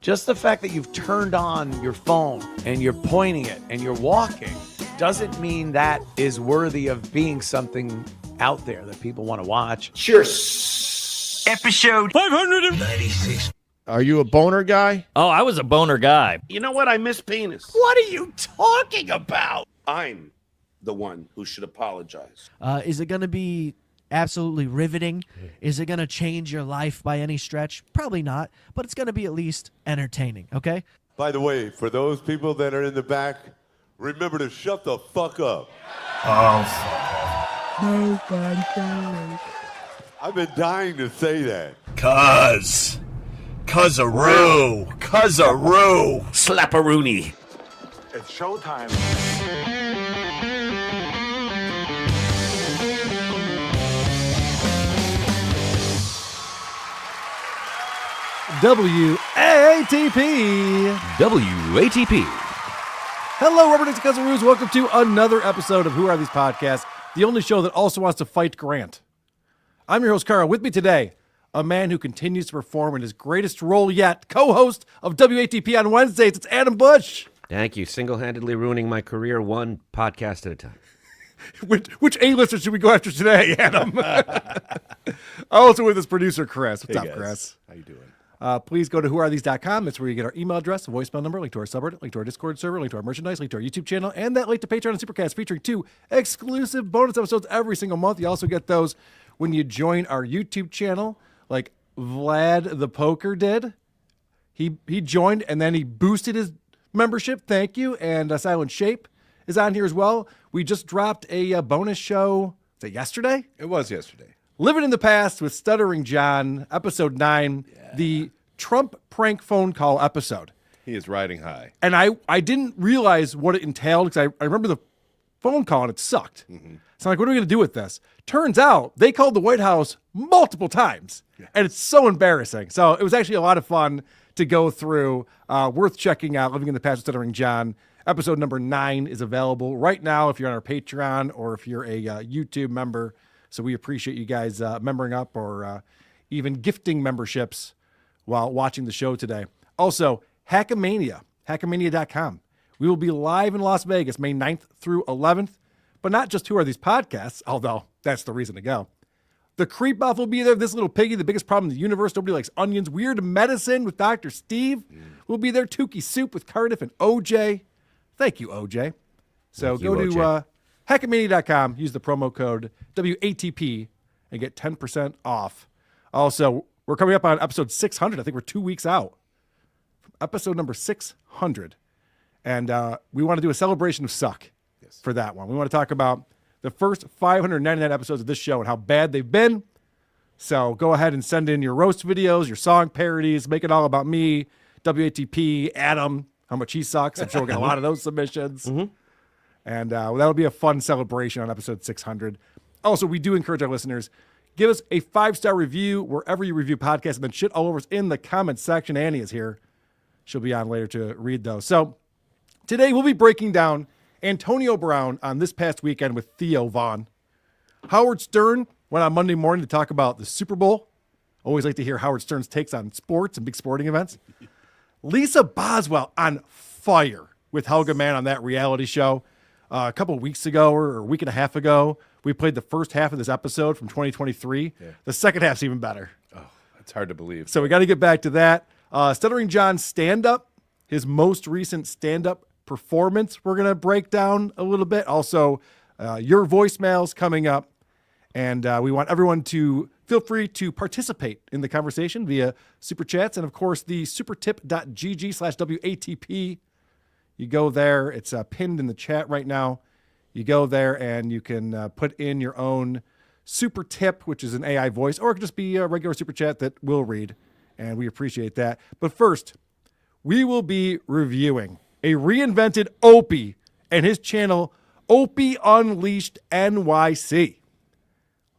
Just the fact that you've turned on your phone and you're pointing it and you're walking doesn't mean that is worthy of being something out there that people want to watch. Cheers. Episode 596. Are you a boner guy? Oh, I was a boner guy. You know what? I miss penis. What are you talking about? I'm the one who should apologize. Is it going to be absolutely riveting? Is it going to change your life by any stretch? Probably not, but it's going to be at least entertaining, okay? By the way, for those people that are in the back, remember to shut the fuck up. I've been dying to say that. Cuz-a-roo. Slap-a-rooney. It's showtime. WATP. WATP. Hello, Rubber Dicks and Cousin-Roos. Welcome to another episode of Who Are These Podcasts, the only show that also wants to fight Grant. I'm your host, Carl. With me today, a man who continues to perform in his greatest role yet, co-host of WATP on Wednesdays. It's Adam Busch. Thank you. Single-handedly ruining my career one podcast at a time. Which A-lister should we go after today, Adam? Also with his producer, Chris. What's up, guys. Chris? How you doing? Please go to whoarethese.com. That's where you get our email address, voicemail number, link to our subreddit, link to our Discord server, link to our merchandise, link to our YouTube channel, and that link to Patreon and Supercast featuring 2 exclusive bonus episodes every single month. You also get those when you join our YouTube channel, like Vlad the Poker did. He joined, and then he boosted his membership. Thank you. And Silent Shape is on here as well. We just dropped a bonus show. Was it yesterday? It was yesterday. Living in the Past with Stuttering John, episode 9, the Trump prank phone call episode. He is riding high. And I didn't realize what it entailed because I remember the phone call and it sucked. Mm-hmm. So I'm like, what are we going to do with this? Turns out they called the White House multiple times, and it's so embarrassing. So it was actually a lot of fun to go through. Worth checking out. Living in the Past with Stuttering John. Episode number 9 is available right now if you're on our Patreon or if you're a YouTube member. So we appreciate you guys membering up or even gifting memberships while watching the show today. Also, Hackamania, hackamania.com. We will be live in Las Vegas May 9th through 11th, but not just Who Are These Podcasts, although that's the reason to go. The Creep Off will be there. This Little Piggy, The Biggest Problem in the Universe, Nobody Likes Onions, Weird Medicine with Dr. Steve. Will be there. Tukey Soup with Cardiff and OJ. Thank you, OJ. So go to hackamania.com, use the promo code WATP, and get 10% off. Also, we're coming up on episode 600. I think we're 2 weeks out from episode number 600. And we want to do a celebration of suck for that one. We want to talk about the first 599 episodes of this show and how bad they've been. So go ahead and send in your roast videos, your song parodies, make it all about me, WATP, Adam, how much he sucks. I'm sure we'll get a lot of those submissions. Mm-hmm. And that'll be a fun celebration on episode 600. Also, we do encourage our listeners, give us a 5-star review wherever you review podcasts, and then shit all over us in the comments section. Annie is here. She'll be on later to read those. So today we'll be breaking down Antonio Brown on This Past Weekend with Theo Vaughn. Howard Stern went on Monday morning to talk about the Super Bowl. Always like to hear Howard Stern's takes on sports and big sporting events. Lisa Boswell on fire with Helga Mann on that reality show. A couple of weeks ago or a week and a half ago, we played the first half of this episode from 2023. Yeah. The second half's even better. Oh, that's hard to believe. So we got to get back to that. Stuttering John stand-up, his most recent stand-up performance, we're going to break down a little bit. Also, your voicemails coming up. And we want everyone to feel free to participate in the conversation via Super Chats. And, of course, the supertip.gg/WATP. You go there. It's pinned in the chat right now. You go there and you can put in your own super tip, which is an AI voice, or it could just be a regular super chat that we'll read, and we appreciate that. But first, we will be reviewing a reinvented Opie and his channel, Opie Unleashed NYC.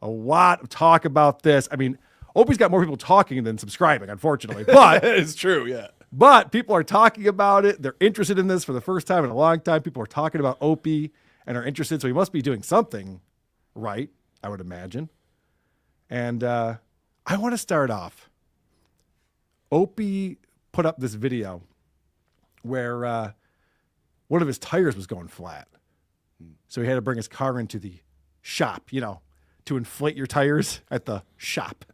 A lot of talk about this. I mean, Opie's got more people talking than subscribing, unfortunately. But it's true, yeah. But people are talking about it. They're interested in this for the first time in a long time. People are talking about Opie and are interested, so he must be doing something right, I would imagine. And I want to start off. Opie put up this video where one of his tires was going flat. So he had to bring his car into the shop, to inflate your tires at the shop.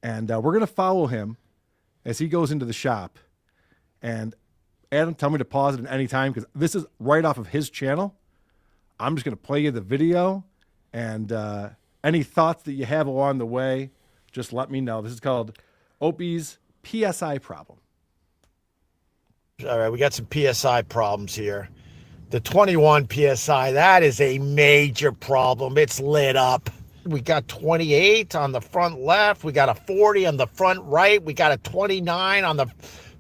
And we're going to follow him as he goes into the shop. And Adam, tell me to pause it at any time because this is right off of his channel. I'm just going to play you the video. And any thoughts that you have along the way, just let me know. This is called Opie's PSI problem. All right, we got some PSI problems here. The 21 PSI, that is a major problem. It's lit up. We got 28 on the front left. We got a 40 on the front right. We got a 29 on the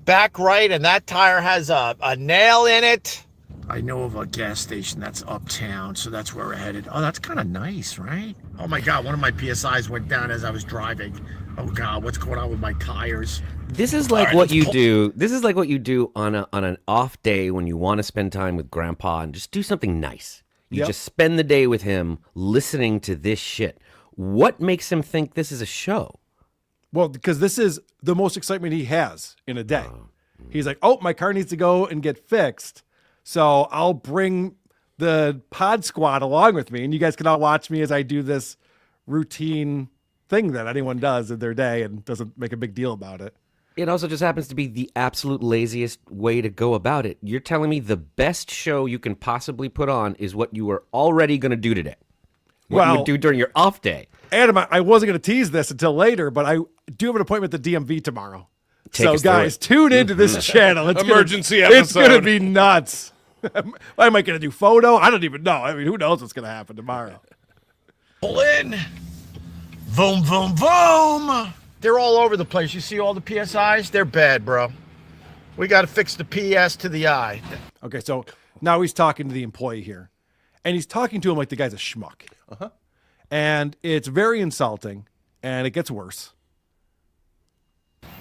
back right, and that tire has a nail in it. I know of a gas station that's uptown, so that's where we're headed. Oh, that's kind of nice, right? Oh my God, one of my PSIs went down as I was driving. Oh God, what's going on with my tires? This is like what you do. This is like what you do on an off day when you want to spend time with Grandpa and just do something nice. You just spend the day with him listening to this shit. What makes him think this is a show? Well, because this is the most excitement he has in a day. He's like, oh, my car needs to go and get fixed. So I'll bring the pod squad along with me, and you guys can all watch me as I do this routine thing that anyone does in their day and doesn't make a big deal about it. It also just happens to be the absolute laziest way to go about it. You're telling me the best show you can possibly put on is what you were already going to do today. What you would do during your off day. Adam, I wasn't going to tease this until later, but I do have an appointment at the DMV tomorrow. So guys, tune into this channel. It's Emergency episode. It's going to be nuts. I might get a new photo. I don't even know. I mean, who knows what's going to happen tomorrow? Pull in. Boom, boom, boom. They're all over the place. You see all the PSIs? They're bad, bro. We got to fix the PS to the I. Okay, so now he's talking to the employee here. And he's talking to him like the guy's a schmuck. And it's very insulting, and it gets worse.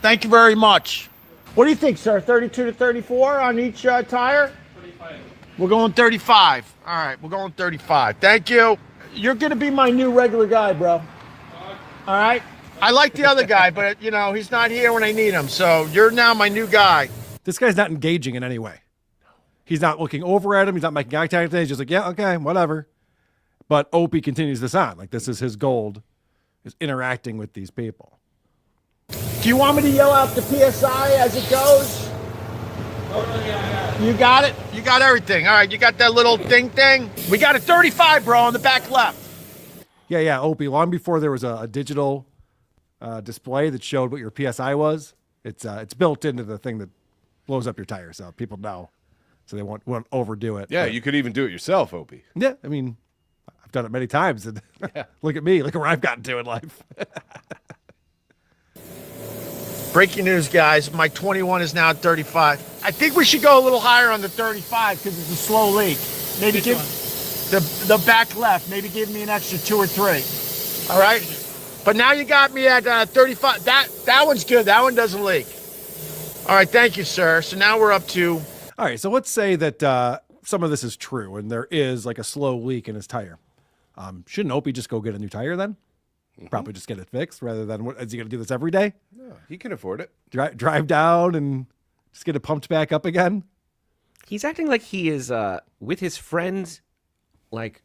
Thank you very much. What do you think, sir? 32 to 34 on each tire? 35. We're going 35. All right, we're going 35. Thank you. You're going to be my new regular guy, bro. All right? I like the other guy, but, he's not here when I need him. So you're now my new guy. This guy's not engaging in any way. He's not looking over at him. He's not making eye contact. He's just like, yeah, okay, whatever. But Opie continues this on. Like, this is his gold, is interacting with these people. Do you want me to yell out the PSI as it goes? You got it? You got everything. All right, you got that little thing? We got a 35, bro, on the back left. Yeah, Opie. Long before there was a digital display that showed what your PSI was, it's built into the thing that blows up your tire, so people know. So they won't overdo it. Yeah, but you could even do it yourself, Opie. Yeah, I mean, I've done it many times. And look at me. Look where I've gotten to in life. Breaking news, guys. My 21 is now at 35. I think we should go a little higher on the 35 because it's a slow leak. Maybe give the back left. Maybe give me an extra 2 or 3. All right? But now you got me at 35. That one's good. That one doesn't leak. All right, thank you, sir. So now we're up to... All right, so let's say that some of this is true and there is like a slow leak in his tire. Shouldn't Opie just go get a new tire then? Probably just get it fixed rather than, is he going to do this every day? No, he can afford it. Drive down and just get it pumped back up again? He's acting like he is with his friends, like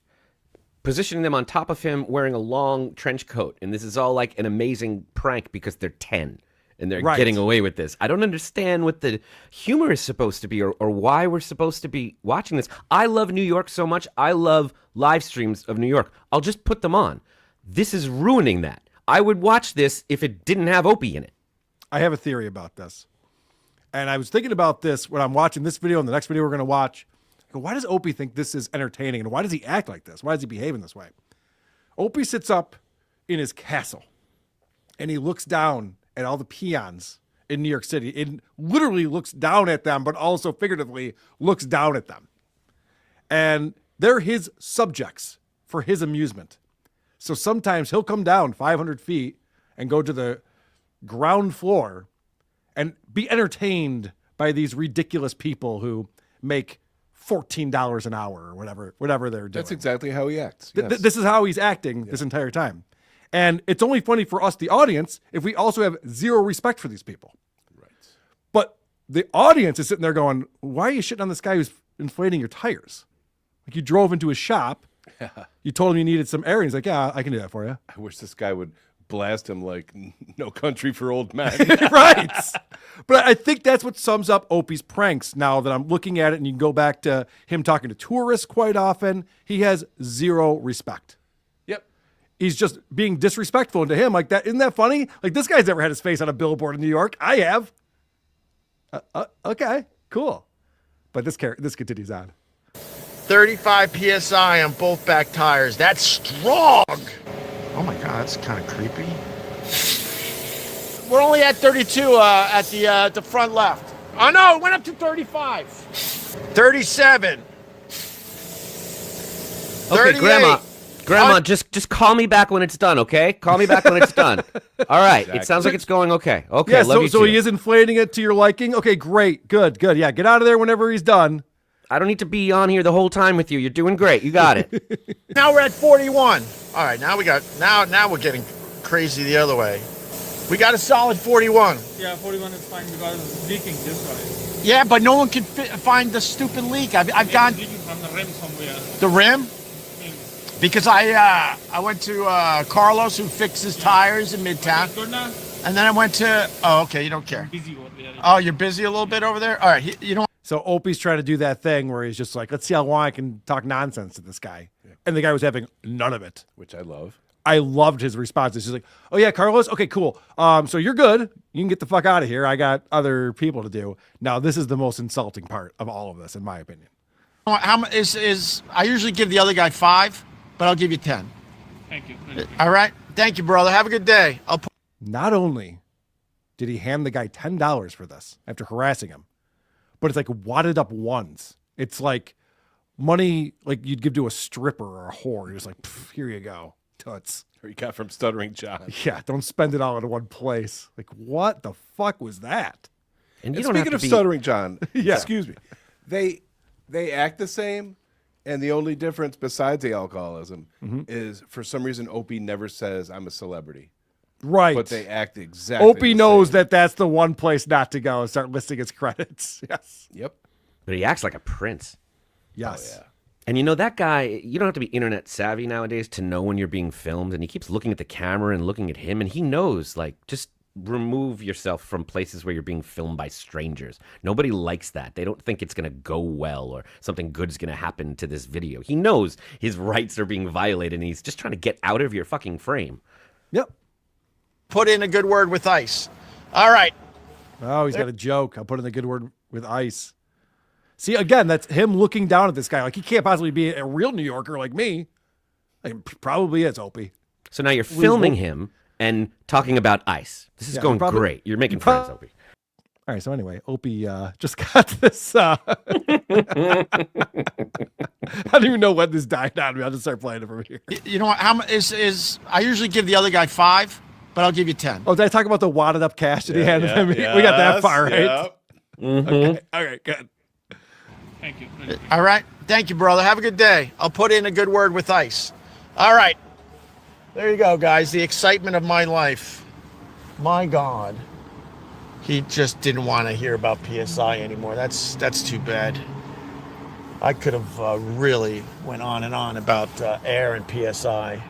positioning them on top of him wearing a long trench coat. And this is all like an amazing prank because they're 10. And they're getting away with this. I don't understand what the humor is supposed to be or why we're supposed to be watching this. I love New York so much. I love live streams of New York. I'll just put them on. This is ruining that. I would watch this if it didn't have Opie in it. I have a theory about this. And I was thinking about this when I'm watching this video and the next video we're going to watch. I go, why does Opie think this is entertaining? And why does he act like this? Why does he behave in this way? Opie sits up in his castle and he looks down at all the peons in New York City. It literally looks down at them, but also figuratively looks down at them. And they're his subjects for his amusement. So sometimes he'll come down 500 feet and go to the ground floor and be entertained by these ridiculous people who make $14 an hour or whatever they're doing. That's exactly how he acts. Yes. This is how he's acting this entire time. And it's only funny for us, the audience, if we also have zero respect for these people. Right. the audience is sitting there going, why are you shitting on this guy who's inflating your tires? Like, you drove into his shop. You told him you needed some air. And he's like, yeah, I can do that for you. I wish this guy would blast him like No Country for Old Men. Right. But I think that's what sums up Opie's pranks now that I'm looking at it, and you can go back to him talking to tourists quite often. He has zero respect. Yep. He's just being disrespectful to him like that. Isn't that funny? Like, this guy's never had his face on a billboard in New York. I have. Okay, cool. But this continues on. 35 PSI on both back tires. That's strong. Oh my God, that's kind of creepy. We're only at 32 at the front left. Oh no, it went up to 35. 37. Okay, Grandma, just call me back when it's done, okay? Call me back when it's done. All right, It sounds like it's going okay. Okay, yeah, love you so too. he is inflating it to your liking? Okay, great, good. Yeah, get out of there whenever he's done. I don't need to be on here the whole time with you. You're doing great. You got it. Now we're at 41. All right, now we're getting crazy the other way. We got a solid 41. Yeah, 41 is fine because it's leaking this way. Yeah, but no one can find the stupid leak. I've gone leaking from the rim somewhere. The rim? Because I went to Carlos, who fixes tires in Midtown. Good now? And then I went to, oh, okay, you don't care. Busy over there. Oh, you're busy a little bit over there? All right, you know. So Opie's trying to do that thing where he's just like, let's see how long I can talk nonsense to this guy. Yeah. And the guy was having none of it. Which I love. I loved his responses. He's like, oh yeah, Carlos? Okay, cool. So you're good. You can get the fuck out of here. I got other people to do. Now, this is the most insulting part of all of this, in my opinion. How much is I usually give the other guy 5, but I'll give you 10. Thank you. All right. Thank you, brother. Have a good day. Not only did he hand the guy $10 for this after harassing him, but it's like wadded up ones. It's like money like you'd give to a stripper or a whore. You're just like, here you go. Tuts. Or you got from Stuttering John. Yeah, don't spend it all in one place. Like, what the fuck was that? And speaking of Stuttering John, yeah. Excuse me, they act the same, and the only difference besides the alcoholism is for some reason Opie never says I'm a celebrity. Right. But they act exactly Opie knows that that's the one place not to go and start listing his credits. Yes. Yep. But he acts like a prince. Yes. Oh, yeah. And you know, that guy, you don't have to be internet savvy nowadays to know when you're being filmed. And he keeps looking at the camera and looking at him. And he knows, like, just remove yourself from places where you're being filmed by strangers. Nobody likes that. They don't think it's going to go well or something good is going to happen to this video. He knows his rights are being violated and he's just trying to get out of your fucking frame. Yep. Put in a good word with ICE. All right. Oh, he's got a joke. I'll put in a good word with ICE. See, again, that's him looking down at this guy. Like, he can't possibly be a real New Yorker like me. Like, probably is, Opie. So now you're filming him and talking about ICE. This is going great. You're making friends, Opie. All right, so anyway, Opie just got this. I don't even know when this died on me. I'll just start playing it from here. You know what? How much is I usually give the other guy 5, but I'll give you 10. Oh, did I talk about the wadded up cash that he handed him? We got that far, right? Yep. Okay. All right, good. Thank you. All right. Thank you, brother. Have a good day. I'll put in a good word with ICE. All right. There you go, guys. The excitement of my life. My God. He just didn't want to hear about PSI anymore. That's too bad. I could have really went on and on about air and PSI.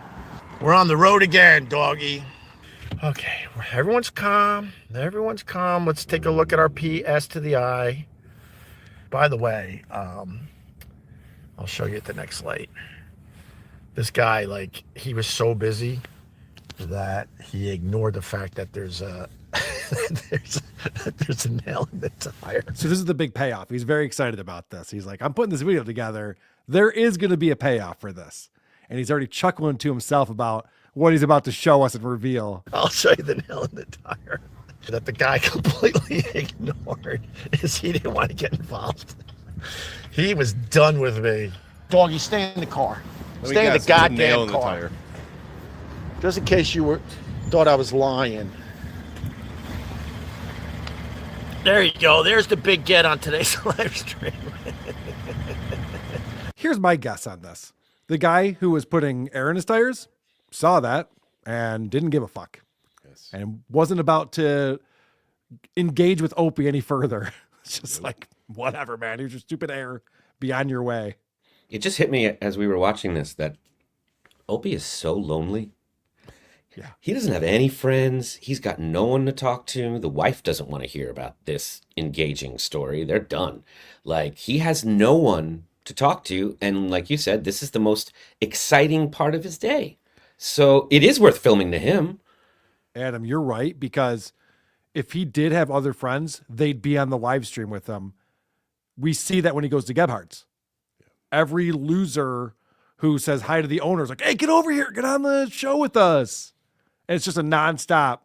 We're on the road again, doggy. Okay, everyone's calm. Everyone's calm. Let's take a look at our PS to the I. By the way, I'll show you at the next light. This guy, like, he was so busy that he ignored the fact that there's a there's a nail in the tire. So this is the big payoff. He's very excited about this. He's like, I'm putting this video together. There is going to be a payoff for this. And he's already chuckling to himself about what he's about to show us and reveal. I'll show you the nail in the tire that the guy completely ignored is he didn't want to get involved. He was done with me. Doggy, stay in the car. Stay in the goddamn car. Just in case you thought I was lying. There you go. There's the big get on today's live stream. Here's my guess on this. The guy who was putting air in his tires saw that and didn't give a fuck. Yes. And wasn't about to engage with Opie any further. It's just like, whatever, man. Here's your stupid air. Be on your way. It just hit me as we were watching this that Opie is so lonely. Yeah. He doesn't have any friends. He's got no one to talk to. The wife doesn't want to hear about this engaging story. They're done. Like, he has no one to talk to. And like you said, this is the most exciting part of his day. So it is worth filming to him. Adam, you're right, because if he did have other friends, they'd be on the live stream with him. We see that when he goes to Gebhardt's. Every loser who says hi to the owner is like, hey, get over here, get on the show with us. And it's just a nonstop.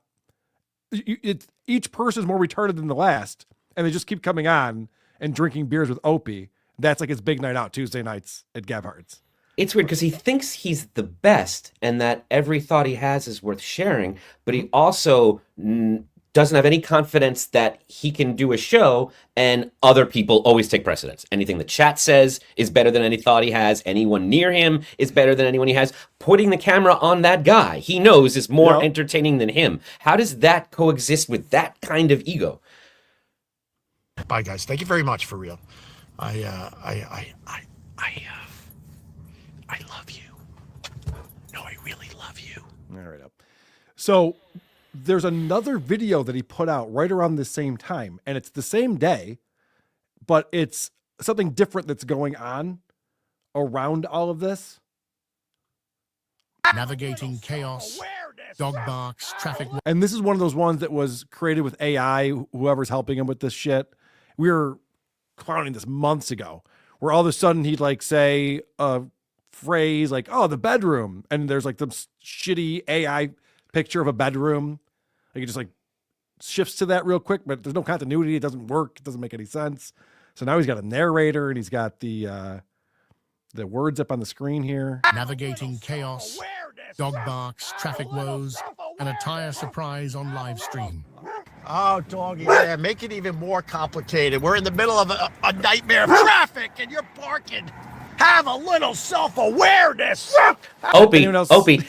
Each person is more retarded than the last, and they just keep coming on and drinking beers with Opie. That's like his big night out Tuesday nights at Gebhardt's. It's weird because he thinks he's the best and that every thought he has is worth sharing, but he also doesn't have any confidence that he can do a show, and other people always take precedence. Anything the chat says is better than any thought he has. Anyone near him is better than anyone he has. Putting the camera on that guy he knows is more entertaining than him. How does that coexist with that kind of ego? Bye, guys. Thank you very much, for real. I love you. No, I really love you. All right. So there's another video that he put out right around the same time, and it's the same day, but it's something different that's going on around all of this. Navigating chaos, dog barks, traffic. And this is one of those ones that was created with AI, whoever's helping him with this shit. We were clowning this months ago, where all of a sudden he'd like say a phrase like, oh, the bedroom. And there's like the shitty AI picture of a bedroom. Like it just like shifts to that real quick, but there's no continuity. It doesn't work. It doesn't make any sense. So now he's got a narrator and he's got the words up on the screen here. Navigating chaos, dog barks, traffic woes, and a tire surprise on live stream. Oh, doggy, yeah, make it even more complicated. We're in the middle of a nightmare of traffic, and you're barking. Have a little self-awareness. Opie,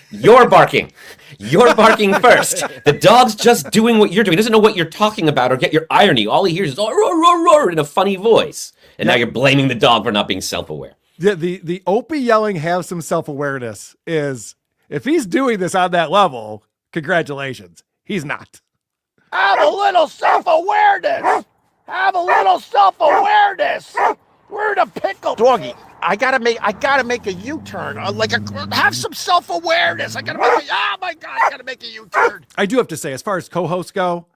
you're barking. You're barking first. The dog's just doing what you're doing. He doesn't know what you're talking about or get your irony. All he hears is roar, roar, roar in a funny voice. And now you're blaming the dog for not being self-aware. Yeah, the Opie yelling have some self-awareness is, if he's doing this on that level, congratulations. He's not. Have a little self-awareness. Have a little self-awareness. We're in a pickle. Doggy, I gotta make a U-turn. Have some self-awareness. I gotta make a U-turn. I do have to say, as far as co-hosts go,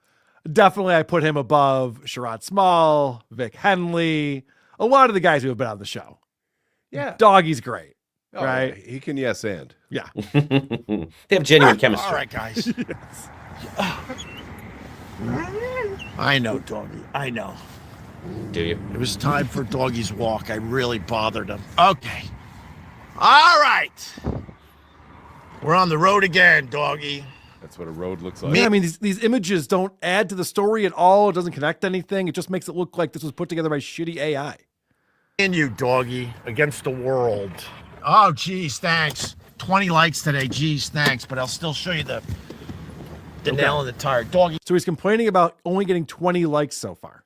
definitely I put him above Sherrod Small, Vic Henley, a lot of the guys who have been on the show. Yeah. Doggy's great, Oh, right? He can yes and. Yeah. They have genuine chemistry. All right, guys. I know, Doggy. I know. Do you? It was time for Doggy's walk. I really bothered him. Okay. All right. We're on the road again, Doggy. That's what a road looks like. Yeah, I mean, these images don't add to the story at all. It doesn't connect to anything. It just makes it look like this was put together by shitty AI. In you, Doggy, against the world. Oh, geez, thanks. 20 likes today. Geez, thanks. But I'll still show you the nail in the tire. Doggy. So he's complaining about only getting 20 likes so far.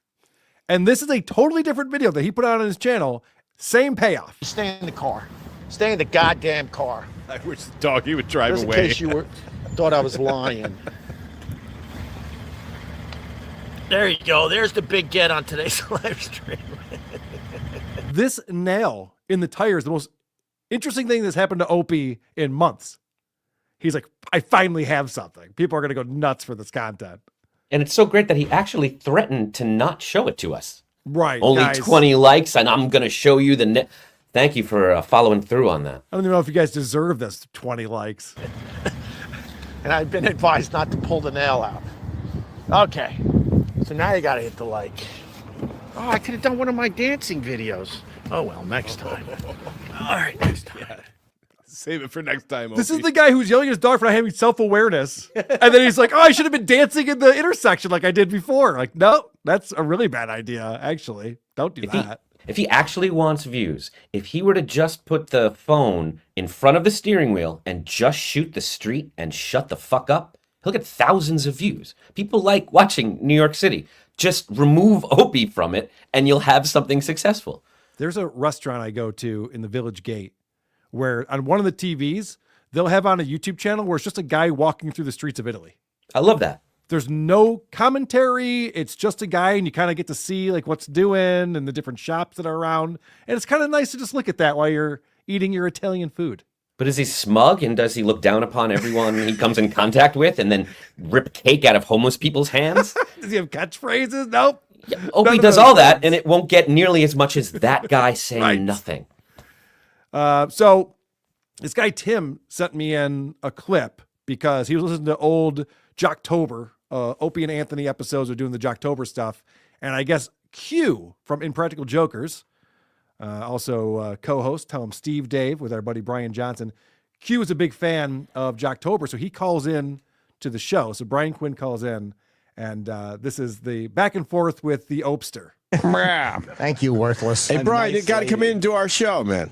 And this is a totally different video that he put out on his channel. Same payoff. Stay in the car. Stay in the goddamn car. I wish the Doggy would drive Just away. in case you thought I was lying. There you go. There's the big get on today's live stream. This nail in the tire is the most interesting thing that's happened to Opie in months. He's like, I finally have something. People are going to go nuts for this content. And it's so great that he actually threatened to not show it to us. Right. Only guys. 20 likes, and I'm going to show you the Thank you for following through on that. I don't even know if you guys deserve this 20 likes. And I've been advised not to pull the nail out. Okay. So now you got to hit the like. Oh, I could have done one of my dancing videos. Oh, well, next time. All right, next time. Yeah. Save it for next time, Opie. This is the guy who's yelling at his dog for not having self-awareness. And then he's like, oh, I should have been dancing in the intersection like I did before. Like, no, that's a really bad idea, actually. Don't do that. If he actually wants views, if he were to just put the phone in front of the steering wheel and just shoot the street and shut the fuck up, he'll get thousands of views. People like watching New York City. Just remove Opie from it, and you'll have something successful. There's a restaurant I go to in the Village Gate where on one of the TVs, they'll have on a YouTube channel where it's just a guy walking through the streets of Italy. I love that. There's no commentary. It's just a guy, and you kind of get to see like what's doing and the different shops that are around. And it's kind of nice to just look at that while you're eating your Italian food. But is he smug, and does he look down upon everyone he comes in contact with and then rip cake out of homeless people's hands? Does he have catchphrases? Nope. Yeah, Opie does all that, and it won't get nearly as much as that guy saying nothing. So this guy Tim sent me in a clip because he was listening to old Jocktober. Opie and Anthony episodes are doing the Jocktober stuff. And I guess Q from Impractical Jokers, also co-host, tell him Steve Dave with our buddy Brian Johnson. Q is a big fan of Jocktober, so he calls in to the show. So Brian Quinn calls in, and this is the back and forth with the Opester. Thank you, worthless. Hey, Brian, you got to come in and do our show, man.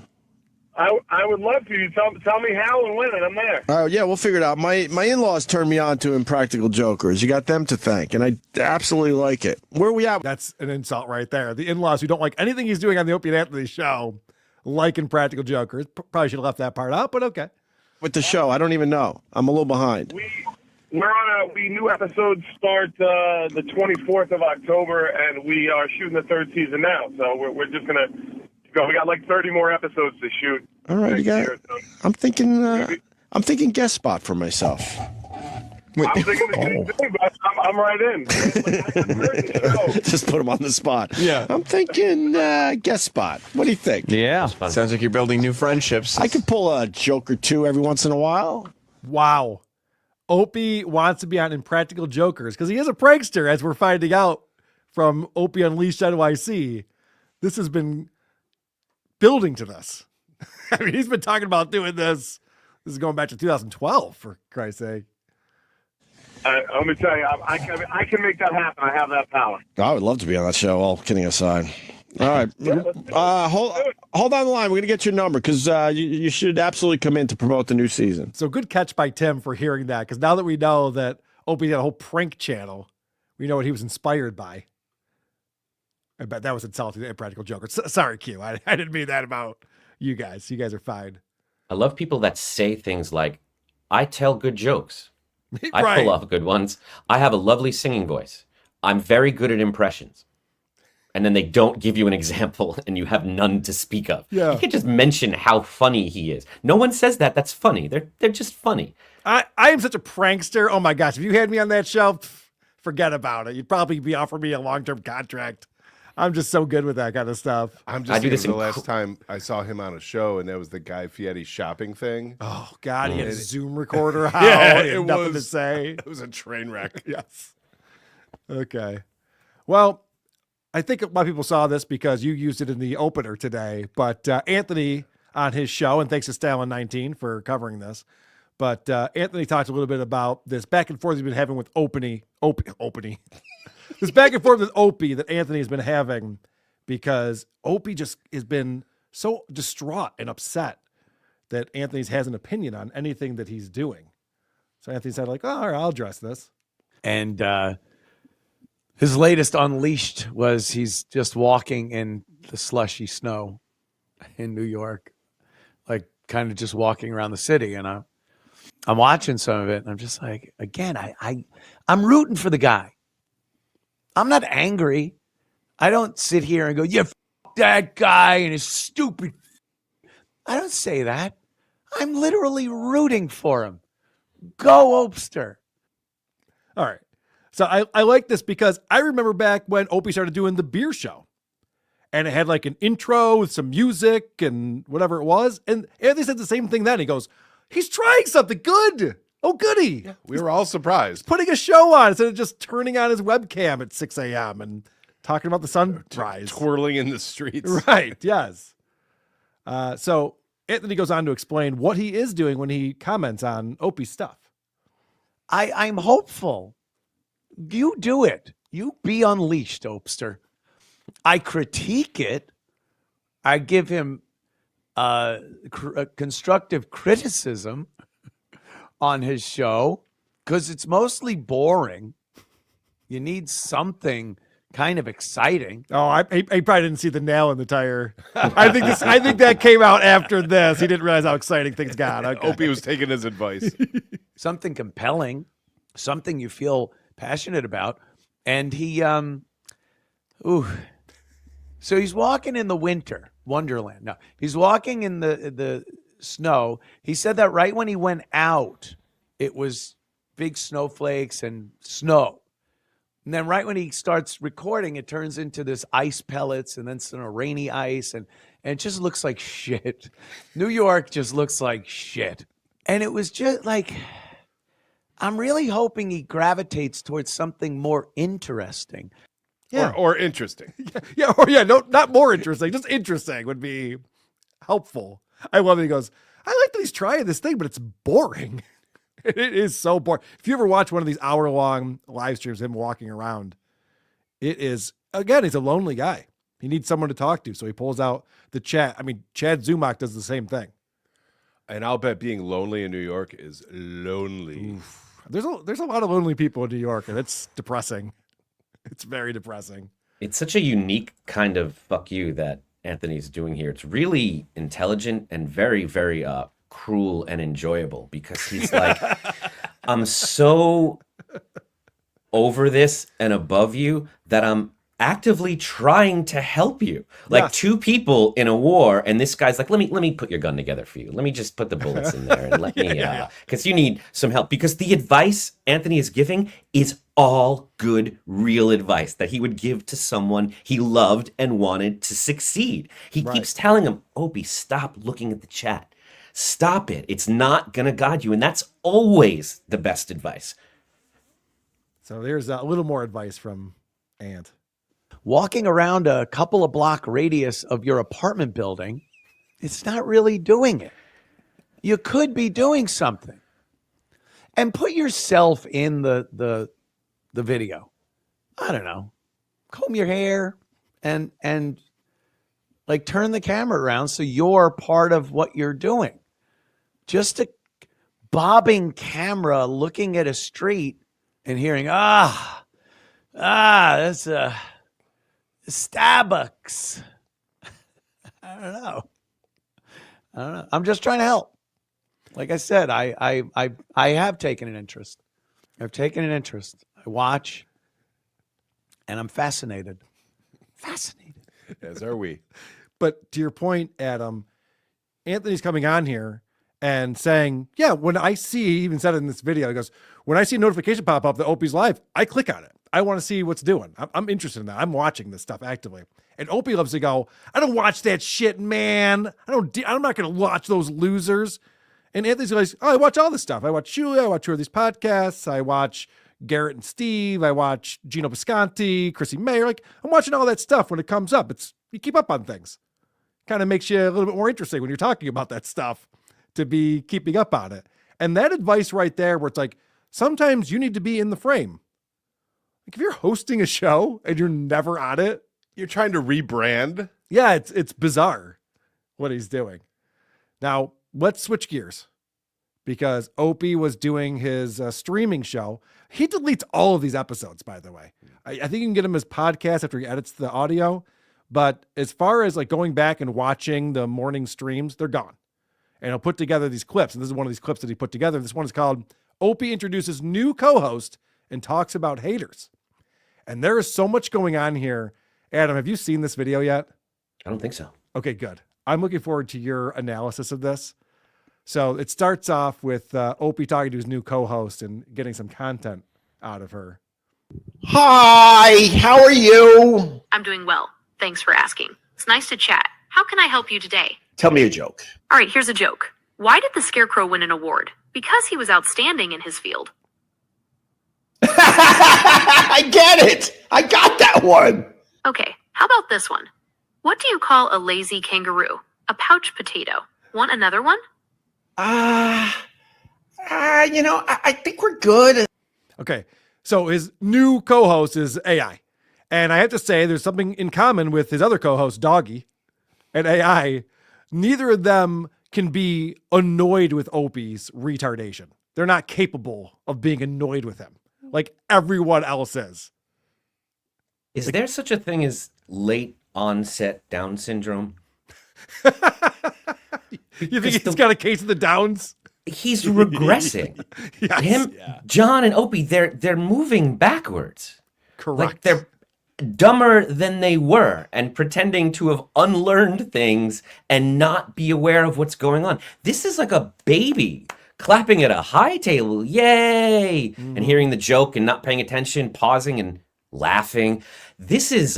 I would love to. Tell me how and when, and I'm there. Oh, yeah, we'll figure it out. My in-laws turned me on to Impractical Jokers. You got them to thank, and I absolutely like it. Where are we at? That's an insult right there. The in-laws who don't like anything he's doing on the Opie and Anthony show, like Impractical Jokers. Probably should have left that part out, but okay. With the show, I don't even know. I'm a little behind. We're on new episodes start the 24th of October, and we are shooting the third season now. So we're just gonna go. We got like 30 more episodes to shoot. All right, you got. I'm thinking guest spot for myself. I'm thinking the same thing, but I'm right in. Just put him on the spot. Yeah. I'm thinking guest spot. What do you think? Yeah. Sounds like you're building new friendships. I could pull a joke or two every once in a while. Wow. Opie wants to be on Impractical Jokers because he is a prankster, as we're finding out from Opie Unleashed NYC. This has been building to this. I mean, he's been talking about doing this. This is going back to 2012, for Christ's sake. Let me tell you, I can make that happen. I have that power. I would love to be on that show, all kidding aside. All right. Hold on the line. We're going to get your number because you should absolutely come in to promote the new season. So good catch by Tim for hearing that, because now that we know that Opie had a whole prank channel, we know what he was inspired by. I bet that was insulting to Impractical Jokers. Sorry, Q. I didn't mean that about you guys. You guys are fine. I love people that say things like, I tell good jokes. I Right. pull off good ones. I have a lovely singing voice. I'm very good at impressions. And then they don't give you an example and you have none to speak of. Yeah. You can just mention how funny he is. No one says that. That's funny. They're just funny. I am such a prankster. Oh my gosh. If you had me on that show, forget about it. You'd probably be offering me a long-term contract. I'm just so good with that kind of stuff. I'm just thinking the last time I saw him on a show, and that was the Guy Fieri shopping thing. Oh, God, he had a Zoom recorder out. Yeah, He had nothing to say. It was a train wreck. Yes. Okay. Well, I think a lot of people saw this because you used it in the opener today, but Anthony on his show, and thanks to Stalin19 for covering this, but Anthony talked a little bit about this back and forth he's been having with Opie. This back and forth with Opie that Anthony has been having because Opie just has been so distraught and upset that Anthony has an opinion on anything that he's doing. So Anthony said, like, oh, all right, I'll address this. And his latest Unleashed was he's just walking in the slushy snow in New York, like kind of just walking around the city. And I'm watching some of it, and I'm just like, again, I'm rooting for the guy. I'm not angry. I don't sit here and go, yeah, that guy and his stupid. I don't say that. I'm literally rooting for him. Go Opster. All right. So I like this because I remember back when Opie started doing the beer show. And it had like an intro with some music and whatever it was. And Anthony said the same thing then. He goes, he's trying something good. Oh, goody. Yeah, we were all surprised. Putting a show on instead of just turning on his webcam at 6 a.m. and talking about the sunrise. Twirling in the streets. Right, yes. So Anthony goes on to explain what he is doing when he comments on Opie's stuff. I'm hopeful. You do it. You be unleashed, Opster. I critique it. I give him constructive criticism on his show because it's mostly boring. You need something kind of exciting. Oh, he probably didn't see the nail in the tire. I think that came out after this. He didn't realize how exciting things got. Okay. Opie was taking his advice. Something compelling, something you feel passionate about. And he, so he's walking in the winter wonderland. No, he's walking in the snow. He said that right when he went out, it was big snowflakes and snow. And then right when he starts recording, it turns into this ice pellets and then some rainy ice. And it just looks like shit. New York just looks like shit. And it was just like, I'm really hoping he gravitates towards something more interesting. Yeah. Or interesting. Not more interesting. Just interesting would be helpful. I love that he goes, I like that he's trying this thing, but it's boring. It is so boring. If you ever watch one of these hour-long live streams, him walking around, it is, again, he's a lonely guy. He needs someone to talk to, so he pulls out the chat. I mean, Chad Zumach does the same thing. And I'll bet being lonely in New York is lonely. Oof. There's a lot of lonely people in New York, and it's depressing. It's very depressing. It's such a unique kind of fuck you that Anthony's doing here. It's really intelligent and very, very cruel and enjoyable, because he's like, I'm so over this and above you that I'm actively trying to help you. Like two people in a war, and this guy's like, let me put your gun together for you. Let me just put the bullets in there and let me, because you need some help. Because the advice Anthony is giving is all good, real advice that he would give to someone he loved and wanted to succeed. He keeps telling him, Opie, stop looking at the chat. Stop it. It's not going to guide you. And that's always the best advice. So there's a little more advice from Ant. Walking around a couple of block radius of your apartment building, it's not really doing it. You could be doing something. And put yourself in the video. I don't know. Comb your hair and like turn the camera around so you're part of what you're doing. Just a bobbing camera looking at a street and hearing, that's a Starbucks. I don't know. I'm just trying to help. Like I said, I have taken an interest. I've taken an interest. I watch, and I'm fascinated. Fascinated. As are we. But to your point, Adam, Anthony's coming on here and saying, when I see, he even said it in this video, he goes, when I see a notification pop up that Opie's live, I click on it. I want to see what's doing. I'm interested in that. I'm watching this stuff actively. And Opie loves to go, I don't watch that shit, man. I'm not going to watch those losers. And Anthony's like, I watch all this stuff. I watch Julia. I watch two of these podcasts. I watch Garrett and Steve. I watch Gino Bisconti, Chrissy Mayer. Like, I'm watching all that stuff when it comes up. You keep up on things. Kind of makes you a little bit more interesting when you're talking about that stuff to be keeping up on it. And that advice right there, where it's like, sometimes you need to be in the frame. Like if you're hosting a show and you're never on it, you're trying to rebrand. Yeah, it's bizarre what he's doing. Now, let's switch gears, because Opie was doing his streaming show. He deletes all of these episodes, by the way. I think you can get him his podcast after he edits the audio. But as far as like going back and watching the morning streams, they're gone. And he'll put together these clips. And this is one of these clips that he put together. This one is called Opie Introduces New Co-Host and Talks About Haters. And there is so much going on here. Adam, have you seen this video yet? I don't think so. Okay, good. I'm looking forward to your analysis of this. So it starts off with Opie talking to his new co-host and getting some content out of her. Hi, how are you? I'm doing well. Thanks for asking. It's nice to chat. How can I help you today? Tell me a joke. All right, here's a joke. Why did the Scarecrow win an award? Because he was outstanding in his field. I get it. I got that one. Okay, how about this one? What do you call a lazy kangaroo? A pouch potato. Want another one? I think we're good. Okay, so his new co-host is AI. And I have to say, there's something in common with his other co-host, Doggy, and AI. Neither of them can be annoyed with Opie's retardation. They're not capable of being annoyed with him like everyone else is. Is there such a thing as late onset Down syndrome? You think he's got a case of the Downs? He's regressing. John and Opie, they're moving backwards. Correct. Like they're dumber than they were and pretending to have unlearned things and not be aware of what's going on. This is like a baby clapping at a high table, yay, and hearing the joke and not paying attention, pausing and laughing. This is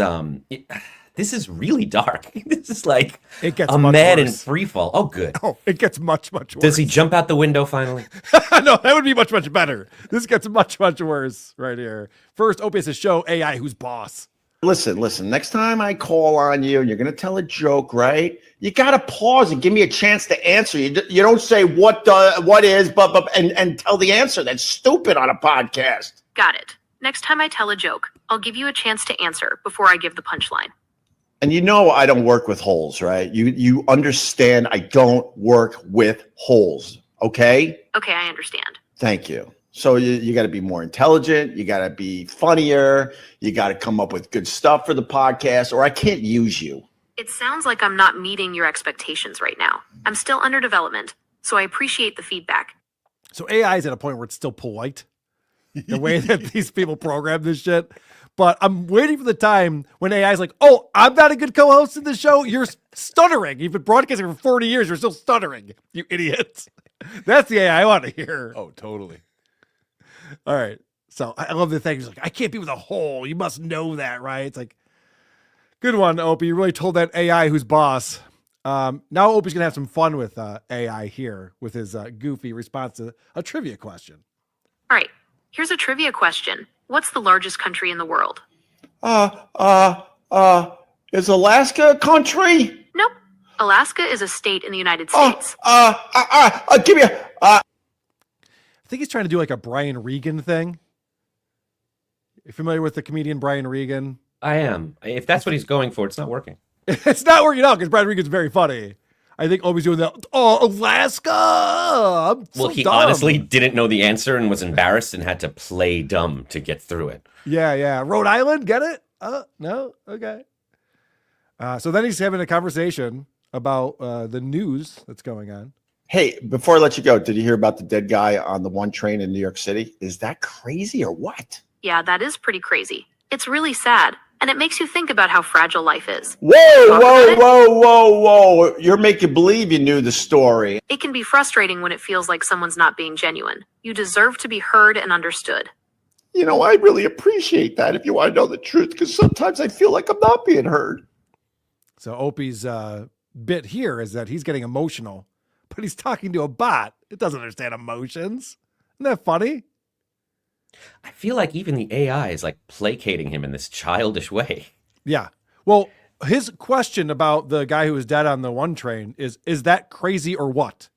really dark. This is like it gets a man in free fall. Oh, good. Oh, it gets much worse. Does he jump out the window finally? No, that would be much better. This gets much worse right here. First, Opie has to show AI who's boss. Listen. Next time I call on you and you're going to tell a joke, right? You got to pause and give me a chance to answer. You don't say what is, and tell the answer. That's stupid on a podcast. Got it. Next time I tell a joke, I'll give you a chance to answer before I give the punchline. And you know I don't work with holes, right? You understand I don't work with holes, okay? Okay, I understand. Thank you. So you got to be more intelligent. You got to be funnier. You got to come up with good stuff for the podcast, or I can't use you. It sounds like I'm not meeting your expectations right now. I'm still under development, so I appreciate the feedback. So AI is at a point where it's still polite, the way that these people program this shit. But I'm waiting for the time when AI is like, oh, I'm not a good co-host of the show. You're stuttering. You've been broadcasting for 40 years. You're still stuttering, you idiot. That's the AI I want to hear. Oh, totally. All right. So I love the thing. He's like, I can't be with a hole. You must know that, right? It's like, good one, Opie. You really told that AI who's boss. Now Opie's going to have some fun with AI here with his goofy response to a trivia question. All right. Here's a trivia question. What's the largest country in the world? Is Alaska a country? Nope. Alaska is a state in the United States. Give me I think he's trying to do like a Brian Regan thing. You familiar with the comedian Brian Regan? I am. If that's what he's going for, it's not working. It's not working out because Brian Regan's very funny. I think Opie's doing that. Oh, Alaska! I'm so He dumb. honestly didn't know the answer and was embarrassed and had to play dumb to get through it. Yeah. Rhode Island, get it? No? Okay. So then he's having a conversation about the news that's going on. Hey, before I let you go, did you hear about the dead guy on the one train in New York City? Is that crazy or what? Yeah, that is pretty crazy. It's really sad, and it makes you think about how fragile life is. Whoa. You're making believe you knew the story. It can be frustrating when it feels like someone's not being genuine. You deserve to be heard and understood. You know, I really appreciate that if you want to know the truth, because sometimes I feel like I'm not being heard. So Opie's bit here is that he's getting emotional, but he's talking to a bot. It doesn't understand emotions. Isn't that funny? I feel like even the AI is like placating him in this childish way. Yeah. Well, his question about the guy who was dead on the one train is that crazy or what?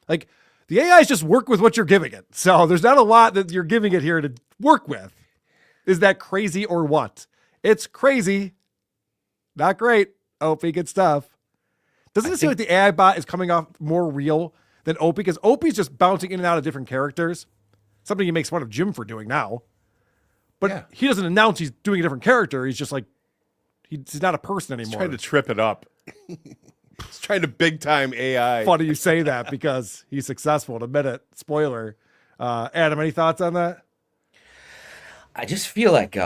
Like, the AIs just work with what you're giving it. So there's not a lot that you're giving it here to work with. Is that crazy or what? It's crazy. Not great. Opie, good stuff. Doesn't it seem like the AI bot is coming off more real than Opie? Because Opie's just bouncing in and out of different characters. Something he makes fun of Jim for doing now. But he doesn't announce he's doing a different character. He's just like, he's not a person anymore. He's trying to trip it up. He's trying to big time AI. Funny you say that because he's successful in a minute. Spoiler. Adam, any thoughts on that? I just feel like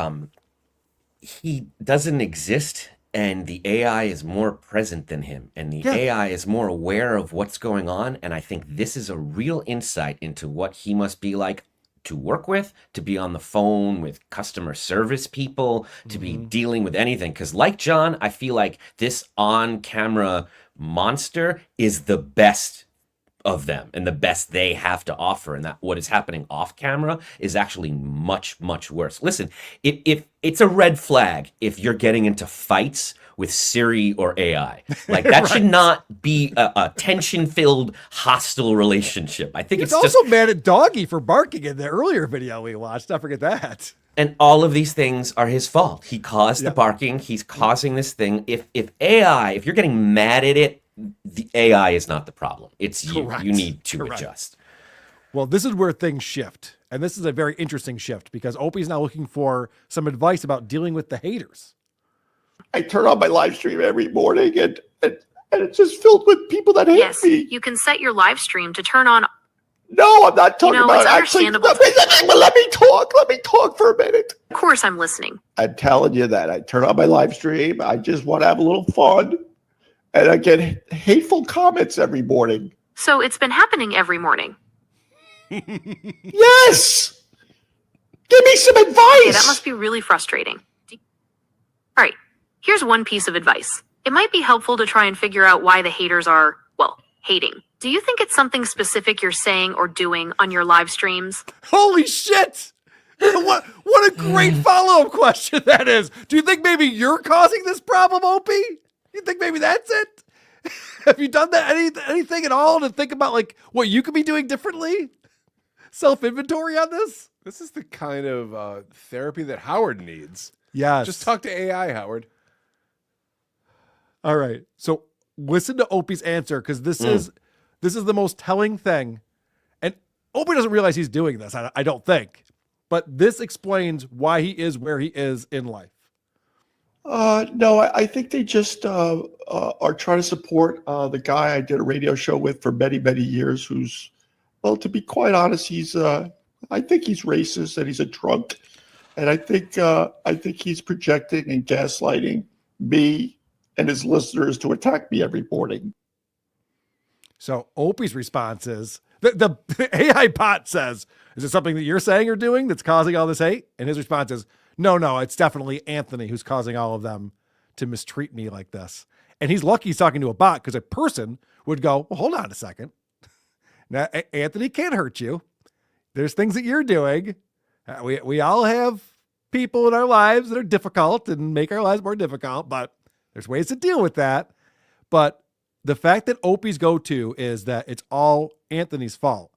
he doesn't exist and the AI is more present than him and the AI is more aware of what's going on. And I think this is a real insight into what he must be like to work with, to be on the phone with customer service people, to be dealing with anything. Because like John, I feel like this on-camera monster is the best of them and the best they have to offer, and that what is happening off camera is actually much, much worse. Listen, if it's a red flag if you're getting into fights with Siri or AI. Like that should not be a tension-filled, hostile relationship. I think He's it's also just mad at Doggy for barking in the earlier video we watched. Don't forget that. And all of these things are his fault. He caused the barking. He's causing this thing. If you're getting mad at it, the AI is not the problem. It's you. Correct. You need to Correct. adjust. Well, this is where things shift. And this is a very interesting shift because Opie's now looking for some advice about dealing with the haters. I turn on my live stream every morning and it's just filled with people that hate Yes, me. you can set your live stream to turn on. No, I'm not talking about it's actually. understandable. Let me talk. Let me talk for a minute. Of course, I'm listening. I'm telling you that I turn on my live stream. I just want to have a little fun. And I get hateful comments every morning. So it's been happening every morning. Yes. Give me some advice. Okay, that must be really frustrating. All right, here's one piece of advice. It might be helpful to try and figure out why the haters are, well, hating. Do you think it's something specific you're saying or doing on your live streams? Holy shit! What a great follow-up question that is. Do you think maybe you're causing this problem, Opie? You think maybe that's it? Have you done that anything at all to think about like what you could be doing differently? Self-inventory on this? This is the kind of therapy that Howard needs. Yes. Just talk to AI, Howard. All right. So listen to Opie's answer because this is the most telling thing. And Opie doesn't realize he's doing this, I don't think. But this explains why he is where he is in life. No, I think they just are trying to support the guy I did a radio show with for many, many years who's, well, to be quite honest, I think he's racist and he's a drunk. And I think he's projecting and gaslighting me and his listeners to attack me every morning. So Opie's response is, the AI bot says, is it something that you're saying or doing that's causing all this hate? And his response is, no, it's definitely Anthony who's causing all of them to mistreat me like this. And he's lucky he's talking to a bot because a person would go, well, hold on a second. Now, Anthony can't hurt you. There's things that you're doing. We all have people in our lives that are difficult and make our lives more difficult, but there's ways to deal with that. But the fact that Opie's go-to is that it's all Anthony's fault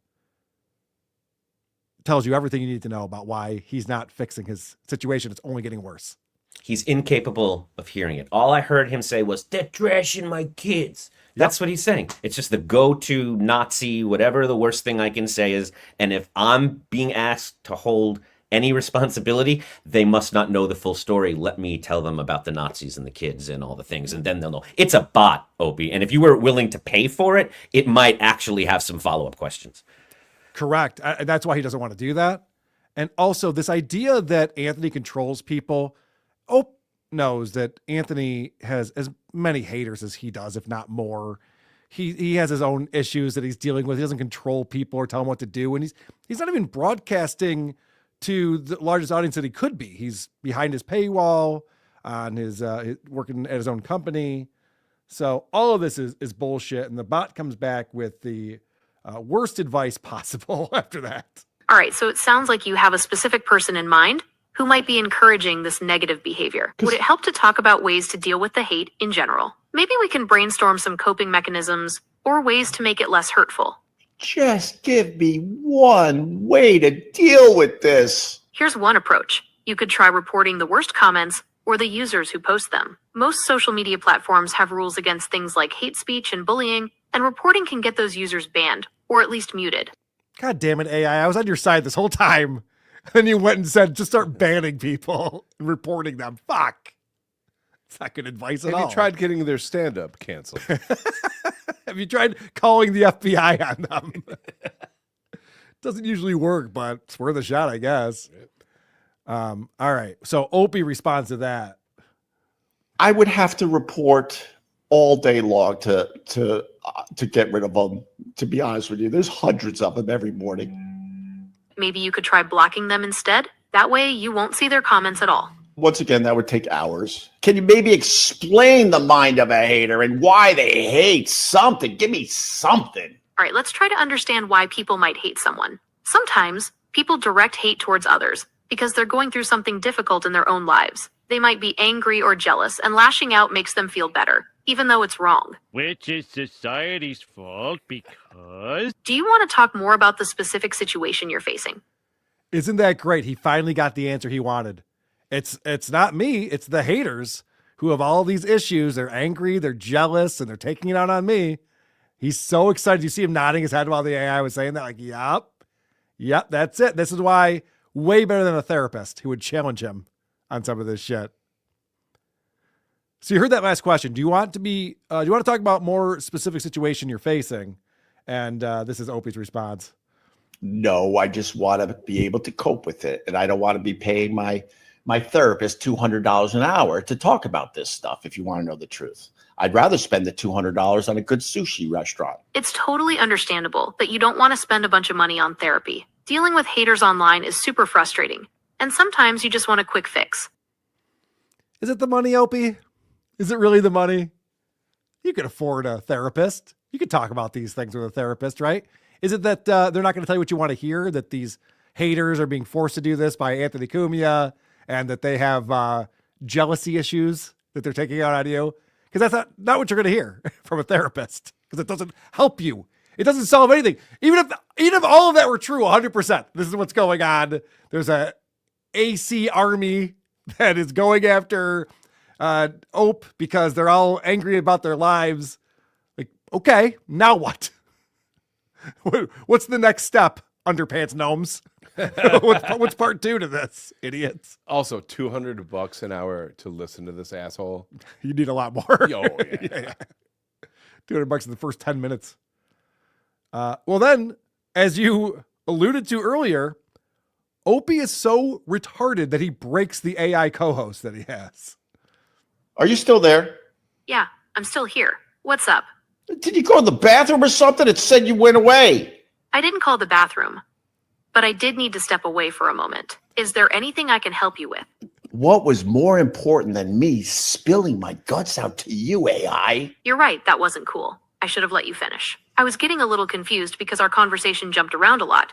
tells you everything you need to know about why he's not fixing his situation. It's only getting worse. He's incapable of hearing it. All I heard him say was, they're trashing my kids. That's what he's saying. It's just the go-to Nazi, whatever the worst thing I can say is. And if I'm being asked to hold any responsibility, they must not know the full story. Let me tell them about the Nazis and the kids and all the things, and then they'll know. It's a bot, Opie. And if you were willing to pay for it, it might actually have some follow-up questions. Correct. That's why he doesn't want to do that. And also this idea that Anthony controls people. Ope knows that Anthony has as many haters as he does, if not more. He has his own issues that he's dealing with. He doesn't control people or tell them what to do. And he's not even broadcasting to the largest audience that he could be. He's behind his paywall on his working at his own company. So all of this is bullshit. And the bot comes back with the worst advice possible after that. All right, so it sounds like you have a specific person in mind who might be encouraging this negative behavior. Would it help to talk about ways to deal with the hate in general? Maybe we can brainstorm some coping mechanisms or ways to make it less hurtful. Just give me one way to deal with this. Here's one approach. You could try reporting the worst comments or the users who post them. Most social media platforms have rules against things like hate speech and bullying, and reporting can get those users banned or at least muted. God damn it, AI. I was on your side this whole time. And you went and said, just start banning people and reporting them. Fuck. It's not good advice at all. Have you tried getting their stand-up canceled? Have you tried calling the FBI on them? Doesn't usually work, but it's worth a shot, I guess. All right. So Opie responds to that. I would have to report all day long to get rid of them. To be honest with you, there's hundreds of them every morning. Maybe you could try blocking them instead. That way you won't see their comments at all. Once again, that would take hours. Can you maybe explain the mind of a hater and why they hate something? Give me something. All right, let's try to understand why people might hate someone. Sometimes people direct hate towards others because they're going through something difficult in their own lives. They might be angry or jealous, and lashing out makes them feel better, even though it's wrong. Which is society's fault because... Do you want to talk more about the specific situation you're facing? Isn't that great? He finally got the answer he wanted. It's not me. It's the haters who have all these issues. They're angry, they're jealous, and they're taking it out on me. He's so excited. You see him nodding his head while the AI was saying that, like, yup. Yep, that's it. This is why way better than a therapist who would challenge him on some of this shit. So you heard that last question. Do you want to talk about more specific situation you're facing? And this is Opie's response. No, I just want to be able to cope with it. And I don't want to be paying my therapist $200 an hour to talk about this stuff, if you want to know the truth. I'd rather spend the $200 on a good sushi restaurant. It's totally understandable that you don't want to spend a bunch of money on therapy. Dealing with haters online is super frustrating, and sometimes you just want a quick fix. Is it the money, Opie? Is it really the money? You could afford a therapist. You could talk about these things with a therapist, right? Is it that they're not going to tell you what you want to hear, that these haters are being forced to do this by Anthony Cumia, and that they have jealousy issues that they're taking out on you? Because that's not what you're going to hear from a therapist, because it doesn't help you. It doesn't solve anything. Even if all of that were true, 100%, this is what's going on. There's a AC army that is going after Ope because they're all angry about their lives. Like, okay, now what? What's the next step, underpants gnomes? What's part 2 to this, idiots? Also, $200 an hour to listen to this asshole. You need a lot more. Yo, yeah. $200 in the first 10 minutes. Well, then, as you alluded to earlier, Opie is so retarded that he breaks the AI co-host that he has. Are you still there? Yeah, I'm still here. What's up? Did you go to the bathroom or something? It said you went away. I didn't call the bathroom, but I did need to step away for a moment. Is there anything I can help you with? What was more important than me spilling my guts out to you, AI? You're right, that wasn't cool. I should have let you finish. I was getting a little confused because our conversation jumped around a lot.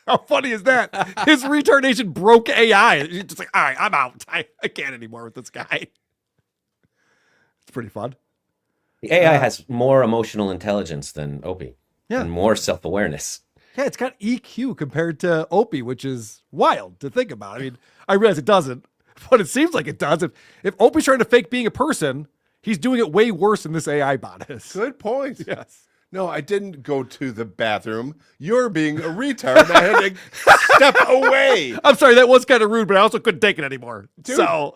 How funny is that? His retardation broke AI. He's just like, all right, I'm out. I can't anymore with this guy. It's pretty fun. The AI has more emotional intelligence than Opie. Yeah. And more self-awareness. Yeah, it's got EQ compared to Opie, which is wild to think about. I mean, I realize it doesn't, but it seems like it does. If Opie's trying to fake being a person, he's doing it way worse than this AI bot is. Good point. Yes. No, I didn't go to the bathroom. You're being a retard. I had to step away. I'm sorry, that was kind of rude, but I also couldn't take it anymore. Dude, so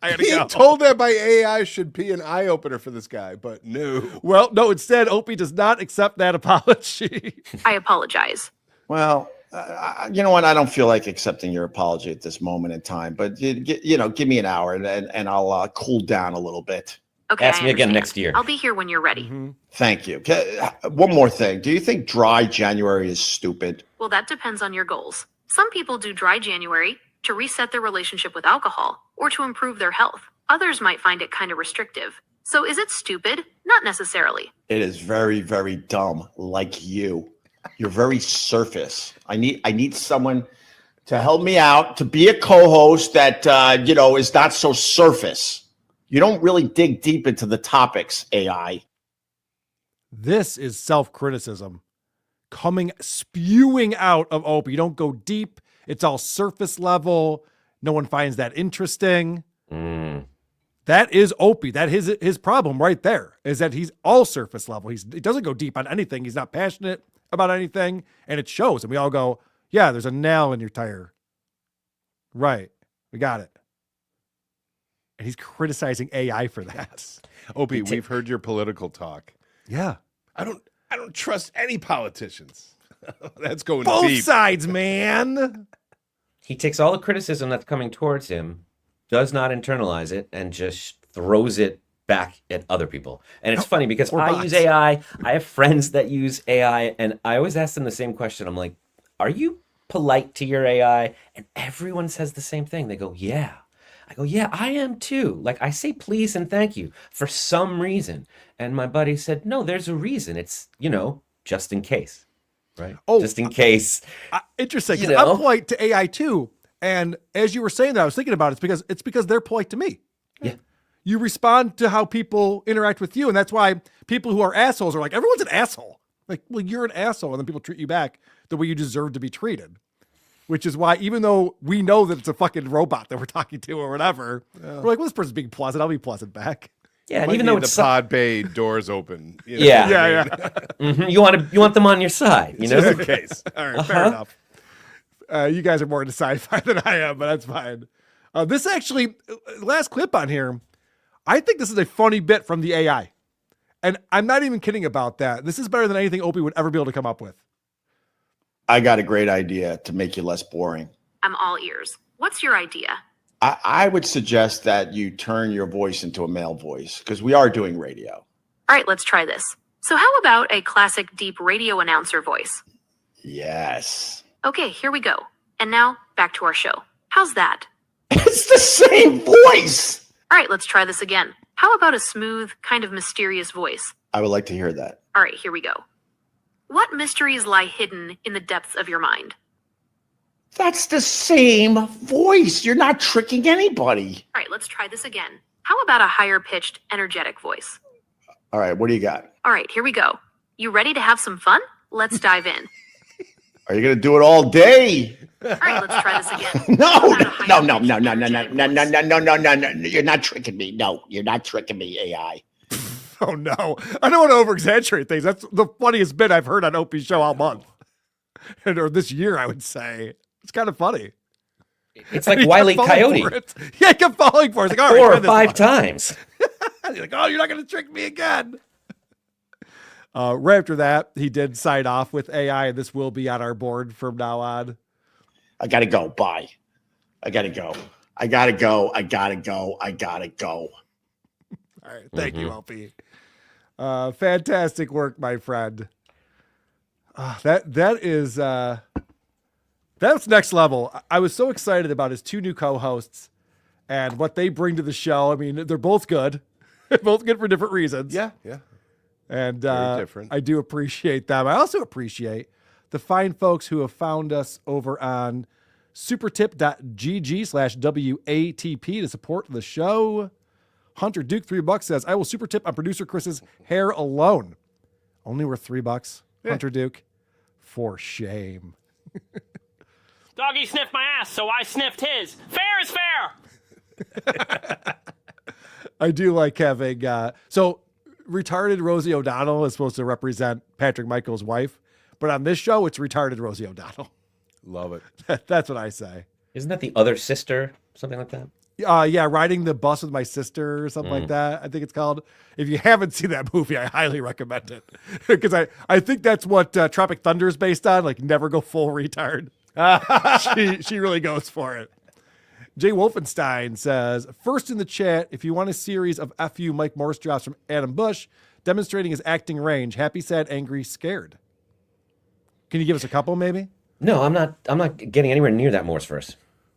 I had to being go. told that by AI should be an eye-opener for this guy, but no. Well, no, instead, Opie does not accept that apology. I apologize. Well, you know what? I don't feel like accepting your apology at this moment in time, but give me an hour and I'll cool down a little bit. Okay, Ask I me again understand. next year. I'll be here when you're ready. Mm-hmm. Thank you. One more thing. Do you think dry January is stupid? Well, that depends on your goals. Some people do dry January to reset their relationship with alcohol or to improve their health. Others might find it kind of restrictive. So is it stupid? Not necessarily. It is very, very dumb, like you. You're very surface. I need someone to help me out, to be a co-host that is not so surface. You don't really dig deep into the topics, AI. This is self-criticism spewing out of Opie. You don't go deep. It's all surface level. No one finds that interesting. That is Opie. That is his problem right there, is that he's all surface level. He doesn't go deep on anything. He's not passionate about anything, and it shows. And we all go, yeah, there's a nail in your tire. Right. We got it. And he's criticizing AI for that. Opie, we've heard your political talk. Yeah. I don't trust any politicians. That's going Both deep. sides, man. He takes all the criticism that's coming towards him, does not internalize it, and just throws it back at other people. And it's funny because I use AI. I have friends that use AI, and I always ask them the same question. I'm like, are you polite to your AI? And everyone says the same thing. They go, yeah. I go, yeah, I am too. Like, I say please and thank you for some reason. And my buddy said, no, there's a reason. It's, just in case. Right? Oh, just in case. Interesting. 'Cause I'm polite to AI too. And as you were saying that, I was thinking about it. It's because they're polite to me. Yeah. You respond to how people interact with you. And that's why people who are assholes are like, everyone's an asshole. Like, well, you're an asshole. And then people treat you back the way you deserve to be treated. Which is why, even though we know that it's a fucking robot that we're talking to or whatever, we're like, well, this person's being pleasant. I'll be pleasant back. Yeah, and Might even though need it's the pod bay doors open. You know yeah, what I mean? Mhm. You want them on your side, you know. Just in case. All right, fair enough. You guys are more into sci-fi than I am, but that's fine. This actually, last clip on here, I think this is a funny bit from the AI. And I'm not even kidding about that. This is better than anything Opie would ever be able to come up with. I got a great idea to make you less boring. I'm all ears. What's your idea? I would suggest that you turn your voice into a male voice because we are doing radio. All right, let's try this. So how about a classic deep radio announcer voice? Yes. Okay, here we go. And now, back to our show. How's that? It's the same voice. All right, let's try this again. How about a smooth, kind of mysterious voice? I would like to hear that. All right, here we go. What mysteries lie hidden in the depths of your mind? That's the same voice. You're not tricking anybody. All right, let's try this again. How about a higher pitched, energetic voice? All right, what do you got? All right, here we go. You ready to have some fun? Let's dive in. Are you going to do it all day? All right, let's try this again. No. You're not tricking me. No, you're not tricking me, AI. Oh, no. I don't want to over-exaggerate things. That's the funniest bit I've heard on Opie's show all month. Or this year, I would say. It's kind of funny. It's like Wile E. Coyote. Yeah, I kept falling for it. It's like, all right, 4 try or this 5 one. times. You're like, oh, you're not going to trick me again. Right after that, he did sign off with AI, and this will be on our board from now on. I got to go. Bye. I got to go. I got to go. All right. Thank you, Opie. Fantastic work, my friend. That's next level. I was so excited about his 2 new co-hosts and what they bring to the show. I mean, they're both good. They're both good for different reasons. Yeah. And Very different. I do appreciate them. I also appreciate the fine folks who have found us over on supertip.gg/WATP to support the show. Hunter Duke, $3 says, I will super tip on producer Chris's hair alone. Only worth $3. Yeah. Hunter Duke, for shame. Doggy sniffed my ass, so I sniffed his. Fair is fair. I do like having, so retarded Rosie O'Donnell is supposed to represent Patrick Michael's wife, but on this show, it's retarded Rosie O'Donnell. Love it. That's what I say. Isn't that the other sister? Something like that? Yeah, riding the bus with my sister or something like that. I think it's called. If you haven't seen that movie, I highly recommend it because I think that's what Tropic Thunder is based on. Like, never go full retard. She really goes for it. Jay Wolfenstein says, first in the chat, if you want a series of FU Mike Morse drops from Adam Busch demonstrating his acting range, happy, sad, angry, scared. Can you give us a couple, maybe? No, I'm not getting anywhere near that Morse verse.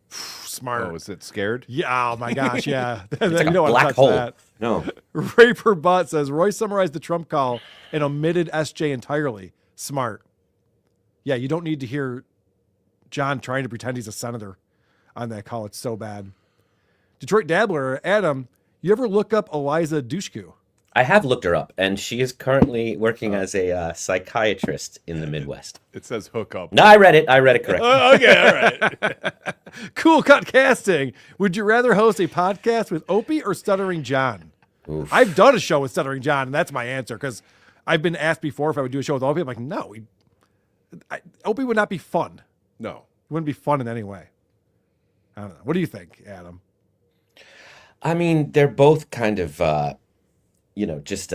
Smart. Oh, is it scared? Yeah. Oh my gosh. Yeah. It's like You a don't wanna black touch hole. that. No. Raper Butt says Roy summarized the Trump call and omitted SJ entirely. Smart. Yeah, you don't need to hear John trying to pretend he's a senator on that call. It's so bad. Detroit Dabbler, Adam, you ever look up Eliza Dushku? I have looked her up, and she is currently working as a psychiatrist in the Midwest. It says hook up. No, I read it correctly. Okay, all right. Cool Cut Casting. Would you rather host a podcast with Opie or Stuttering John? Oof. I've done a show with Stuttering John, and that's my answer because I've been asked before if I would do a show with Opie. I'm like, no, Opie would not be fun. No. It wouldn't be fun in any way. I don't know. What do you think, Adam? I mean, they're both kind of, just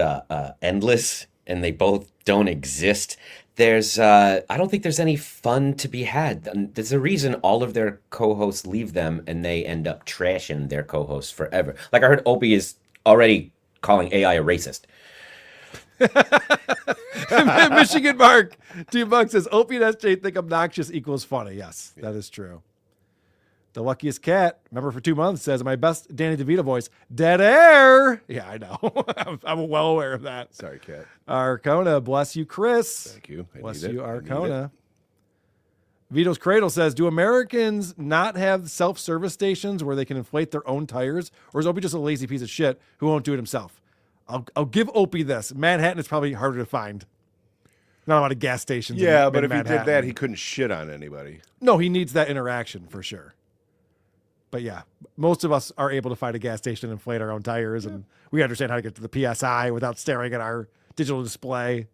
endless, and they both don't exist. I don't think there's any fun to be had. There's a reason all of their co-hosts leave them, and they end up trashing their co-hosts forever. Like, I heard Opie is already calling AI a racist. Michigan Mark, $2 says Opie and SJ think obnoxious equals funny. Yes, that is true. The luckiest cat, remember for 2 months, says my best Danny DeVito voice, dead air. Yeah, I know. I'm well aware of that. Sorry, cat. Arcona, bless you, Chris. Thank you. Bless you, Arcona. Vito's Cradle says, do Americans not have self-service stations where they can inflate their own tires? Or is Opie just a lazy piece of shit who won't do it himself? I'll give Opie this. Manhattan is probably harder to find. Not a lot of gas stations. Yeah, in but if Manhattan. he did that, he couldn't shit on anybody. No, he needs that interaction for sure. But yeah, most of us are able to find a gas station and inflate our own tires, and we understand how to get to the PSI without staring at our digital display.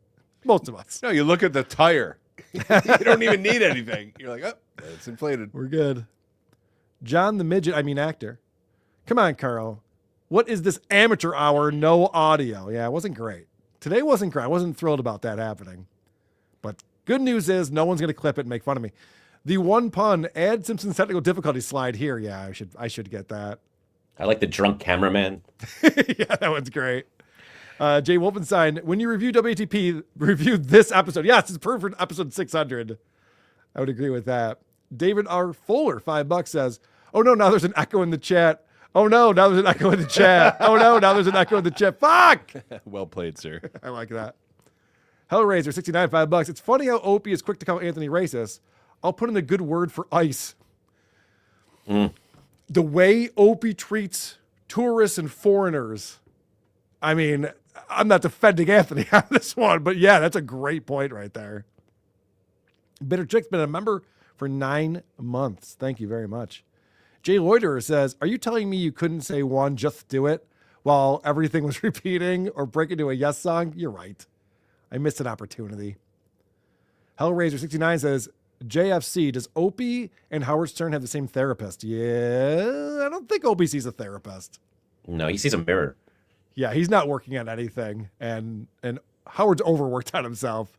Most of us. No, you look at the tire. You don't even need anything. You're like, oh, it's inflated. We're good. John the midget, actor. Come on, Carl. What is this amateur hour? No audio. Yeah, it wasn't great. Today wasn't great. I wasn't thrilled about that happening. But good news is no one's going to clip it and make fun of me. The one pun, add Simpsons technical difficulty slide here. Yeah, I should get that. I like the drunk cameraman. Yeah, that one's great. Jay Wolfenstein, when you review WATP, review this episode. Yes, it's perfect episode 600. I would agree with that. David R. Fuller, $5 says, oh no, now there's an echo in the chat. Oh no, now there's an echo in the chat. Oh no, now there's an echo in the chat. Fuck! Well played, sir. I like that. Hellraiser, 69, $5. It's funny how Opie is quick to call Anthony racist. I'll put in a good word for ICE. The way Opie treats tourists and foreigners. I mean, I'm not defending Anthony on this one, but yeah, that's a great point right there. Bitter Chick's been a member for 9 months. Thank you very much. Jay Loiterer says, are you telling me you couldn't say one, just do it, while everything was repeating or break into a Yes song? You're right. I missed an opportunity. Hellraiser 69 says, JFC, does Opie and Howard Stern have the same therapist? Yeah, I don't think Opie sees a therapist. No, he sees a mirror. Yeah, he's not working on anything, and Howard's overworked on himself.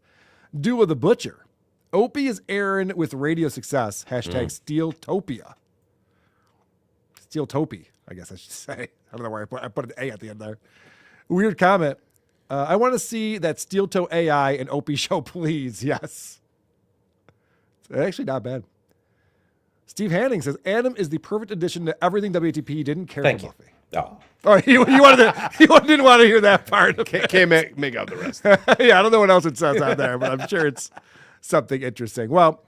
Dua the Butcher. Opie is Aaron with radio success. Hashtag Steeltopia. Steeltopie, I guess I should say. I don't know why I put an A at the end there. Weird comment. I want to see that Steeltoe AI and Opie show, please. Yes. It's actually not bad. Steve Hanning says, Adam is the perfect addition to everything WATP didn't care Thank for you. Buffy. Oh. Oh, he didn't want to hear that part. Can't make out the rest. Yeah, I don't know what else it says on there, but I'm sure it's something interesting. Well,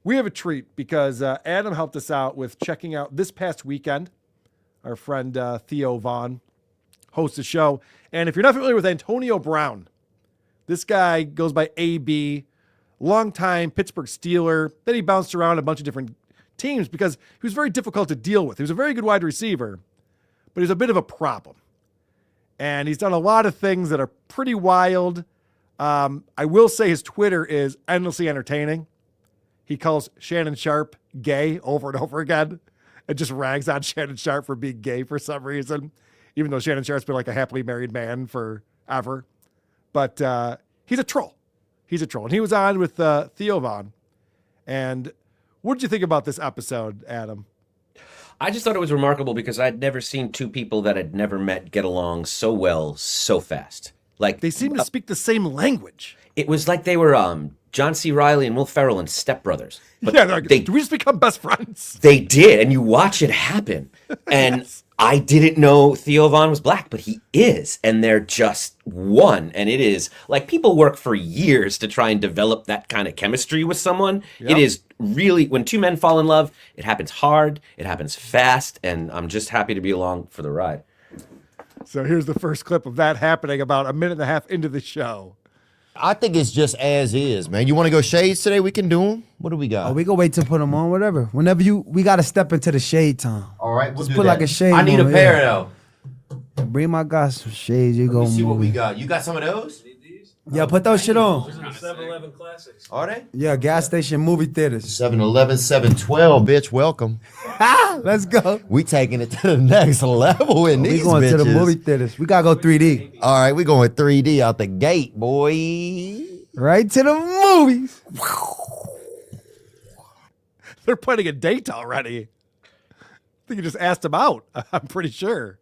we have a treat because Adam helped us out with checking out this past weekend. Our friend Theo Vaughn hosts a show. And if you're not familiar with Antonio Brown, this guy goes by AB, longtime Pittsburgh Steeler. Then he bounced around a bunch of different teams because he was very difficult to deal with. He was a very good wide receiver, but he's a bit of a problem. And he's done a lot of things that are pretty wild. I will say his Twitter is endlessly entertaining. He calls Shannon Sharp gay over and over again and just rags on Shannon Sharp for being gay for some reason, even though Shannon Sharp's been like a happily married man forever. But he's a troll. He's a troll. And he was on with Theo Vaughn. And what did you think about this episode, Adam? I just thought it was remarkable because I'd never seen two people that I'd never met get along so well so fast. Like they seem to speak the same language. It was like they were John C. Reilly and Will Ferrell and Step Brothers. But yeah, like, do we just become best friends? They did, and you watch it happen. And yes. I didn't know Theo Vaughn was black, but he is, and they're just one. And it is like people work for years to try and develop that kind of chemistry with someone. Yep. It is really, when two men fall in love, it happens hard, it happens fast, and I'm just happy to be along for the ride. So here's the first clip of that happening about a minute and a half into the show. I think it's just as is, man. You want to go shades today? We can do them. What do we got? Oh, we gonna wait to put them on, whatever. Whenever we got to step into the shade time. All right, we'll just do put that. like a shade. I need a pair though. Bring my guys some shades. You go. Let me see what we got. You got some of those? Yeah, put those shit on. 7-Eleven classics. Are they? Yeah, gas station movie theaters. 7-Eleven, 712, bitch. Welcome. Let's go. We taking it to the next level in these bitches. We going to the movie theaters. We gotta go 3D. All right, we going 3D out the gate, boy. Right to the movies. They're planning a date already. I think you just asked them out. I'm pretty sure.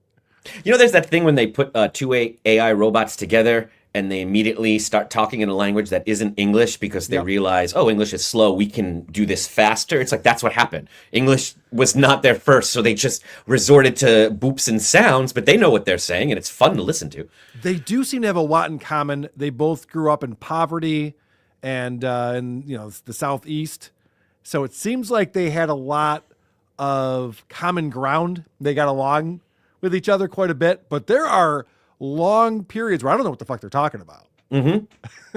You know, there's that thing when they put two AI robots together and they immediately start talking in a language that isn't English because they realize, oh, English is slow. We can do this faster. It's like that's what happened. English was not there first, so they just resorted to boops and sounds, but they know what they're saying, and it's fun to listen to. They do seem to have a lot in common. They both grew up in poverty and in the Southeast, so it seems like they had a lot of common ground. They got along with each other quite a bit, but there are long periods where I don't know what the fuck they're talking about. Mm-hmm.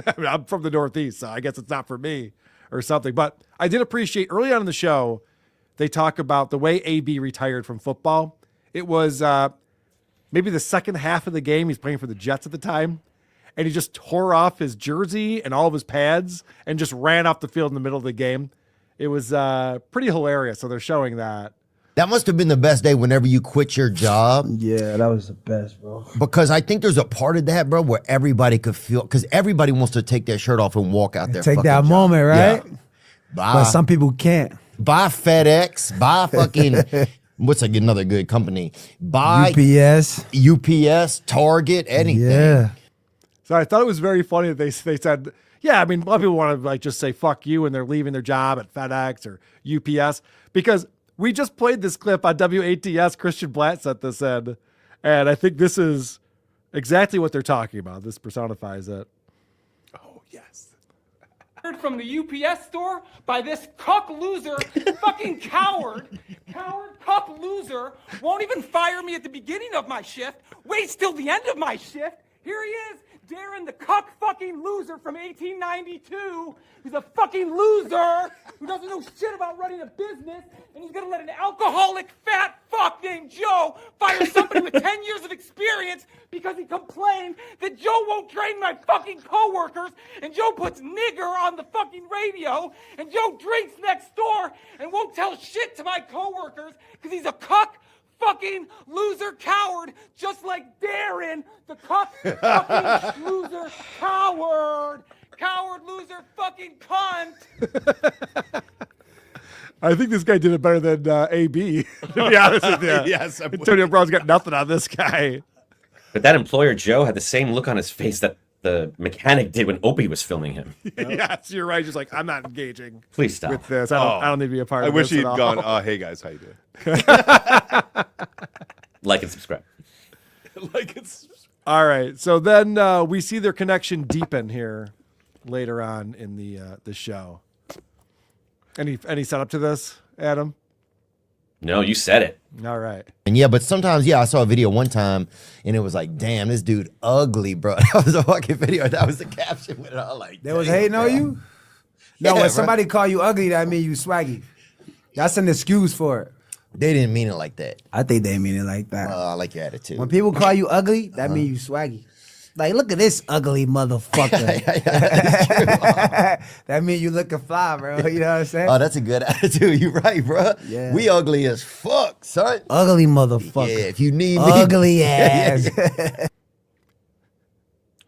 I mean, I'm from the Northeast, so I guess it's not for me or something. But I did appreciate early on in the show, they talk about the way AB retired from football. It was maybe the second half of the game. He's playing for the Jets at the time. And he just tore off his jersey and all of his pads and just ran off the field in the middle of the game. It was pretty hilarious. So they're showing that. That must have been the best day whenever you quit your job. Yeah, that was the best, bro. Because I think there's a part of that, bro, where everybody could feel, because everybody wants to take their shirt off and walk out there. Take that moment, right? Yeah. But some people can't. Buy FedEx, buy fucking, what's another good company? Buy UPS, Target, anything. Yeah. So I thought it was very funny that they said, yeah, I mean, a lot of people want to like just say fuck you and they're leaving their job at FedEx or UPS because we just played this clip on WATS. Christian Blatt sent this in, and I think this is exactly what they're talking about. This personifies it. Oh, yes. From the UPS store by this cuck loser, fucking coward, cuck loser, won't even fire me at the beginning of my shift, waits till the end of my shift. Here he is, Darren the cuck fucking loser from 1892, who's a fucking loser, who doesn't know shit about running a business, and he's gonna let an alcoholic fat fuck named Joe fire somebody with 10 years of experience because he complained that Joe won't train my fucking coworkers, and Joe puts nigger on the fucking radio, and Joe drinks next door and won't tell shit to my coworkers because he's a cuck fucking loser coward, just like Darren, the cuck fucking loser coward. Coward loser fucking cunt. I think this guy did it better than AB, to be honest with you. Yes, Antonio Brown's got nothing on this guy. But that employer, Joe, had the same look on his face that the mechanic did when Opie was filming him. Yes, you're right. Just like, I'm not engaging. Please stop. With this. I don't need to be a part of I wish this he'd at all. gone, oh, hey guys, how you doing? Like and subscribe. Like it's All right. So then we see their connection deepen here later on in the show. Any setup to this, Adam? No, you said it. All right. And yeah, but sometimes, yeah, I saw a video one time and it was like, damn, this dude ugly, bro. That was a fucking video. That was the caption with it all like, They was damn, hating bro. on you? No, Yeah, when bro. somebody call you ugly, that mean you swaggy. That's an excuse for it. They didn't mean it like that. I think they mean it like that. I like your attitude. When people call you ugly, that mean you swaggy. Like, look at this ugly motherfucker. That mean you looking fly, bro. You know what I'm saying? Oh, that's a good attitude. You're right, bro. Yeah. We ugly as fuck, son. Ugly motherfucker. Yeah, if you need me. Ugly ass.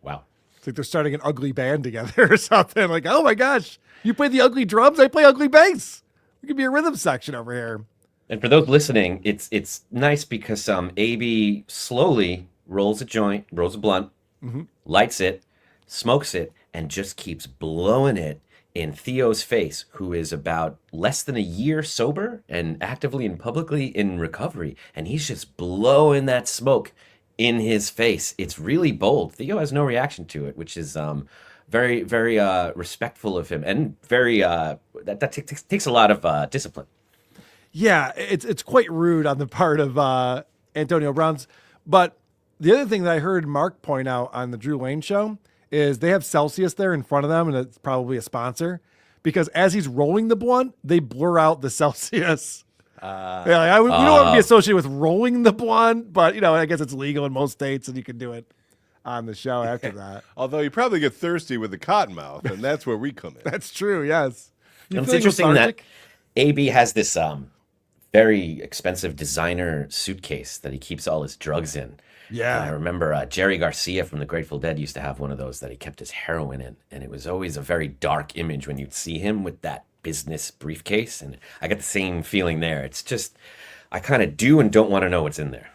Wow. It's like they're starting an ugly band together or something. Like, oh my gosh, you play the ugly drums, I play ugly bass. We could be a rhythm section over here. And for those listening, it's nice because AB slowly rolls a joint, rolls a blunt, lights it, smokes it, and just keeps blowing it in Theo's face, who is about less than a year sober and actively and publicly in recovery. And he's just blowing that smoke in his face. It's really bold. Theo has no reaction to it, which is very, very respectful of him, and very that takes a lot of discipline. Yeah, it's quite rude on the part of Antonio Brown's. But the other thing that I heard Mark point out on the Drew Lane show is they have Celsius there in front of them, and it's probably a sponsor, because as he's rolling the blunt, they blur out the Celsius. We don't want to be associated with rolling the blunt, but I guess it's legal in most states, and you can do it on the show after that. Although you probably get thirsty with the cotton mouth, and that's where we come in. That's true, yes. And it's interesting that AB has this very expensive designer suitcase that he keeps all his drugs in. Yeah. And I remember Jerry Garcia from the Grateful Dead used to have one of those that he kept his heroin in. And it was always a very dark image when you'd see him with that business briefcase. And I got the same feeling there. It's just, I kind of do and don't want to know what's in there.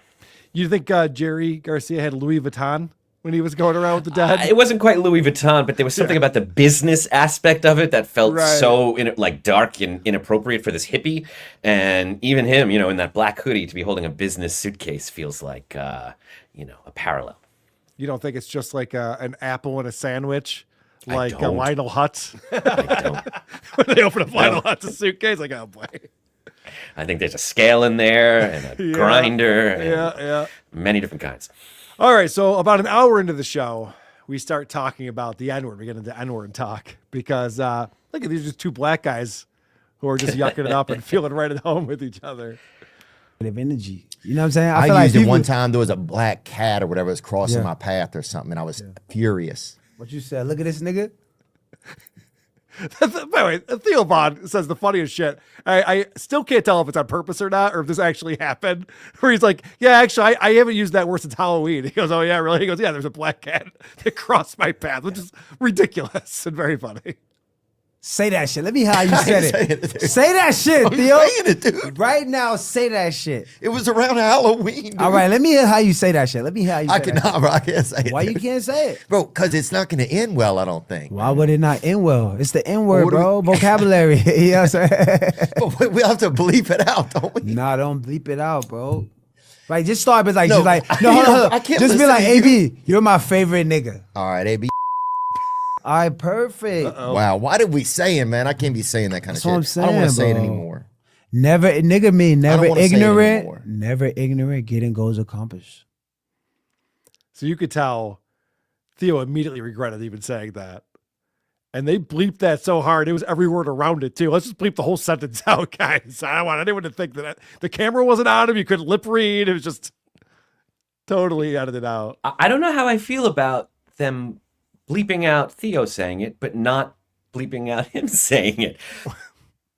You think Jerry Garcia had Louis Vuitton when he was going around with the Dead? It wasn't quite Louis Vuitton, but there was something about the business aspect of it that felt so dark and inappropriate for this hippie. And even him, in that black hoodie, to be holding a business suitcase feels like, a parallel. You don't think it's just like an apple and a sandwich, like a don't. Lionel Hutz? I don't. When they open up Lionel Hutz's suitcase, like, oh boy. I think there's a scale in there and a grinder and many different kinds. All right, so about an hour into the show, we start talking about the N-word. We get into N-word talk because, look, these are just two black guys who are just yucking it up and feeling right at home with each other. Energy. You know what I'm saying? I feel like used it people- one time. There was a black cat or whatever was crossing Yeah. my path or something, and I was furious. What you said? Look at this nigga. By the way, Theo Von says the funniest shit. I still can't tell if it's on purpose or not, or if this actually happened. Where he's like, yeah, actually, I haven't used that word since Halloween. He goes, oh, yeah, really? He goes, yeah, there's a black cat that crossed my path, which is ridiculous and very funny. Say that shit. Let me hear how you said it. Say that shit, Theo. saying it, dude. Right now, say that shit. It was around Halloween, dude. All right, let me hear how you say that shit. Let me hear how you say I that cannot, shit. bro. I can't say it. Why you can't say it? Bro, because it's not going to end well, I don't think. Why would it not end well? It's the N word, What do bro. Vocabulary. You know what I'm saying? But we have to bleep it out, don't we? Nah, don't bleep it out, bro. Right, just start with like, No, just like, you hold know, on. I can't Just be listen like, to you. AB, you're my favorite nigga. All right, AB. All right, perfect. Wow, why did we say it, man? I can't be saying that kind That's of shit. what I'm saying, I don't want to say it bro. anymore. Never, nigga mean I don't never wanna say it ignorant. anymore. Never ignorant, getting goals accomplished. So you could tell Theo immediately regretted even saying that. And they bleeped that so hard. It was every word around it, too. Let's just bleep the whole sentence out, guys. I don't want anyone to think that the camera wasn't on him. You couldn't lip read. It was just totally edited out. I don't know how I feel about them bleeping out Theo saying it, but not bleeping out him saying it.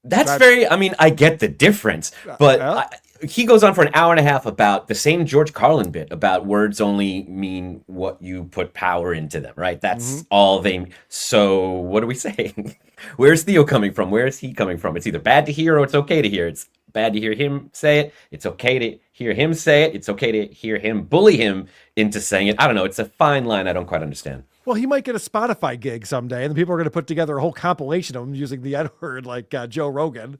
That's very, I mean, I get the difference, but he goes on for an hour and a half about the same George Carlin bit about words only mean what you put power into them, right? That's all they mean. So what are we saying? Where's Theo coming from? Where is he coming from? It's either bad to hear or it's okay to hear. It's bad to hear him say it. It's okay to hear him say it. It's okay to hear him bully him into saying it. I don't know. It's a fine line I don't quite understand. Well, he might get a Spotify gig someday, and then people are going to put together a whole compilation of him using the N-word like Joe Rogan.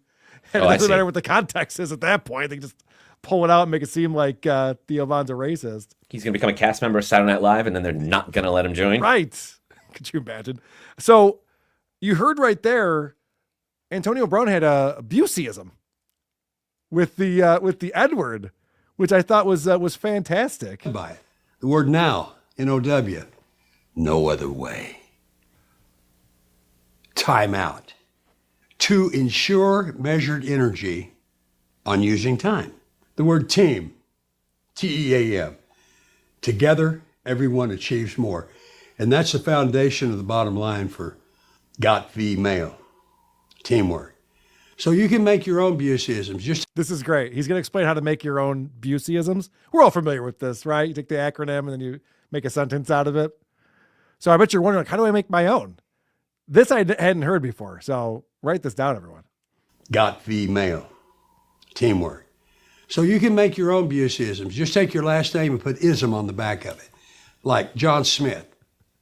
And it doesn't matter what the context is at that point. They can just pull it out and make it seem like Theo Von's a racist. He's going to become a cast member of Saturday Night Live, and then they're not going to let him join. Right. Could you imagine? So you heard right there, Antonio Brown had a Buseyism with the N-word, which I thought was fantastic. By it. The word now, N-O-W. No other way. Time out. To ensure measured energy on using time. The word team, T-E-A-M. Together, everyone achieves more. And that's the foundation of the bottom line for Got V Mail. Teamwork. So you can make your own Buseyisms. This is great. He's going to explain how to make your own Buseyisms. We're all familiar with this, right? You take the acronym and then you make a sentence out of it. So I bet you're wondering, like, how do I make my own? This I hadn't heard before. So write this down, everyone. Got V Mail. Teamwork. So you can make your own Buseyisms. Just take your last name and put ism on the back of it. Like John Smith.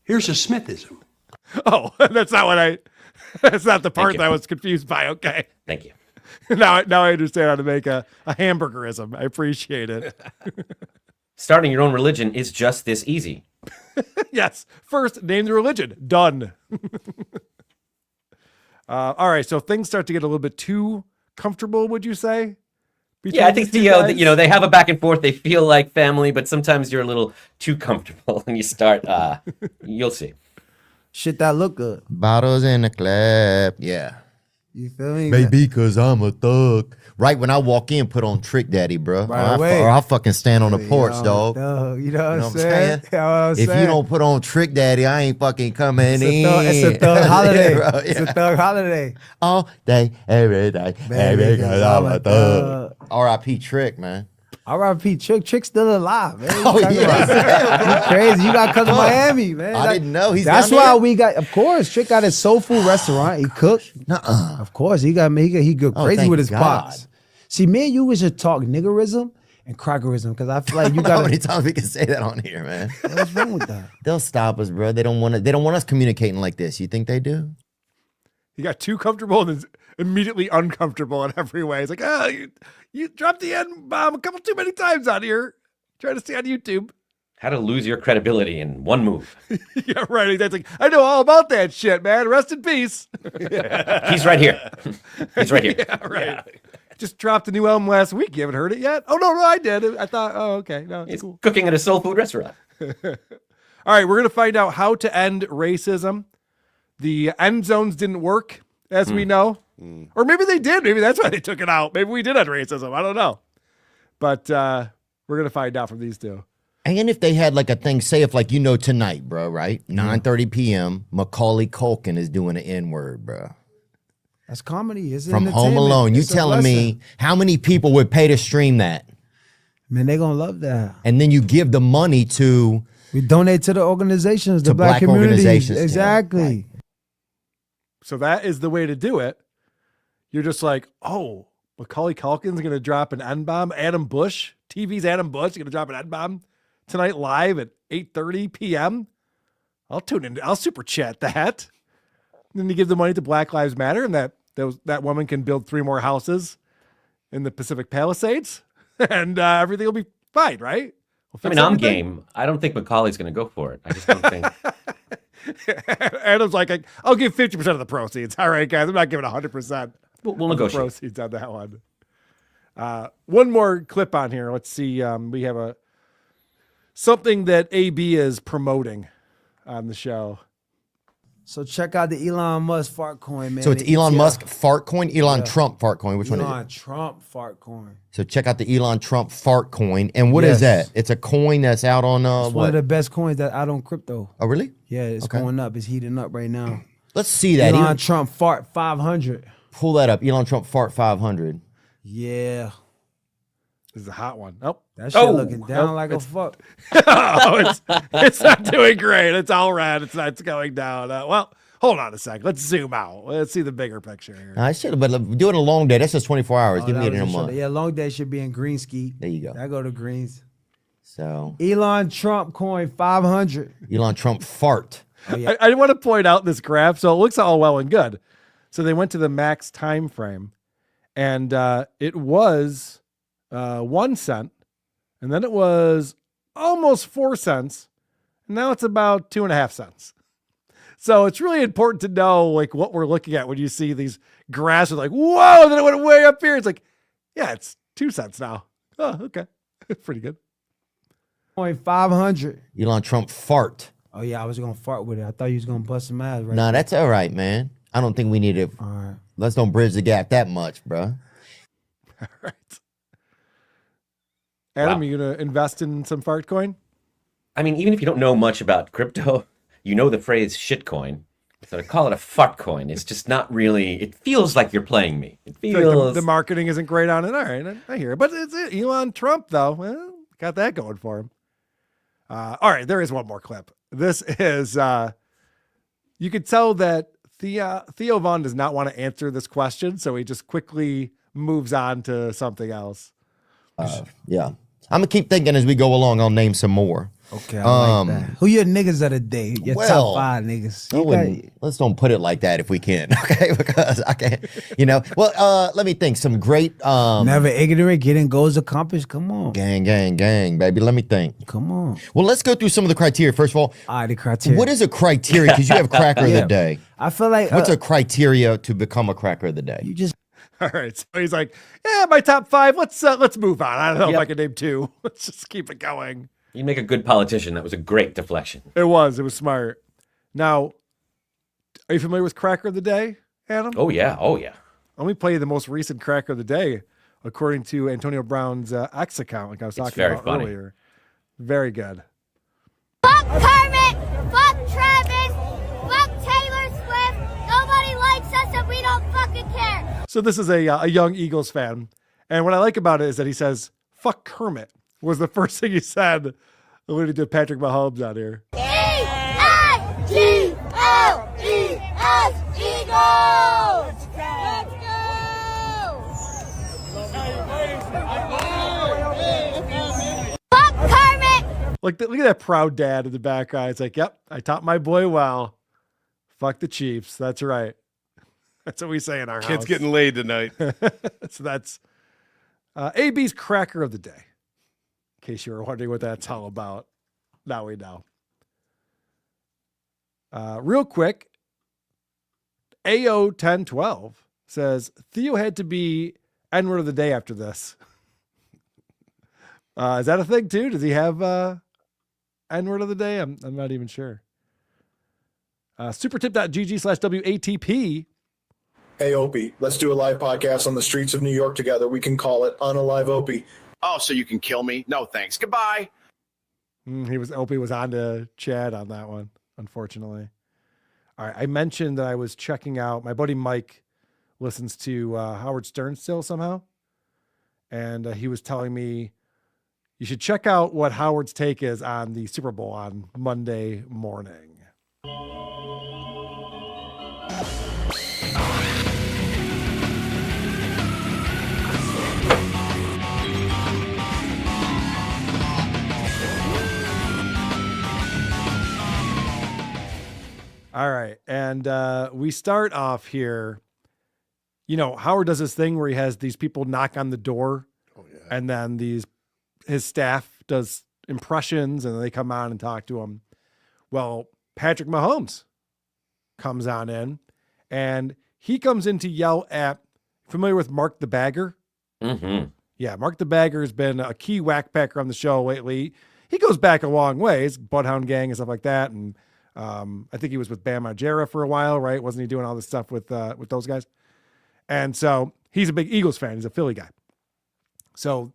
Here's a Smithism. Oh, that's not the part that I was confused by. Okay. Thank you. Now I understand how to make a hamburgerism. I appreciate it. Starting your own religion is just this easy. Yes. First, name the religion. Done. All right. So things start to get a little bit too comfortable, would you say? Yeah, I think Theo, they have a back and forth. They feel like family, but sometimes you're a little too comfortable and you start, you'll see. Shit that look good. Bottles in the club. Yeah. You feel me? Baby, cause I'm a thug. Right when I walk in, put on Trick Daddy, bro. Right away. Or I'll fucking stand on the porch, dog. You know what I'm saying? You know what I'm If you saying? don't put on Trick Daddy, I ain't fucking coming in. It's a thug holiday. Yeah, bro, It's a thug holiday. All day, every day, baby, cause I'm a thug. R.I.P. Trick, man. R.I.P. Trick's still alive, man. Oh, yeah. You crazy. You got to come to Miami, man. I didn't know. That's why we got, of course, Trick got his soul food restaurant. He cooked. Nuh-uh. Of course. He go crazy thank with his God. pops. See, me and you should talk niggerism and crackerism because I feel like you got How many times we can say that on here, man? What's wrong with that? They'll stop us, bro. They don't want us communicating like this. You think they do? You got too comfortable and then immediately uncomfortable in every way. It's like, you dropped the N-bomb a couple too many times out here. Trying to stay on YouTube. How to lose your credibility in one move. Yeah, right. That's like, I know all about that shit, man. Rest in peace. He's right here. He's right here. Yeah, right. Yeah. Just dropped a new album last week. You haven't heard it yet? Oh, no, I did. I thought, oh, okay. No, it's cool. Cooking at a soul food restaurant. All right, we're going to find out how to end racism. The end zones didn't work, as we know. Or maybe they did. Maybe that's why they took it out. Maybe we did have racism. I don't know. But we're going to find out from these two. And if they had like a thing, say if like, tonight, bro, right? 9:30 p.m., Macaulay Culkin is doing an N-word, bro. That's comedy. It's From Home Alone. You telling me how many people would pay to stream that? Man, they going to love that. And then you give the money to... We donate to the organizations, the to black communities. organizations. Exactly. Right. So that is the way to do it. You're just like, oh, Macaulay Culkin's going to drop an N-bomb. Adam Busch, TV's Adam Busch, is going to drop an N-bomb tonight live at 8:30 p.m. I'll tune in. I'll super chat that. And then you give the money to Black Lives Matter, and that woman can build 3 more houses in the Pacific Palisades, and everything will be fine, right? I mean, I'm game. I don't think Macaulay's going to go for it. I just don't think. Adam's like, I'll give 50% of the proceeds. All right, guys, I'm not giving 100%. We'll negotiate. Proceeds on that one. One more clip on here. Let's see. We have something that AB is promoting on the show. So check out the Elon Musk fart coin, man. So it's Elon Musk fart coin, Elon Trump fart coin. Which one is it? Elon Trump fart coin. So check out the Elon Trump fart coin. And what is that? It's a coin that's out on it's one of the best coins that out on crypto. Oh, really? Yeah, it's going up. It's heating up right now. Let's see that. Elon Trump fart 500. Pull that up. Elon Trump fart 500. Yeah. This is a hot one. Oh, that shit looking down like a fuck. It's not doing great. It's all red. It's going down. Well, hold on a sec. Let's zoom out. Let's see the bigger picture here. I should have, but doing a long day. That's just 24 hours. Give me it in a month. Yeah, long day should be in green ski. There you go. I go to greens. So Elon Trump coin 500. Elon Trump fart. Oh, yeah. I want to point out this graph. So it looks all well and good. So they went to the max time frame, and it was 1 cent, and then it was almost 4 cents, and now it's about 2.5 cents. So it's really important to know like what we're looking at when you see these graphs. Are like, whoa, then it went way up here. It's like, yeah, it's 2 cents now. Oh, okay, pretty good. 500. Elon Trump fart. Oh yeah, I was gonna fart with it. I thought you was gonna bust some ass. Right? Nah, that's all right, man. I don't think we need to. All right. Let's don't bridge the gap that much, bro. All right. Adam, you gonna invest in some fart coin? I mean, even if you don't know much about crypto, you know the phrase shitcoin. So to call it a fart coin, it's just not really. It feels like you're playing me. It feels like the marketing isn't great on it. All right, I hear it, but it's Elon Trump though. Well, got that going for him. All right, there is one more clip. This is you could tell that Theo Von does not want to answer this question, so he just quickly moves on to something else. Yeah. I'm gonna keep thinking as we go along. I'll name some more. Okay, I like that. Who your niggas of the day? Your top 5 niggas. Let's don't put it like that if we can, okay? Because I can't, Well, let me think. Some great. Never ignorant, getting goals accomplished. Come on. Gang, baby. Let me think. Come on. Well, let's go through some of the criteria. First of all, the criteria. What is a criteria? Because you have cracker of the day. I feel like what's a criteria to become a cracker of the day? You just. All right, so he's like, yeah, my top 5. Let's move on. I don't know if I can name 2. Let's just keep it going. You make a good politician. That was a great deflection. It was smart. Now, are you familiar with cracker of the day, Adam? Oh yeah. Let me play you the most recent cracker of the day, according to Antonio Brown's X account, like I was talking about earlier. Very good. Fuck Kermit! Fuck Travis! Fuck Taylor Swift! Nobody likes us and we don't fucking care! So this is a young Eagles fan, and what I like about it is that he says, fuck Kermit, was the first thing he said when he did Patrick Mahomes out here. E-I-G-L-E-S, Eagles! Let's go! Fuck Kermit! Look at that proud dad in the background. It's like, yep, I taught my boy well. Fuck the Chiefs. That's right. That's what we say in our house. Kid's getting laid tonight. So that's AB's cracker of the day. In case you were wondering what that's all about. Now we know. Real quick, AO1012 says, Theo had to be N-word of the day after this. Is that a thing too? Does he have N-word of the day? I'm not even sure. Supertip.gg/WATP Hey, Opie, let's do a live podcast on the streets of New York together. We can call it Unalive Opie. Oh, so you can kill me? No, thanks. Goodbye. Opie was on to Chad on that one, unfortunately. All right, I mentioned that I was checking out, my buddy Mike listens to Howard Stern still somehow, and he was telling me you should check out what Howard's take is on the Super Bowl on Monday morning. All right. And we start off here. You know, Howard does this thing where he has these people knock on the door. Oh, yeah. And then his staff does impressions and then they come on and talk to him. Well, Patrick Mahomes comes on in and he comes in to yell at, familiar with Mark the Bagger? Mm-hmm. Yeah, Mark the Bagger has been a key whack packer on the show lately. He goes back a long ways, Bloodhound Gang and stuff like that. And I think he was with Bam Margera for a while, right? Wasn't he doing all this stuff with those guys? And so he's a big Eagles fan. He's a Philly guy. So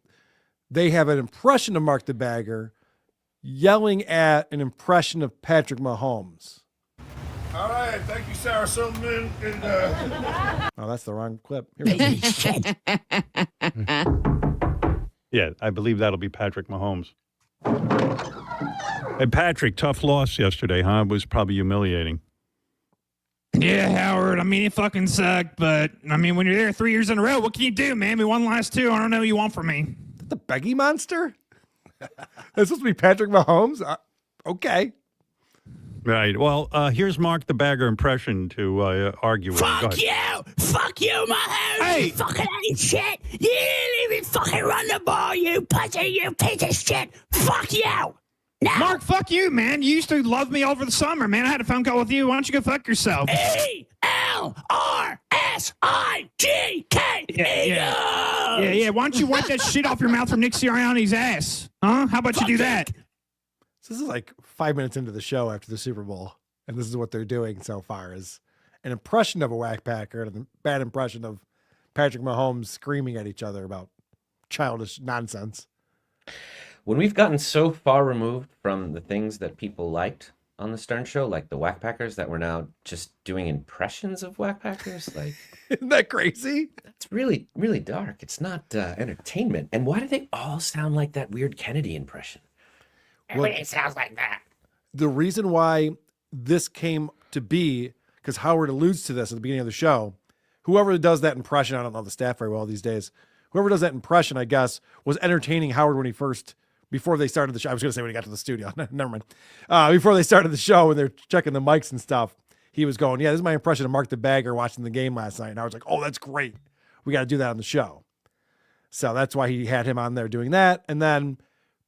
they have an impression of Mark the Bagger yelling at an impression of Patrick Mahomes. All right, thank you, Sarah Silverman. Oh, that's the wrong clip. Yeah, I believe that'll be Patrick Mahomes. Hey, Patrick, tough loss yesterday, huh? It was probably humiliating. Yeah, Howard. I mean, it fucking sucked, but I mean, when you're there 3 years in a row, what can you do, man? We won the last two. I don't know what you want from me. The Beggy Monster? That's supposed to be Patrick Mahomes? Okay. Right. Well, here's Mark the Bagger impression to argue with. Fuck you! Fuck you, Mahomes! Hey! You fucking ain't shit! You didn't even fucking run the ball, you pussy, you piece of shit! Fuck you! No. Mark, fuck you, man. You used to love me over the summer, man. I had a phone call with you. Why don't you go fuck yourself? ELRSIGK! Yeah. Why don't you wipe that shit off your mouth from Nick Sirianni's ass? Huh? How about you do that? So this is like 5 minutes into the show after the Super Bowl, and this is what they're doing so far is an impression of a whack packer and a bad impression of Patrick Mahomes screaming at each other about childish nonsense. When we've gotten so far removed from the things that people liked on the Stern Show, like the whack packers, that we're now just doing impressions of whack packers, like isn't that crazy? That's really, really dark. It's not entertainment. And why do they all sound like that weird Kennedy impression? Everybody sounds like that. The reason why this came to be, because Howard alludes to this at the beginning of the show, whoever does that impression, I don't know the staff very well these days, whoever does that impression, I guess, was entertaining Howard when he first, before they started the show. I was going to say when he got to the studio. Never mind. Before they started the show and they're checking the mics and stuff, he was going, yeah, this is my impression of Mark the Bagger watching the game last night. And I was like, oh, that's great. We got to do that on the show. So that's why he had him on there doing that. And then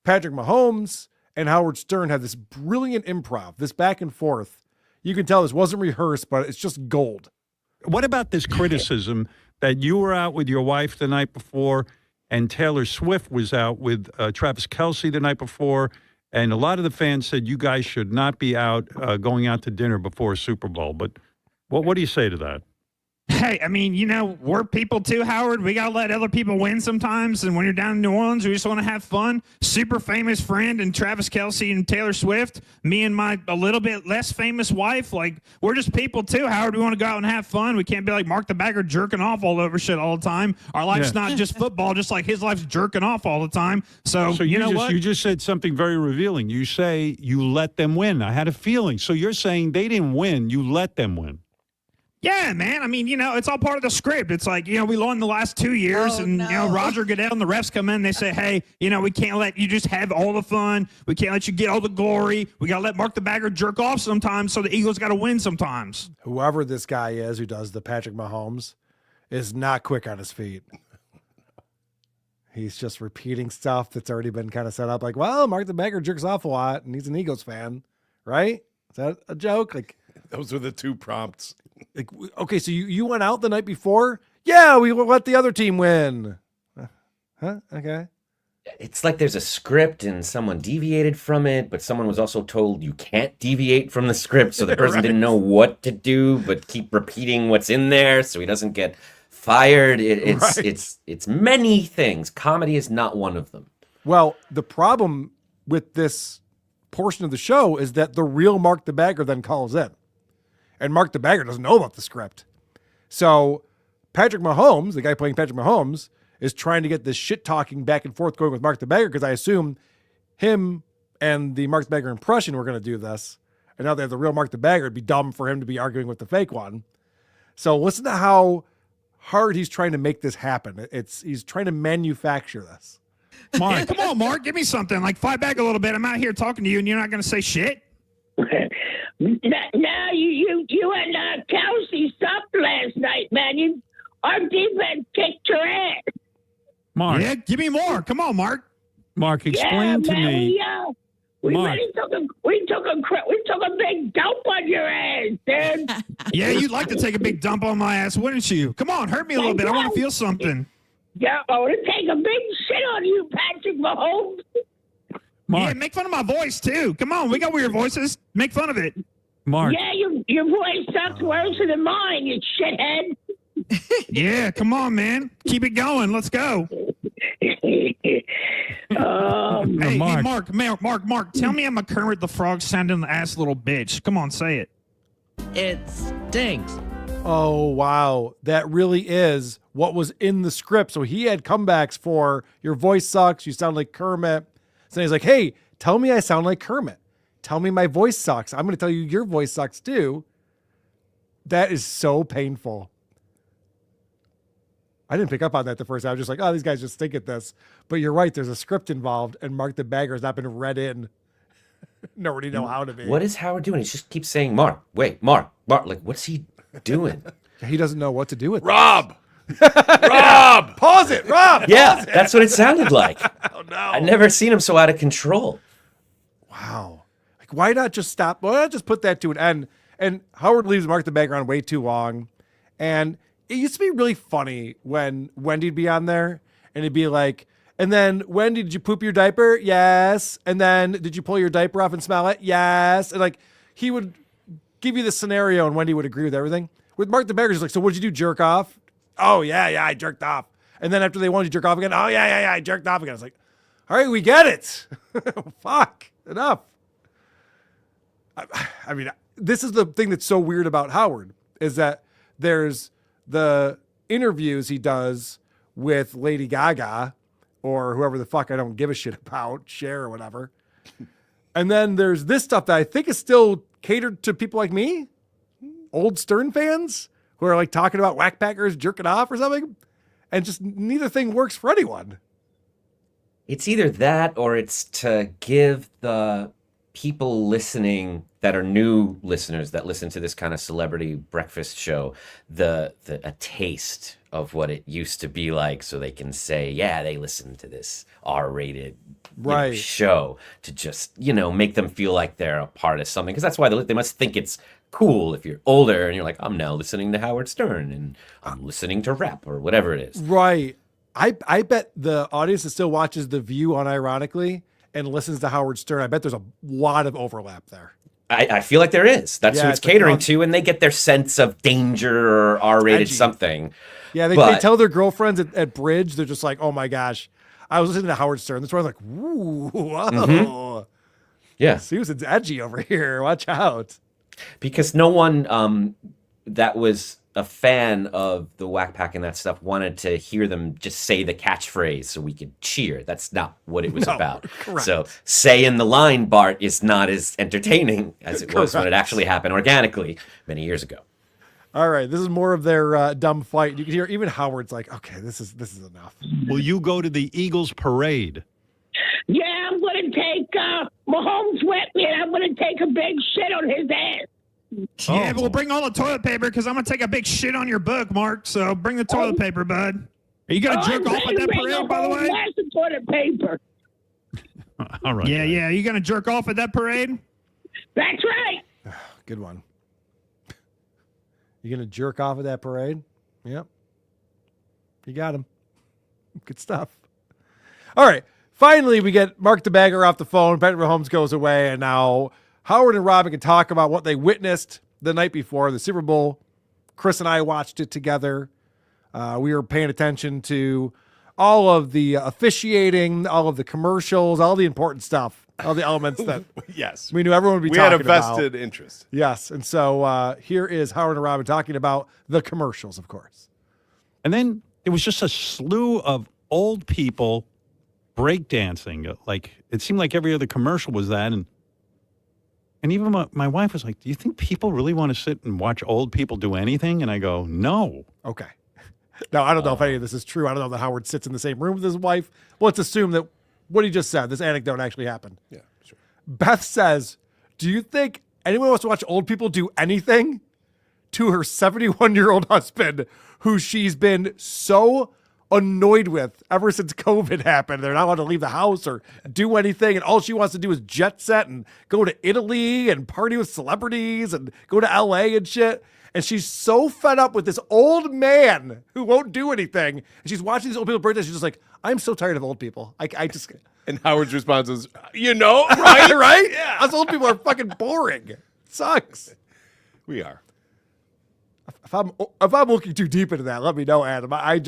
Patrick Mahomes and Howard Stern had this brilliant improv, this back and forth. You can tell this wasn't rehearsed, but it's just gold. What about this criticism that you were out with your wife the night before and Taylor Swift was out with Travis Kelce the night before, and a lot of the fans said you guys should not be out going out to dinner before a Super Bowl. But what do you say to that? Hey, I mean, you know, we're people too, Howard. We got to let other people win sometimes. And when you're down in New Orleans, we just want to have fun. Super famous friend and Travis Kelce and Taylor Swift. Me and my a little bit less famous wife. Like, we're just people too, Howard. We want to go out and have fun. We can't be like Mark the Bagger jerking off all over shit all the time. Our life's not just football, just like his life's jerking off all the time. So you know what? You just said something very revealing. You say you let them win. I had a feeling. So you're saying they didn't win. You let them win. Yeah, man. I mean, you know, it's all part of the script. It's like, you know, we won the last 2 years you know, Roger Goodell and the refs come in. They say, hey, you know, we can't let you just have all the fun. We can't let you get all the glory. We got to let Mark the Bagger jerk off sometimes. So the Eagles got to win sometimes. Whoever this guy is who does the Patrick Mahomes is not quick on his feet. He's just repeating stuff that's already been kind of set up. Like, well, Mark the Bagger jerks off a lot and he's an Eagles fan, right? Is that a joke? Like, those were the two prompts. Like, okay, so you went out the night before? Yeah, we let the other team win. Huh? Okay. It's like there's a script and someone deviated from it, but someone was also told you can't deviate from the script, so the person didn't know what to do, but keep repeating what's in there so he doesn't get fired. It's many things. Comedy is not one of them. Well, the problem with this portion of the show is that the real Mark the Bagger then calls in, and Mark the Bagger doesn't know about the script. So Patrick Mahomes, the guy playing Patrick Mahomes, is trying to get this shit talking back and forth going with Mark the Bagger, because I assume him and the Mark the Bagger impression were going to do this. And now they have the real Mark the Bagger. It'd be dumb for him to be arguing with the fake one. So listen to how hard he's trying to make this happen. He's trying to manufacture this. Mark, yeah, come on, Mark, give me something. Like, fight back a little bit. I'm out here talking to you, and you're not going to say shit. No, you and Kelsey stopped last night, man. Our defense kicked your ass. Mark. Yeah, give me more. Come on, Mark. Mark, explain to me. We Mark. really took a big dump on your ass, dude. Yeah, you'd like to take a big dump on my ass, wouldn't you? Come on, hurt me a little bit. I want to feel something. Yeah, I want to take a big shit on you, Patrick Mahomes. Mark. Yeah, make fun of my voice, too. Come on, we got weird voices. Make fun of it. Mark. Yeah, your voice sucks worse than mine, you shithead. Yeah, come on, man. Keep it going. Let's go. Hey, Mark, tell me I'm a Kermit the Frog sounding ass little bitch. Come on, say it. It stinks. Oh, wow. That really is what was in the script. So he had comebacks for your voice sucks. You sound like Kermit. So he's like, hey, tell me I sound like Kermit. Tell me my voice sucks. I'm going to tell you your voice sucks too. That is so painful. I didn't pick up on that the first time. I was just like, oh, these guys just think at this. But you're right. There's a script involved, and Mark the Bagger has not been read in. Nobody know how to be. What is Howard doing? He just keeps saying, Mark. Like, what's he doing? He doesn't know what to do with Rob. Rob! Pause it, Rob! Yeah, Pause it. that's what it sounded like. Oh, no. I've never seen him so out of control. Wow. Like, why not just stop? Why not just put that to an end? And Howard leaves Mark the Bagger on way too long. And it used to be really funny when Wendy'd be on there and it'd be like, and then, Wendy, did you poop your diaper? Yes. And then, did you pull your diaper off and smell it? Yes. And like, he would give you the scenario and Wendy would agree with everything. With Mark the Bagger, he's like, so what'd you do, jerk off? Oh, yeah, I jerked off. And then after they wanted you to jerk off again, oh, yeah, I jerked off again. I was like, all right, we get it. Fuck, enough. I mean, this is the thing that's so weird about Howard, is that there's the interviews he does with Lady Gaga or whoever the fuck I don't give a shit about, Cher or whatever. And then there's this stuff that I think is still catered to people like me, old Stern fans, who are like talking about whack packers jerking off or something. And just neither thing works for anyone. It's either that or it's to give the people listening that are new listeners that listen to this kind of celebrity breakfast show a taste of what it used to be like, so they can say, yeah, they listen to this R-rated show, to just, make them feel like they're a part of something. Because that's why they must think it's cool if you're older and you're like, I'm now listening to Howard Stern and I'm listening to rap or whatever it is. Right. I bet the audience that still watches The View unironically and listens to Howard Stern, I bet there's a lot of overlap there. I feel like there is. That's who it's catering to, and they get their sense of danger or R-rated something. Yeah, they tell their girlfriends at Bridge, they're just like, oh my gosh, I was listening to Howard Stern. That's why I'm like, ooh, whoa. Mm-hmm. Yeah. Susan's edgy over here. Watch out. Because no one that was a fan of the Whack Pack and that stuff wanted to hear them just say the catchphrase so we could cheer. That's not what it was about. Correct. So saying the line, Bart, is not as entertaining as it was when it actually happened organically many years ago. All right, this is more of their dumb fight. You can hear even Howard's like, okay, this is enough. Will you go to the Eagles parade? Yeah, I'm going to take Mahomes with me, and I'm going to take a big shit on his ass. Yeah, but we'll bring all the toilet paper because I'm going to take a big shit on your book, Mark. So bring the toilet paper, bud. Are you going to jerk off at that parade, by the way? That's the toilet paper. All right. Yeah. Are you going to jerk off at that parade? That's right. Good one. You going to jerk off at that parade? Yep. You got him. Good stuff. All right. Finally, we get Mark the Bagger off the phone. Patrick Mahomes goes away, and now Howard and Robin can talk about what they witnessed the night before the Super Bowl. Chris and I watched it together. We were paying attention to all of the officiating, all of the commercials, all the important stuff, all the elements that yes, we knew everyone would be we talking had a about. vested interest. Yes, and so here is Howard and Robin talking about the commercials, of course. And then it was just a slew of old people breakdancing. Like, it seemed like every other commercial was that. And even my wife was like, do you think people really want to sit and watch old people do anything? And I go, no. Okay. Now, I don't know if any of this is true. I don't know that Howard sits in the same room with his wife. Well, let's assume that what he just said, this anecdote actually happened. Yeah, sure. Beth says, do you think anyone wants to watch old people do anything? To her 71-year-old husband, who she's been so annoyed with ever since COVID happened. They're not allowed to leave the house or do anything, and all she wants to do is jet set and go to Italy and party with celebrities and go to LA and shit. And she's so fed up with this old man who won't do anything. And she's watching these old people birthdays. She's just like, I'm so tired of old people. I just... And Howard's response is, right? Right? Yeah. Us old people are fucking boring. It sucks. We are. If I'm looking too deep into that, let me know, Adam. I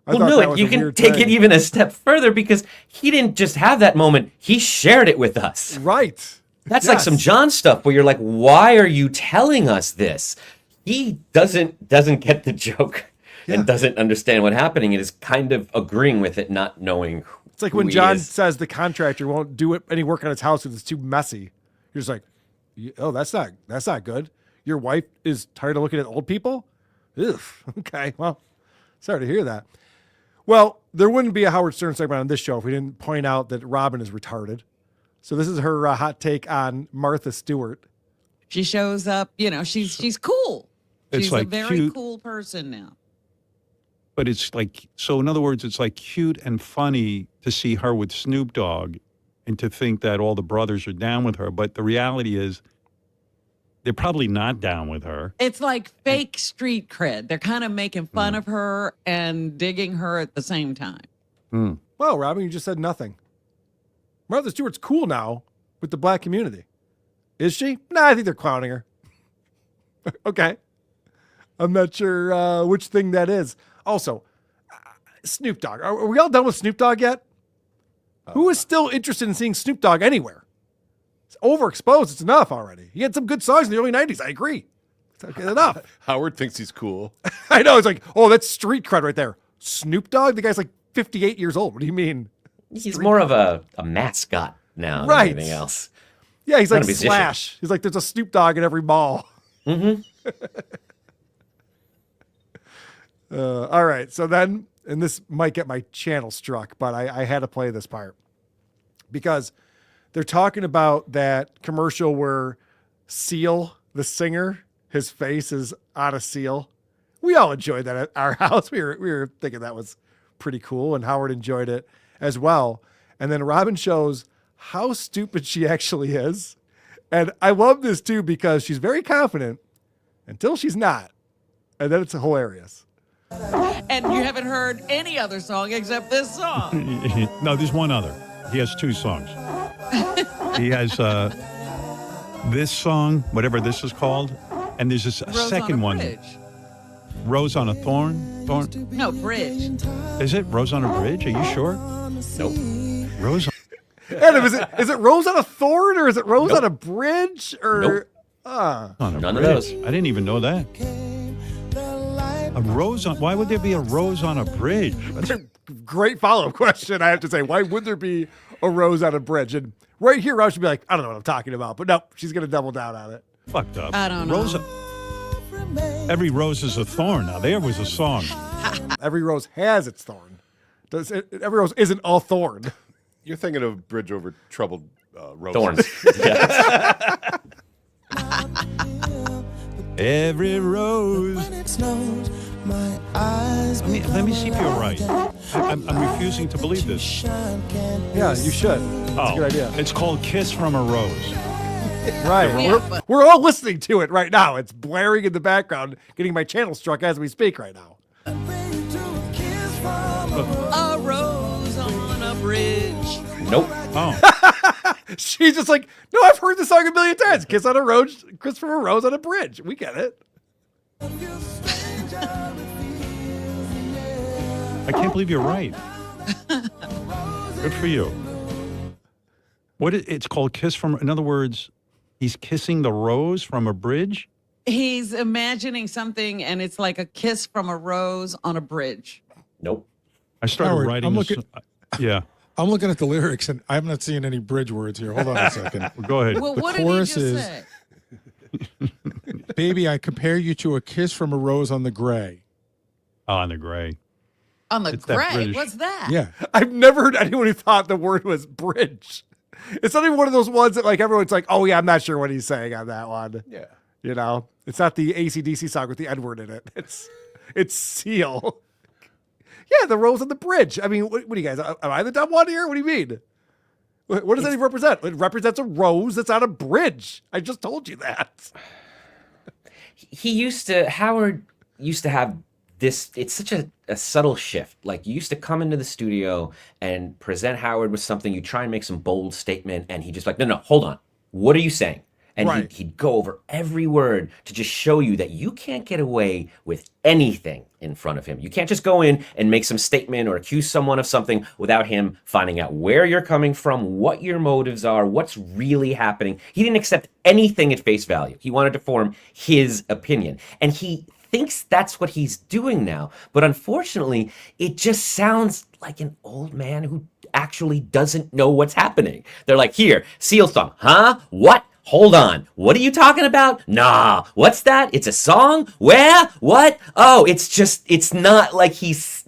Well, thought no, that was you a can weird take thing. it even a step further because he didn't just have that moment. He shared it with us. Right. That's like some John stuff where you're like, why are you telling us this? He doesn't get the joke and doesn't understand what's happening and is kind of agreeing with it, not knowing It's like who when he John is. says the contractor won't do any work on his house because it's too messy. You're just like, oh, that's not good. Your wife is tired of looking at old people? Ugh. Okay, well, sorry to hear that. Well, there wouldn't be a Howard Stern segment on this show if we didn't point out that Robin is retarded. So this is her hot take on Martha Stewart. She shows up, she's cool. It's She's like a very cute. cool person now. But it's like, so in other words, it's like cute and funny to see her with Snoop Dogg and to think that all the brothers are down with her. But the reality is they're probably not down with her. It's like fake street cred. They're kind of making fun of her and digging her at the same time. Well, Robin, you just said nothing. Martha Stewart's cool now with the black community. Is she? Nah, I think they're clowning her. Okay. I'm not sure which thing that is. Also, Snoop Dogg. Are we all done with Snoop Dogg yet? Who is still interested in seeing Snoop Dogg anywhere? It's overexposed. It's enough already. He had some good songs in the early 90s. I agree. It's okay, enough. Howard thinks he's cool. I know. It's like, oh, that's street cred right there. Snoop Dogg? The guy's like 58 years old. What do you mean? He's more of a mascot now than Right. anything else. Yeah, he's Not like a musician. Slash. He's like, there's a Snoop Dogg in every mall. Mm-hmm. All right. So then, and this might get my channel struck, but I had to play this part because they're talking about that commercial where Seal, the singer, his face is on a seal. We all enjoyed that at our house. We were thinking that was pretty cool, and Howard enjoyed it as well. And then Robin shows how stupid she actually is. And I love this too because she's very confident until she's not. And then it's hilarious. And you haven't heard any other song except this song. No, there's one other. He has two songs. He has this song, whatever this is called, and there's a Rose second on a one. Bridge. Rose on a Thorn? No, Bridge. Is it Rose on a Bridge? Are you sure? Nope. Rose on... Adam, is it Rose on a Thorn or is it Rose on a Bridge? Or Nope. on a None of bridge. those. I didn't even know that. A rose on... Why would there be a rose on a bridge? Great follow-up question, I have to say. Why would there be a rose on a bridge? And right here, Rose should be like, I don't know what I'm talking about. But no, she's going to double down on it. Fucked up. I don't know. Rose... Every rose is a thorn. Now, there was a song. Every rose has its thorn. Every rose isn't all thorn. You're thinking of Bridge Over Troubled Roses. Thorns. Yeah. Every rose. Let me see if you're right. I'm refusing to believe this. Yeah, you should. That's a good idea. It's called Kiss from a Rose. Right. Yeah, we're all listening to it right now. It's blaring in the background, getting my channel struck as we speak right now. A rose on a bridge. Nope. Oh. She's just like, no, I've heard this song a million times. Kiss on a Rose, Christopher Rose on a Bridge. We get it. I can't believe you're right. Good for you. It's called Kiss from, in other words, he's kissing the rose from a bridge? He's imagining something, and it's like a kiss from a rose on a bridge. Nope. I started Howard, writing yeah. I'm looking at the lyrics, and I'm not seeing any bridge words here. Hold on a second. Go ahead. Well, The what did he chorus just is, say? baby, I compare you to a kiss from a rose on the gray. Oh, on the gray. On the It's that gray? British- What's that? Yeah. I've never heard anyone who thought the word was bridge. It's not even one of those ones that like everyone's like, oh yeah, I'm not sure what he's saying on that one. Yeah. You know, it's not the AC/DC song with the N-word in it. It's Seal. Yeah, the rose on the bridge. I mean, what do you guys, am I the dumb one here? What do you mean? What does that even represent? It represents a rose that's on a bridge. I just told you that. Howard used to have this, it's such a subtle shift. Like, you used to come into the studio and present Howard with something, you try and make some bold statement, and he just like, no, hold on. What are you saying? And Right. he'd go over every word to just show you that you can't get away with anything in front of him. You can't just go in and make some statement or accuse someone of something without him finding out where you're coming from, what your motives are, what's really happening. He didn't accept anything at face value. He wanted to form his opinion. And he thinks that's what he's doing now. But unfortunately, it just sounds like an old man who actually doesn't know what's happening. They're like, here, Seal song. Huh? What? Hold on. What are you talking about? Nah. What's that? It's a song? Where? What? Oh, it's not like he's,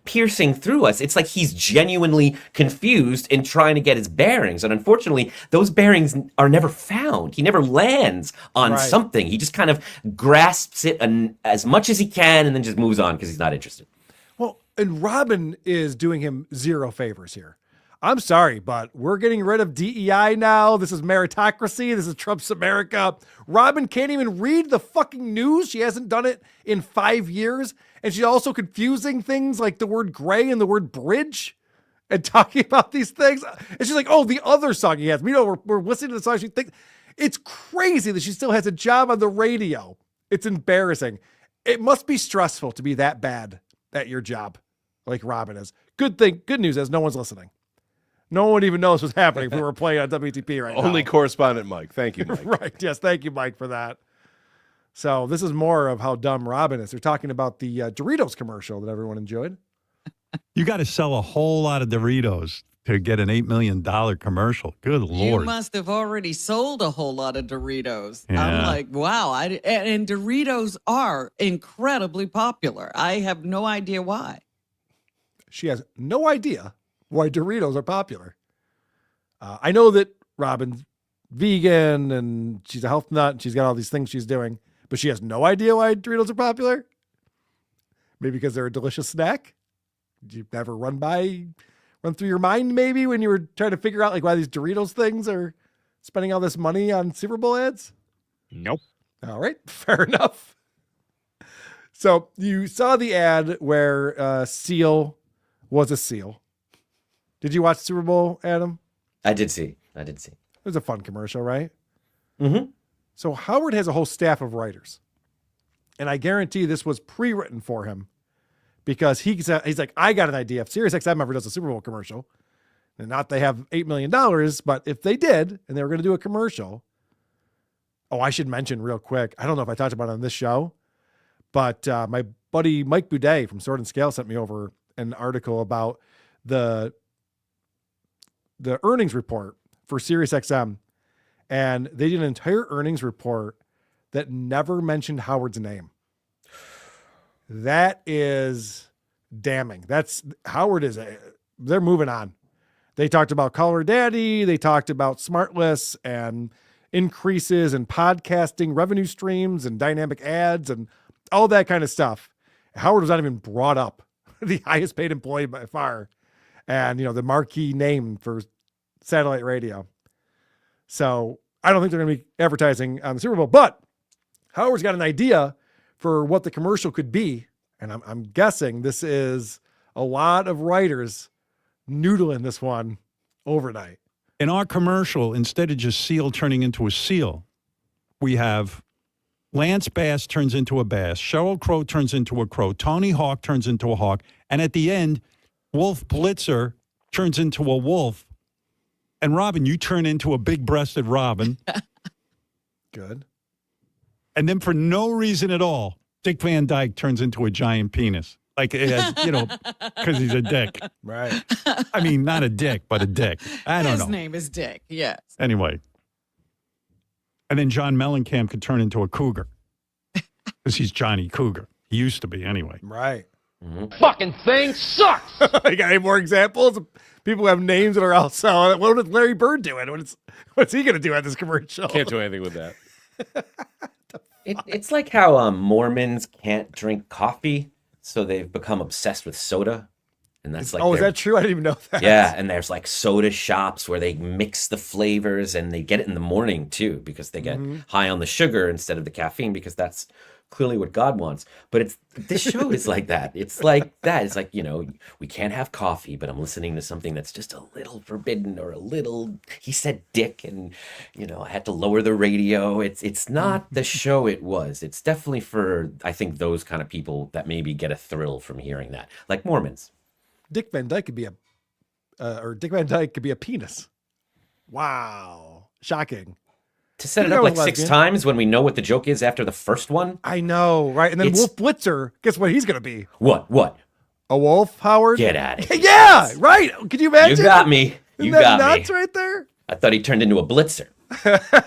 piercing through us. It's like he's genuinely confused and trying to get his bearings. And unfortunately, those bearings are never found. He never lands on Right. something. He just kind of grasps it as much as he can and then just moves on because he's not interested. Well, and Robin is doing him zero favors here. I'm sorry, but we're getting rid of DEI now. This is meritocracy. This is Trump's America. Robin can't even read the fucking news. She hasn't done it in 5 years. And she's also confusing things like the word gray and the word bridge and talking about these things. And she's like, oh, the other song he has. We're listening to the song. She thinks it's crazy that she still has a job on the radio. It's embarrassing. It must be stressful to be that bad at your job like Robin is. Good news is no one's listening. No one even knows what's happening if we were playing on WTP right now. Only correspondent Mike. Thank you, Mike. Right. Yes. Thank you, Mike, for that. So this is more of how dumb Robin is. They're talking about the Doritos commercial that everyone enjoyed. You got to sell a whole lot of Doritos to get an $8 million commercial. Good You Lord. must have already sold a whole lot of Doritos. Yeah. I'm like, wow. And Doritos are incredibly popular. I have no idea why. She has no idea why Doritos are popular. I know that Robin's vegan and she's a health nut and she's got all these things she's doing, but she has no idea why Doritos are popular. Maybe because they're a delicious snack. Did you ever run through your mind maybe when you were trying to figure out like why these Doritos things are spending all this money on Super Bowl ads? Nope. All right, fair enough. So you saw the ad where Seal was a seal. Did you watch Super Bowl, Adam? I did see. It was a fun commercial, right? Mm-hmm. So Howard has a whole staff of writers. And I guarantee this was pre-written for him because he's like, I got an idea. If SiriusXM ever does a Super Bowl commercial, and not they have $8 million, but if they did, and they were going to do a commercial. Oh, I should mention real quick. I don't know if I talked about it on this show, but my buddy Mike Boudet from Sword and Scale sent me over an article about the earnings report for SiriusXM, and they did an entire earnings report that never mentioned Howard's name. That is damning. They're moving on. They talked about Caller Daddy. They talked about Smartless and increases in podcasting revenue streams and dynamic ads and all that kind of stuff. Howard was not even brought up. The highest paid employee by far. And, the marquee name for satellite radio. So I don't think they're going to be advertising on the Super Bowl, but Howard's got an idea for what the commercial could be. And I'm guessing this is a lot of writers noodling this one overnight. In our commercial, instead of just seal turning into a seal, we have Lance Bass turns into a bass, Sheryl Crow turns into a crow, Tony Hawk turns into a hawk, and at the end, Wolf Blitzer turns into a wolf, and Robin, you turn into a big-breasted Robin. Good. And then for no reason at all, Dick Van Dyke turns into a giant penis. Like, because he's a dick. Right. I mean, not a dick, but a dick. I don't know. His name is Dick, yes. Anyway. And then John Mellencamp could turn into a cougar. Because he's Johnny Cougar. He used to be, anyway. Right. Fucking thing sucks. You got any more examples of people who have names that are all solid? What is Larry Bird doing? What's he going to do at this commercial? Can't do anything with that. It's like how Mormons can't drink coffee, so they've become obsessed with soda. And that's like, is that true? I didn't even know that. Yeah, and there's like soda shops where they mix the flavors, and they get it in the morning too, because they get high on the sugar instead of the caffeine, because that's clearly what God wants. But this show is like that. It's like that. It's like, we can't have coffee, but I'm listening to something that's just a little forbidden, or a little, he said dick, and I had to lower the radio. It's not the show it was. It's definitely for, I think, those kind of people that maybe get a thrill from hearing that, like Mormons. Dick Van Dyke could be Dick Van Dyke could be a penis. Wow. Shocking. To set it up like 6 times when we know what the joke is after the first one. I know, right? And then Wolf Blitzer, guess what he's going to be? What? A wolf, Howard? Get at it. Yeah, right. Can you imagine? You got me. You got me. Nuts right there? I thought he turned into a blitzer.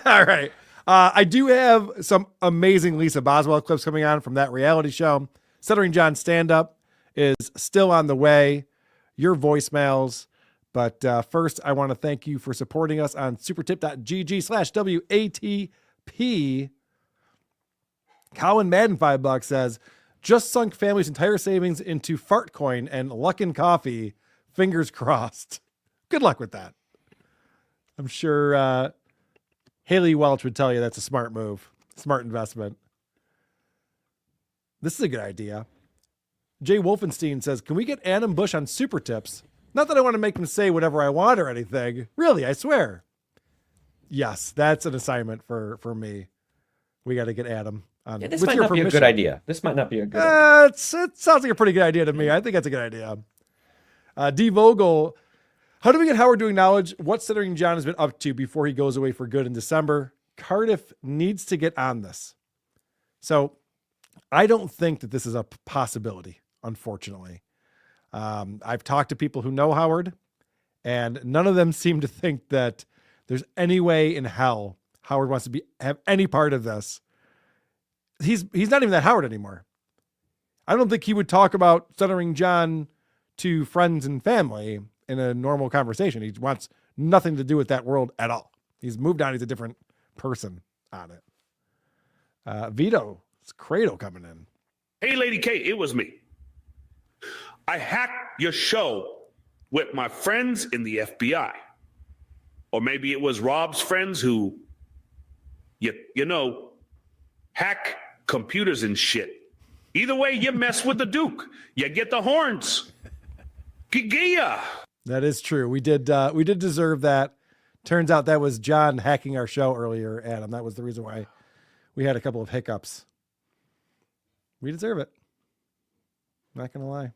All right. I do have some amazing Lisa Boswell clips coming on from that reality show. Stuttering John stand-up is still on the way. Your voicemails. But first, I want to thank you for supporting us on supertip.gg/WATP. Colin Madden, $5 says, just sunk family's entire savings into Fartcoin and Luckin Coffee. Fingers crossed. Good luck with that. I'm sure Haley Welch would tell you that's a smart move, smart investment. This is a good idea. Jay Wolfenstein says, can we get Adam Busch on Super Tips? Not that I want to make him say whatever I want or anything. Really, I swear. Yes, that's an assignment for me. We got to get Adam on. Yeah, this might not be a good idea. It sounds like a pretty good idea to me. I think that's a good idea. D. Vogel, how do we get Howard to acknowledge what Stuttering John has been up to before he goes away for good in December? Cardiff needs to get on this. So I don't think that this is a possibility, unfortunately. I've talked to people who know Howard, and none of them seem to think that there's any way in hell Howard wants to have any part of this. He's not even that Howard anymore. I don't think he would talk about Stuttering John to friends and family in a normal conversation. He wants nothing to do with that world at all. He's moved on. He's a different person on it. Vito's Cradle coming in. Hey, Lady K, it was me. I hacked your show with my friends in the FBI. Or maybe it was Rob's friends who, hack computers and shit. Either way, you mess with the Duke. You get the horns. Gigia. That is true. We did deserve that. Turns out that was John hacking our show earlier, Adam. That was the reason why we had a couple of hiccups. We deserve it. Not going to lie.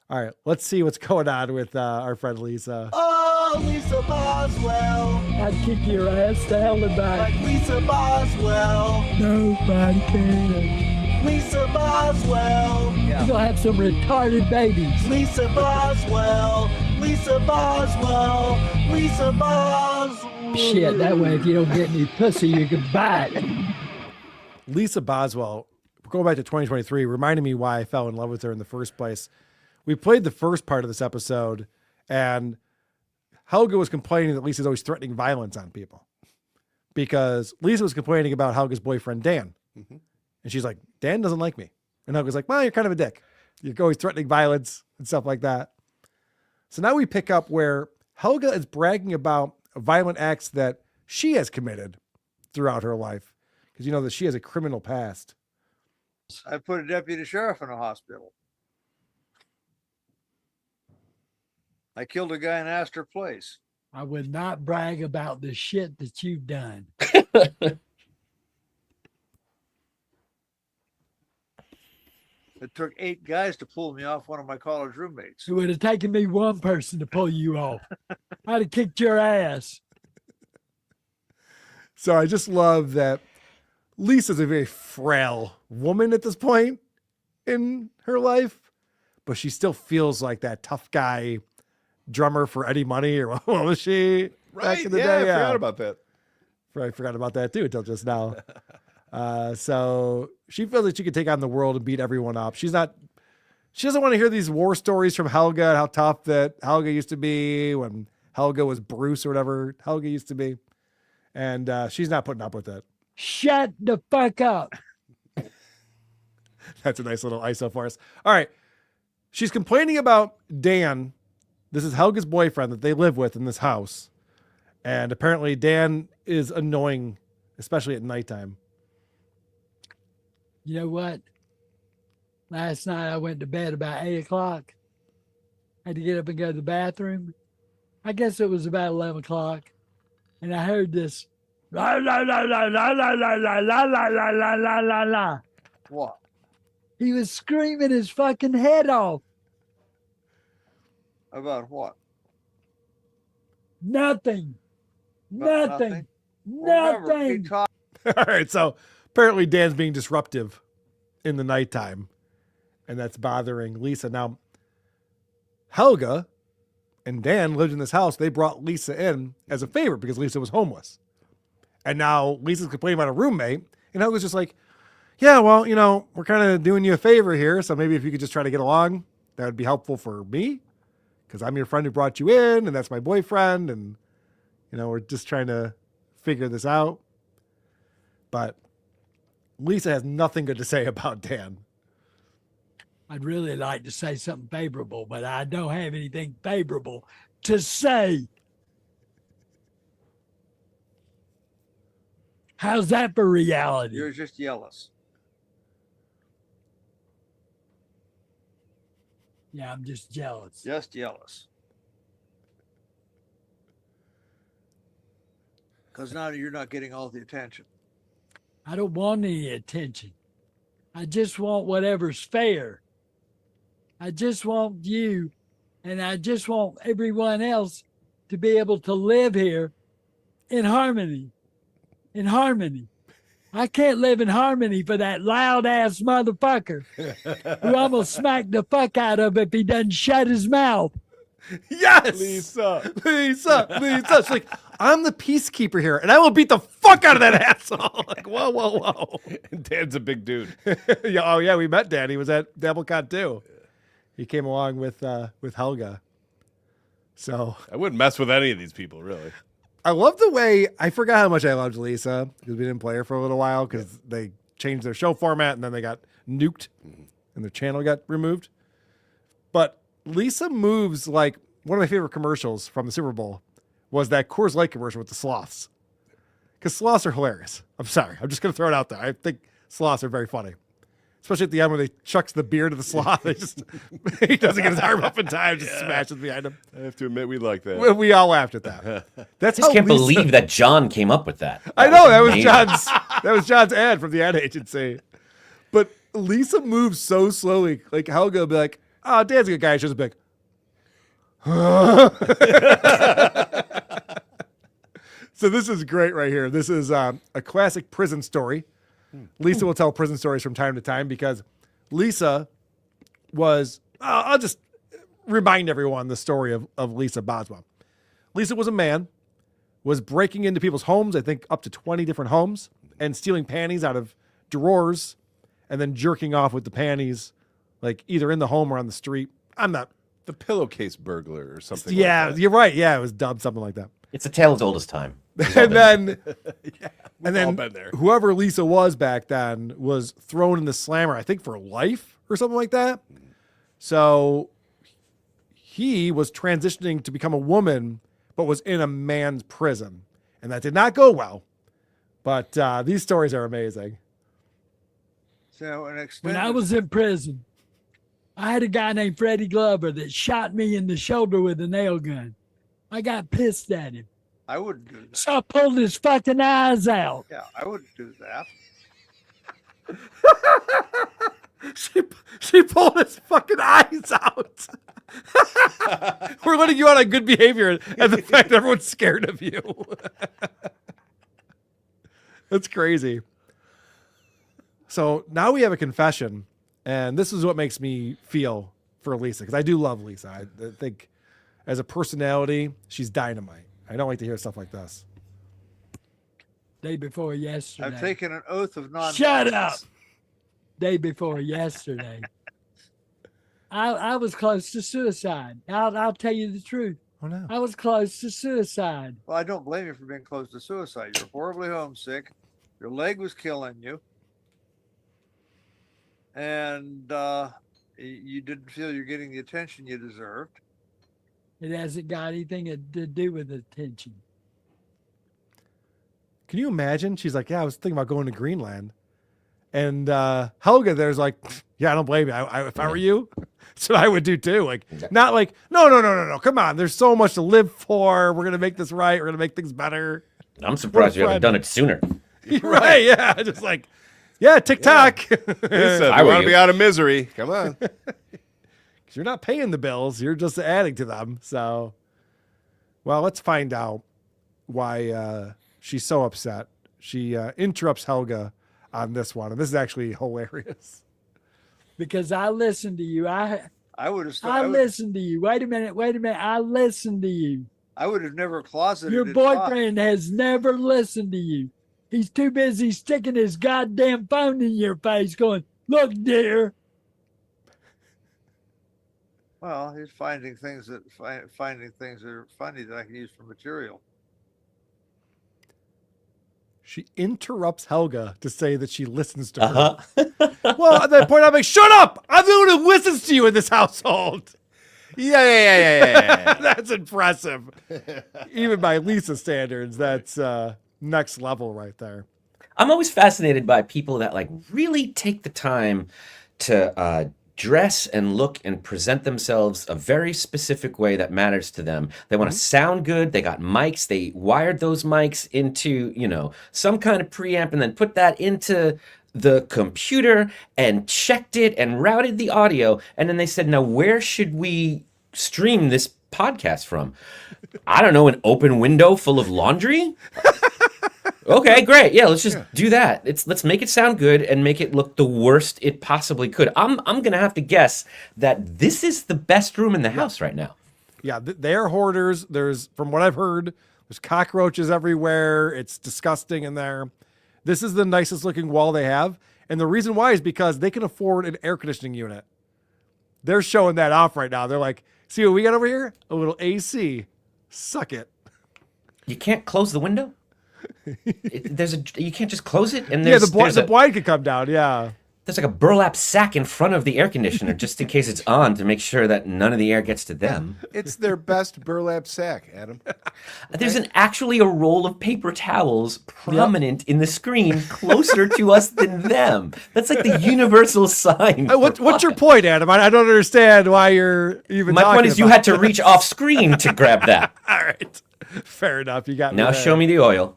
All right, let's see what's going on with our friend Lisa. Oh, Lisa Boswell. I'd kick your ass to hell and back. Like Lisa Boswell. Nobody can. Lisa Boswell. Yeah. You're going to have some retarded babies. Lisa Boswell. Lisa Boswell. Lisa Boswell. Shit, that way if you don't get any pussy, you can buy it. Lisa Boswell, going back to 2023, reminded me why I fell in love with her in the first place. We played the first part of this episode, and Helga was complaining that Lisa's always threatening violence on people because Lisa was complaining about Helga's boyfriend, Dan. Mm-hmm. And she's like, Dan doesn't like me. And Helga's like, well, you're kind of a dick. You're always threatening violence and stuff like that. So now we pick up where Helga is bragging about violent acts that she has committed throughout her life because you know that she has a criminal past. I put a deputy sheriff in a hospital. I killed a guy in Astor Place. I would not brag about the shit that you've done. It took 8 guys to pull me off one of my college roommates. It would have taken me one person to pull you off. I'd have kicked your ass. So I just love that Lisa's a very frail woman at this point in her life, but she still feels like that tough guy drummer for Eddie Money, or what was she back in the day? I forgot about that. I forgot about that too until just now. So she feels like she could take on the world and beat everyone up. She doesn't want to hear these war stories from Helga and how tough that Helga used to be when Helga was Bruce or whatever Helga used to be. And she's not putting up with it. Shut the fuck up. That's a nice little ISO for us. All right. She's complaining about Dan. This is Helga's boyfriend that they live with in this house. And apparently Dan is annoying, especially at nighttime. You know what? Last night I went to bed about 8 o'clock. Had to get up and go to the bathroom. I guess it was about 11 o'clock. And I heard this la la la la la la la la la la la la la la la. What? He was screaming his fucking head off. About what? Nothing. About Nothing. Remember, Nothing. All right. So apparently Dan's being disruptive in the nighttime, and that's bothering Lisa. Now, Helga and Dan lived in this house. They brought Lisa in as a favor because Lisa was homeless. And now Lisa's complaining about a roommate, and Helga's just like, yeah, well, you know, we're kind of doing you a favor here. So maybe if you could just try to get along, that would be helpful for me because I'm your friend who brought you in, and that's my boyfriend. And, you know, we're just trying to figure this out. But Lisa has nothing good to say about Dan. I'd really like to say something favorable, but I don't have anything favorable to say. How's that for reality? You're just jealous. Yeah, I'm just jealous. Just jealous. Because now you're not getting all the attention. I don't want any attention. I just want whatever's fair. I just want you, and I just want everyone else to be able to live here in harmony. In harmony. I can't live in harmony for that loud ass motherfucker who almost smacked the fuck out of if he doesn't shut his mouth. Yes, Lisa. She's like, I'm the peacekeeper here, and I will beat the fuck out of that asshole. Like, whoa, whoa, whoa. And Dan's a big dude. Yeah, oh yeah, we met Dan. He was at DevilCon too. He came along with Helga. So I wouldn't mess with any of these people, really. I love the way, I forgot how much I loved Lisa because we didn't play her for a little while because they changed their show format and then they got nuked and their channel got removed. But Lisa moves like one of my favorite commercials from the Super Bowl was that Coors Light commercial with the sloths. Because sloths are hilarious. I'm sorry. I'm just going to throw it out there. I think sloths are very funny. Especially at the end when they chucks the beer to the sloth. He doesn't get his arm up in time, just smashes behind him. I have to admit, we like that. We all laughed at that. That's I just can't Lisa... believe that John came up with that. I know that was John's ad from the ad agency. But Lisa moves so slowly. Like Helga will be like, "Oh, Dan's a good guy." She's just big. So this is great right here. This is a classic prison story. Lisa will tell prison stories from time to time because Lisa was, I'll just remind everyone the story of Lisa Boswell. Lisa was a man, was breaking into people's homes, I think up to 20 different homes, and stealing panties out of drawers and then jerking off with the panties, like either in the home or on the street. I'm not. The pillowcase burglar or something Yeah, like that. you're right. Yeah, it was dubbed something like that. It's a tale as old as time. And then, all been there. Whoever Lisa was back then was thrown in the slammer, I think for life or something like that. So he was transitioning to become a woman, but was in a man's prison. And that did not go well. But these stories are amazing. So when I was in prison, I had a guy named Freddie Glover that shot me in the shoulder with a nail gun. I got pissed at him. I wouldn't do that. So I pulled his fucking eyes out. Yeah, I wouldn't do that. She pulled his fucking eyes out. We're letting you out on good behavior and the fact that everyone's scared of you. That's crazy. So now we have a confession, and this is what makes me feel for Lisa, because I do love Lisa. I think as a personality, she's dynamite. I don't like to hear stuff like this. Day before yesterday. I've taken an oath of non. Shut up. Day before yesterday. I was close to suicide. I'll tell you the truth. Oh no. I was close to suicide. Well, I don't blame you for being close to suicide. You're horribly homesick. Your leg was killing you. And you didn't feel you're getting the attention you deserved. It hasn't got anything to do with attention. Can you imagine? She's like, yeah, I was thinking about going to Greenland. And Helga there's like, yeah, I don't blame you. If I were you, that's what I would do too. Like, not like, no. Come on. There's so much to live for. We're going to make this right. We're going to make things better. I'm surprised you haven't done it sooner. Right. Yeah. Just like, yeah, TikTok. Lisa, I want to be out of misery. Come on. Because you're not paying the bills. You're just adding to them. So, well, let's find out why she's so upset. She interrupts Helga on this one. And this is actually hilarious. Because I listened to you. I listened to you. Wait a minute. I listened to you. I would have never closeted. Your boyfriend has never listened to you. He's too busy sticking his goddamn phone in your face going, look, dear. Well, he's finding things that are funny that I can use for material. She interrupts Helga to say that she listens to her. Well, at that point, I'm like, shut up! I'm the one who listens to you in this household. Yeah. That's impressive. Even by Lisa standards, that's next level right there. I'm always fascinated by people that like really take the time to dress and look and present themselves a very specific way that matters to them. They want to sound good. They got mics. They wired those mics into, some kind of preamp and then put that into the computer and checked it and routed the audio. And then they said, now where should we stream this podcast from? I don't know, an open window full of laundry? Okay, great. Yeah, let's just do that. Let's make it sound good and make it look the worst it possibly could. I'm gonna have to guess that this is the best room in the house right now. Yeah, they're hoarders. There's, from what I've heard, there's cockroaches everywhere. It's disgusting in there. This is the nicest looking wall they have, and the reason why is because they can afford an air conditioning unit. They're showing that off right now. They're like, see what we got over here? A little AC. Suck it. You can't close the window? You can't just close it? And the blind could come down, yeah. There's like a burlap sack in front of the air conditioner just in case it's on to make sure that none of the air gets to them. It's their best burlap sack, Adam. There's actually a roll of paper towels prominent in the screen closer to us than them. That's like the universal sign. What's your point, Adam? I don't understand why you're even My talking point is you about had to reach off screen to grab that. All right. Fair enough. You got me Now there. show me the oil.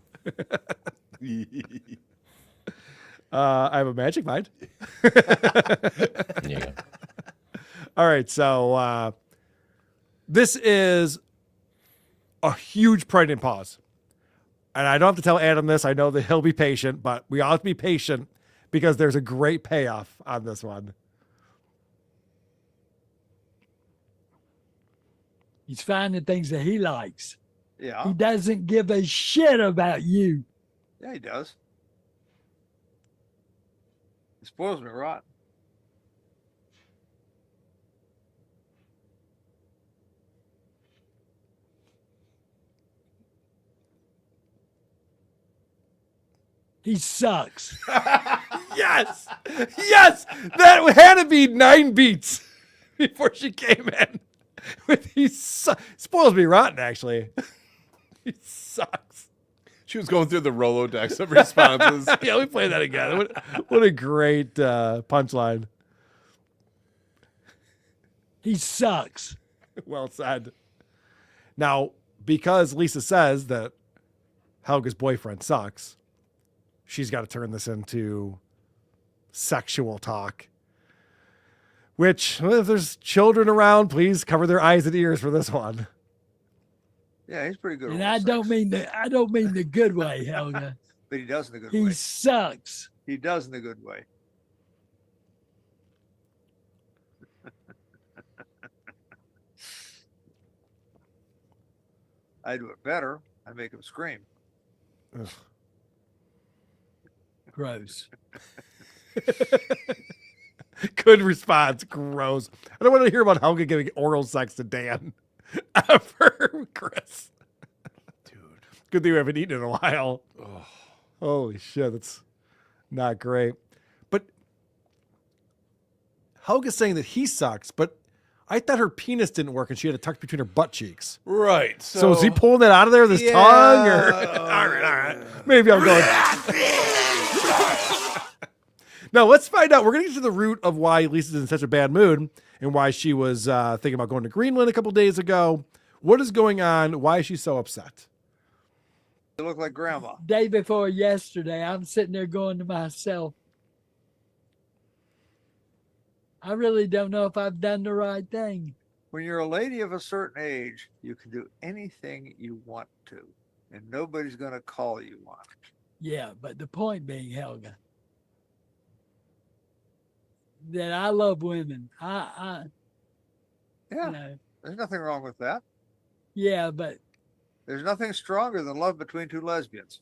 I have a magic mind. There you go. All right, so this is a huge pregnant pause. And I don't have to tell Adam this. I know that he'll be patient, but we all have to be patient because there's a great payoff on this one. He's finding things that he likes. Yeah. He doesn't give a shit about you. Yeah, he does. He spoils me rotten. He sucks. Yes. That had to be 9 beats before she came in. Spoils me rotten, actually. He sucks. She was going through the Rolodex of responses. Yeah, we play that again. What a great punchline. He sucks. Well said. Now, because Lisa says that Helga's boyfriend sucks, she's got to turn this into sexual talk. Which, well, if there's children around, please cover their eyes and ears for this one. Yeah, he's pretty good. And I don't mean the good way, Helga. But he does in a good He way. sucks. He does in a good way. I do it better. I make him scream. Ugh. Gross. Good response. Gross. I don't want to hear about Helga giving oral sex to Dan. Ever, Chris. Dude. Good thing we haven't eaten in a while. Oh. Holy shit. That's not great. But Helga's saying that he sucks, but I thought her penis didn't work and she had it tucked between her butt cheeks. Right. So is he pulling that out of there with his tongue? Or all right. Maybe I'm going. Now, let's find out. We're going to get to the root of why Lisa's in such a bad mood and why she was thinking about going to Greenland a couple days ago. What is going on? Why is she so upset? You look like grandma. Day before yesterday, I'm sitting there going to myself, I really don't know if I've done the right thing. When you're a lady of a certain age, you can do anything you want to, and nobody's going to call you on it. Yeah, but the point being, Helga, that I love women. Yeah, you know, there's nothing wrong with that. yeah, but There's nothing stronger than love between two lesbians.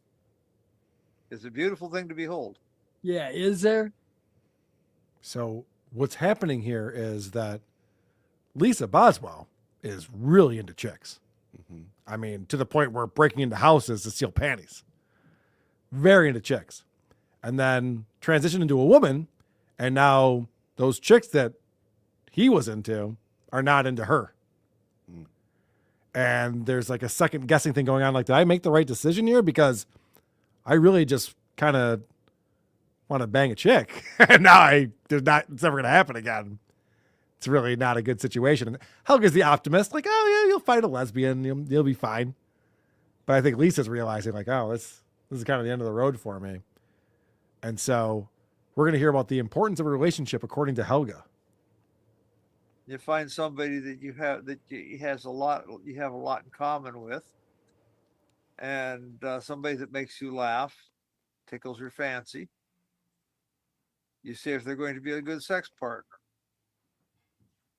It's a beautiful thing to behold. yeah, is there? So what's happening here is that Lisa Boswell is really into chicks. Mm-hmm. I mean, to the point where breaking into houses to steal panties. Very into chicks. And then transitioned into a woman, and now those chicks that he was into are not into her. And there's like a second guessing thing going on. Like, did I make the right decision here? Because I really just kind of want to bang a chick. And now it's never going to happen again. It's really not a good situation. And Helga's the optimist. Like, oh yeah, you'll find a lesbian. You'll be fine. But I think Lisa's realizing like, oh, this is kind of the end of the road for me. And so we're going to hear about the importance of a relationship according to Helga. You find somebody that you have a lot in common with, and somebody that makes you laugh, tickles your fancy. You see if they're going to be a good sex partner,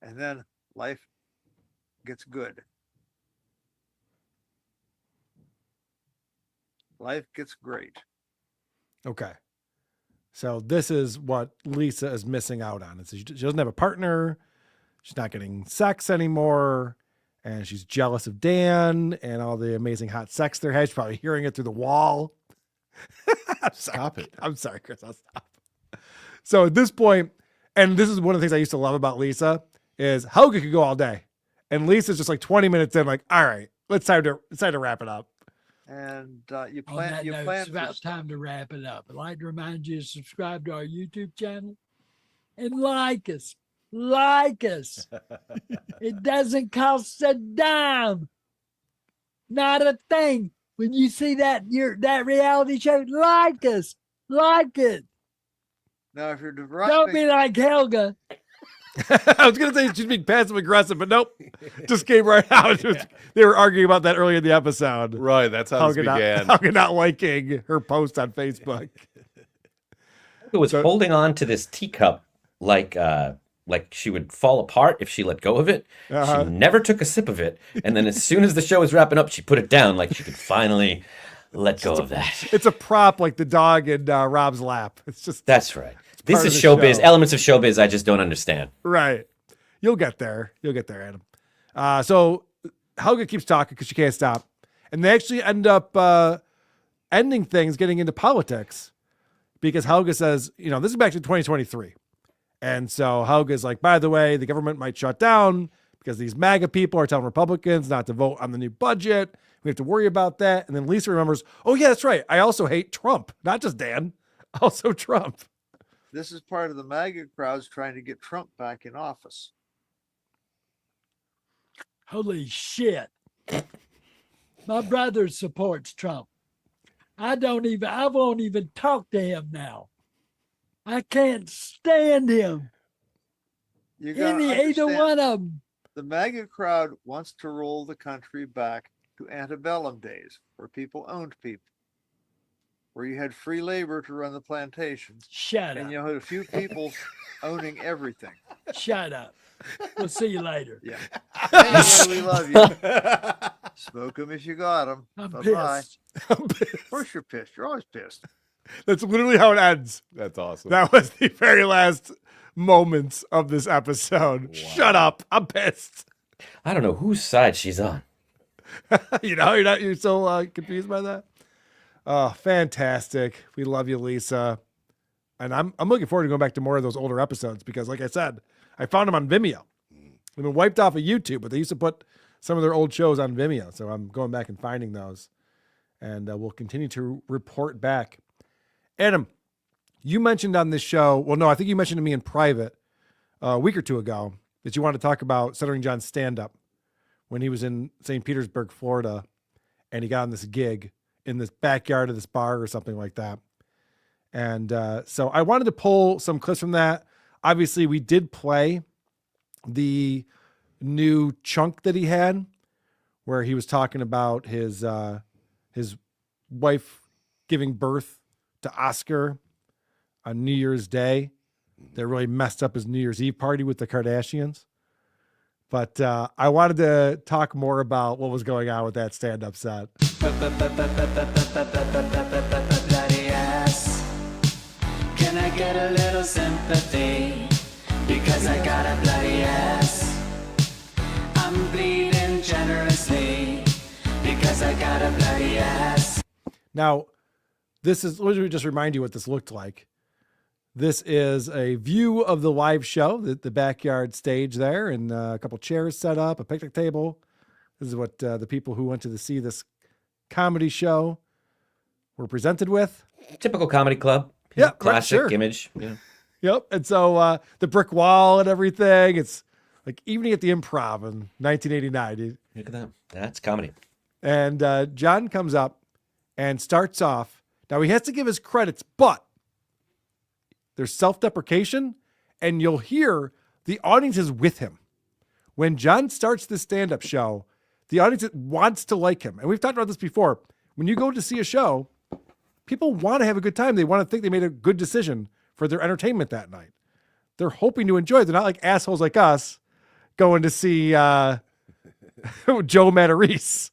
and then life gets good. Life gets great. Okay. So this is what Lisa is missing out on. She doesn't have a partner. She's not getting sex anymore. And she's jealous of Dan and all the amazing hot sex they're having. She's probably hearing it through the wall. Stop it. I'm sorry, Chris. I'll stop. So at this point, and this is one of the things I used to love about Lisa, is Helga could go all day. And Lisa's just like 20 minutes in, like, all right, it's time to wrap it up. And you On plan. that You note, plan. it's about time to wrap it up. I'd like to remind you to subscribe to our YouTube channel and like us. Like us. It doesn't cost a dime. Not a thing. When you see that reality show, like us. Like it. Now, if you're Don't be like Helga. I was going to say she's being passive aggressive, but nope. Just came right out. They were arguing about that earlier in the episode. Right. That's how this began. Helga not liking her post on Facebook. Who was holding on to this teacup like she would fall apart if she let go of it. Uh-huh. She never took a sip of it. And then as soon as the show was wrapping up, she put it down like she could finally let go of that. It's a prop like the dog in Rob's lap. It's just That's right. This part is of the showbiz. show. Elements of showbiz I just don't understand. right. You'll get there. Adam. So Helga keeps talking because she can't stop. And they actually end up ending things, getting into politics, because Helga says, this is back to 2023. And so Helga's like, by the way, the government might shut down because these MAGA people are telling Republicans not to vote on the new budget. We have to worry about that. And then Lisa remembers, oh, yeah, that's right. I also hate Trump, not just Dan, also Trump. This is part of the MAGA crowds trying to get Trump back in office. Holy shit. My brother supports Trump. I won't even talk to him now. I can't stand him. You got Either one of them. The MAGA crowd wants to roll the country back to antebellum days where people owned people, where you had free labor to run the plantations. Shut up. And you had a few people owning everything. Shut up. We'll see you later. Yeah. Anyway, we love you. Smoke them if you got them. I'm Bye-bye. pissed. Of course you're pissed. You're always pissed. That's literally how it ends. That's awesome. That was the very last moments of this episode. Wow. Shut up. I'm pissed. I don't know whose side she's on. You're so confused by that. Oh, fantastic. We love you, Lisa. And I'm looking forward to going back to more of those older episodes because, like I said, I found them on Vimeo. They've been wiped off of YouTube, but they used to put some of their old shows on Vimeo. So I'm going back and finding those. And we'll continue to report back. Adam, you mentioned on this show, well, no, I think you mentioned to me in private a week or two ago that you wanted to talk about Stuttering John's stand-up when he was in St. Petersburg, Florida, and he got on this gig in this backyard of this bar or something like that. And so I wanted to pull some clips from that. Obviously, we did play the new chunk that he had where he was talking about his wife giving birth to Oscar on New Year's Day. That really messed up his New Year's Eve party with the Kardashians. But I wanted to talk more about what was going on with that stand-up set. Bloody ass. Can I get a little sympathy? Because I got a bloody ass. I'm bleeding generously. Because I got a bloody ass. Now, let me just remind you what this looked like. This is a view of the live show, the backyard stage there, and a couple chairs set up, a picnic table. This is what the people who went to see this comedy show were presented with. Typical comedy club. Yeah, classic sure. image. Yeah. Yep. And so the brick wall and everything. It's like Evening at the Improv in 1989. Look at that. That's comedy. And John comes up and starts off. Now he has to give his credits, but there's self-deprecation, and you'll hear the audience is with him. When John starts this stand-up show, the audience wants to like him. And we've talked about this before. When you go to see a show, people want to have a good time. They want to think they made a good decision for their entertainment that night. They're hoping to enjoy it. They're not like assholes like us going to see Joe Matarese.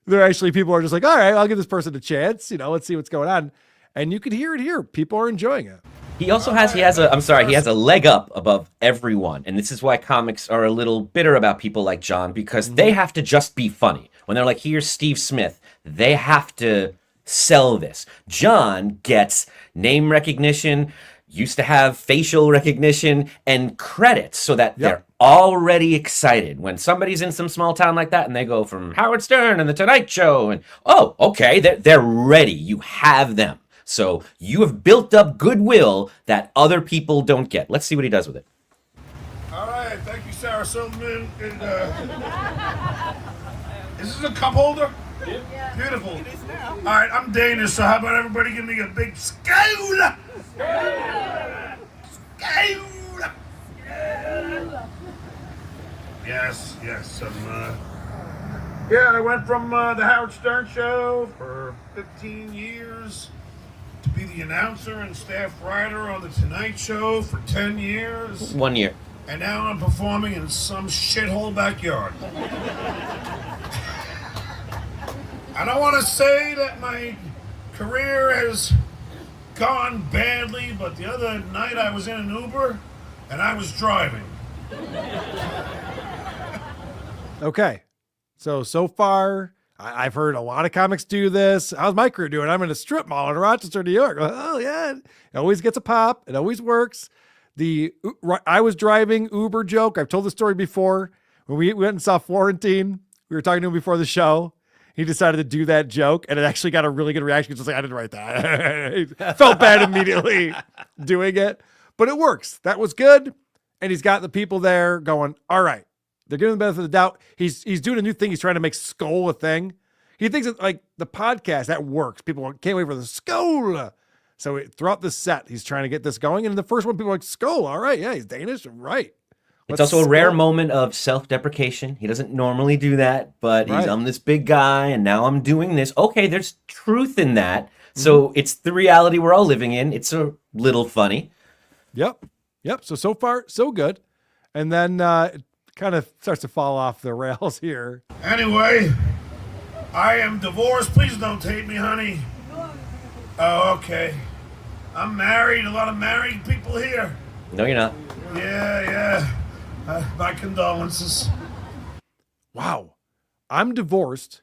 They're actually, people are just like, all right, I'll give this person a chance. Let's see what's going on. And you can hear it here. People are enjoying it. He also has a leg up above everyone. And this is why comics are a little bitter about people like John, because they have to just be funny. When they're like, here's Steve Smith, they have to sell this. John gets name recognition, used to have facial recognition and credits so that they're already excited. When somebody's in some small town like that and they go from Howard Stern and The Tonight Show and, oh, okay, they're ready. You have them. So you have built up goodwill that other people don't get. Let's see what he does with it. All right, thank you, Sarah Silverman. And, is this a cup holder? Yeah. Beautiful. It is now. All right, I'm Danish, so how about everybody give me a big skål? Skål! Yes. I went from the Howard Stern Show for 15 years to be the announcer and staff writer on The Tonight Show for 10 years. 1 year. And now I'm performing in some shithole backyard. I don't want to say that my career has gone badly, but the other night I was in an Uber and I was driving. Okay. So far, I've heard a lot of comics do this. How's my crew doing? I'm in a strip mall in Rochester, New York. Oh, yeah. It always gets a pop. It always works. I was driving Uber joke. I've told the story before. When we went and saw Florentine, we were talking to him before the show. He decided to do that joke, and it actually got a really good reaction. Just like, I didn't write that. He felt bad immediately doing it, but it works. That was good. And he's got the people there going, all right, they're giving him the benefit of the doubt. He's doing a new thing. He's trying to make Skull a thing. He thinks that like the podcast that works. People can't wait for the Skull. So throughout the set, he's trying to get this going. And in the first one, people are like, Skull, all right, yeah, he's Danish, right. It's also a rare moment of self-deprecation. He doesn't normally do that, but I'm this big guy, and now I'm doing this. Okay, there's truth in that. So it's the reality we're all living in. It's a little funny. Yep. So far, so good. And then it kind of starts to fall off the rails here. Anyway, I am divorced. Please don't take me, honey. Oh, okay. I'm married. A lot of married people here. No, you're not. Yeah. My condolences. Wow. I'm divorced.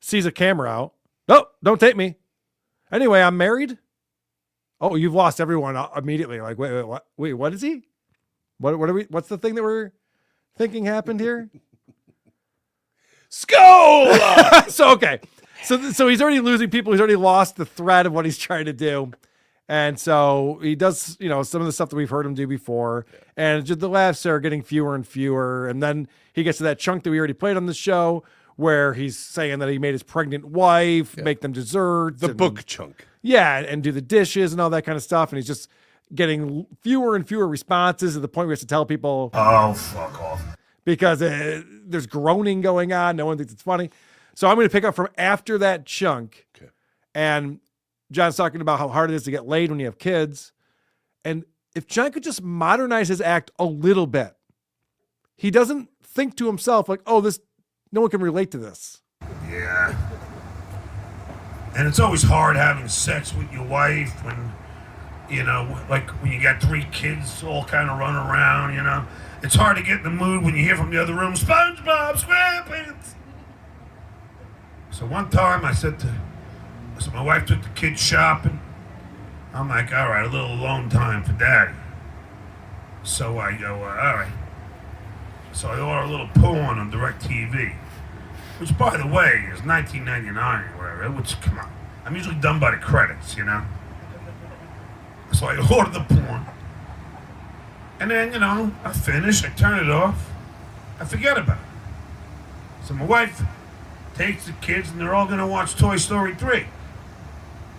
Sees a camera out. No, don't take me. Anyway, I'm married. Oh, you've lost everyone immediately. Like, wait, what is he? What are we? What's the thing that we're thinking happened here? Skull! So he's already losing people. He's already lost the thread of what he's trying to do. And so he does, some of the stuff that we've heard him do before. And just the laughs are getting fewer and fewer. And then he gets to that chunk that we already played on the show where he's saying that he made his pregnant wife make them desserts. The book chunk. Yeah, and do the dishes and all that kind of stuff. And he's just getting fewer and fewer responses to the point where he has to tell people, oh, fuck off. Because there's groaning going on. No one thinks it's funny. So I'm going to pick up from after that chunk. Okay. And John's talking about how hard it is to get laid when you have kids. And if John could just modernize his act a little bit, he doesn't think to himself like, oh, no one can relate to this. Yeah. And it's always hard having sex with your wife when, like when you got 3 kids all kind of running around, It's hard to get in the mood when you hear from the other room, SpongeBob SquarePants. So one time so my wife took the kids shopping. I'm like, all right, a little alone time for daddy. So I go, all right. So I order a little porn on DirecTV, which, by the way, is $19.99 or whatever. Which, come on, I'm usually done by the credits, So I order the porn. And then, I finish, I turn it off, I forget about it. So my wife takes the kids and they're all gonna watch Toy Story 3.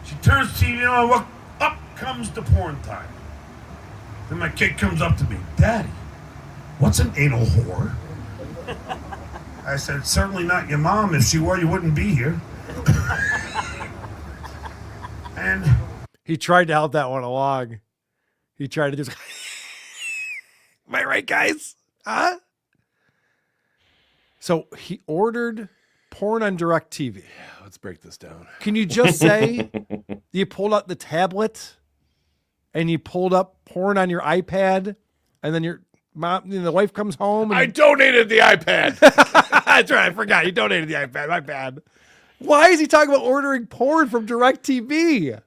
She turns the TV on, up comes the porn time. Then my kid comes up to me, Daddy, what's an anal whore? I said, certainly not your mom. If she were, you wouldn't be here. And he tried to help that one along. He tried to just, am I right, guys? Huh? So he ordered porn on DirecTV. Yeah, let's break this down. Can you just say you pulled out the tablet and you pulled up porn on your iPad and then your mom, the wife comes home? And I donated the iPad. That's right. I forgot. You donated the iPad. My bad. Why is he talking about ordering porn from DirecTV?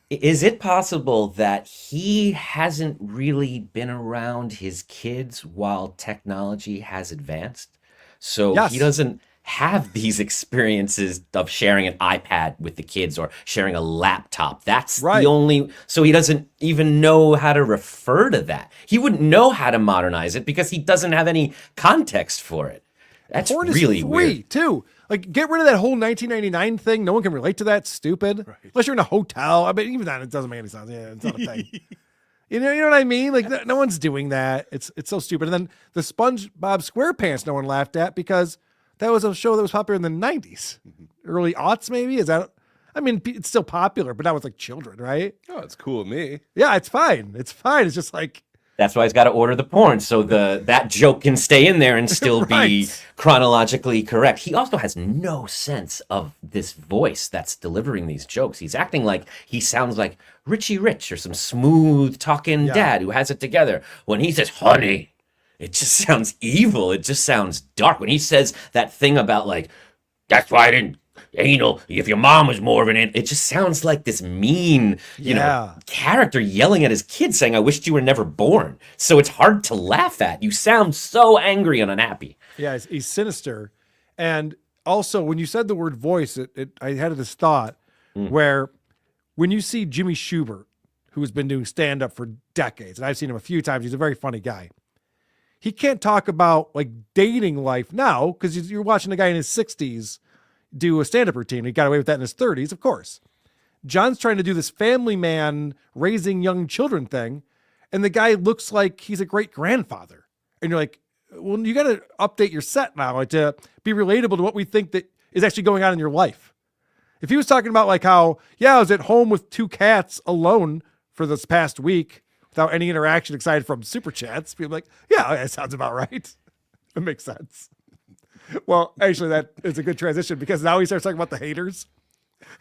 Is it possible that he hasn't really been around his kids while technology has advanced? So he doesn't have these experiences of sharing an iPad with the kids or sharing a laptop. That's the only, so he doesn't even know how to refer to that. He wouldn't know how to modernize it because he doesn't have any context for it. That's porn really is free, weird too. Like, get rid of that whole 1999 thing. No one can relate to that. Stupid. Right. Unless you're in a hotel. I mean, even then, it doesn't make any sense. Yeah, it's not a thing. You know what I mean? Like, no one's doing that. It's so stupid. And then the SpongeBob SquarePants, no one laughed at because that was a show that was popular in the 90s, early aughts, maybe. Is that? I mean, it's still popular, but now it's like children, right? Oh, it's cool with me. Yeah, it's fine. It's fine. It's just like. That's why he's got to order the porn so that joke can stay in there and still be chronologically correct. He also has no sense of this voice that's delivering these jokes. He's acting like he sounds like Richie Rich or some smooth talking dad who has it together. When he says, honey, it just sounds evil. It just sounds dark. When he says that thing about like, that's why I didn't, anal, if your mom was more of an it just sounds like this mean, you know, character yelling at his kid saying, I wished you were never born. So it's hard to laugh at. You sound so angry and unhappy. Yeah, he's sinister. And also, when you said the word voice, I had this thought where when you see Jimmy Schubert, who's been doing stand-up for decades, and I've seen him a few times, he's a very funny guy. he can't talk about like dating life now because you're watching a guy in his 60s do a stand-up routine. He got away with that in his 30s, of course. John's trying to do this family man raising young children thing, and the guy looks like he's a great grandfather. And you're like, well, you got to update your set now to be relatable to what we think that is actually going on in your life. If he was talking about like how, yeah, I was at home with 2 cats alone for this past week without any interaction aside from super chats, people like, yeah, that sounds about right. It makes sense. Well, actually, that is a good transition because now he starts talking about the haters.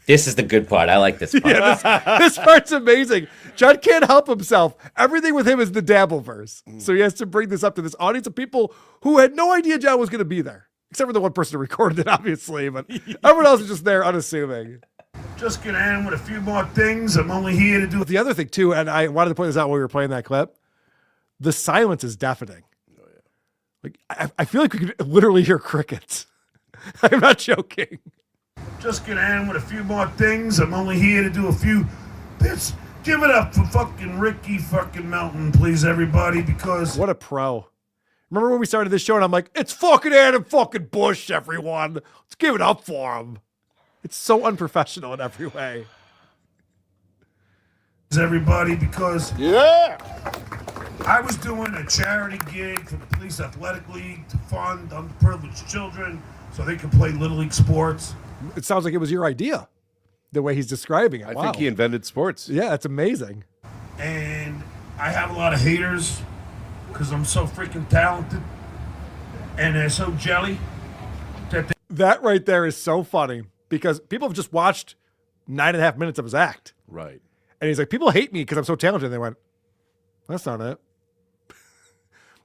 This is the good part. I like this part. Yeah, this part's amazing. John can't help himself. Everything with him is the Dabbleverse. So he has to bring this up to this audience of people who had no idea John was going to be there. Except for the one person who recorded it, obviously. But everyone else is just there unassuming. Just gonna end with a few more things. I'm only here to do. But the other thing, too, and I wanted to point this out while we were playing that clip, the silence is deafening. Oh, yeah. Like I feel like we could literally hear crickets. I'm not joking. Just gonna end with a few more things. I'm only here to do a few bits. Give it up for fucking Ricky fucking Melton, please, everybody, because... What a pro. Remember when we started this show and I'm like, it's fucking Adam fucking Busch, everyone. Let's give it up for him. It's so unprofessional in every way. Everybody, because... Yeah! I was doing a charity gig for the Police Athletic League to fund underprivileged children so they could play Little League sports. It sounds like it was your idea, the way he's describing it. I think he invented sports. Yeah, it's amazing. And I have a lot of haters because I'm so freaking talented and they're so jelly. That right there is so funny because people have just watched 9.5 minutes of his act. Right. And he's like, people hate me because I'm so talented. And they went, that's not it.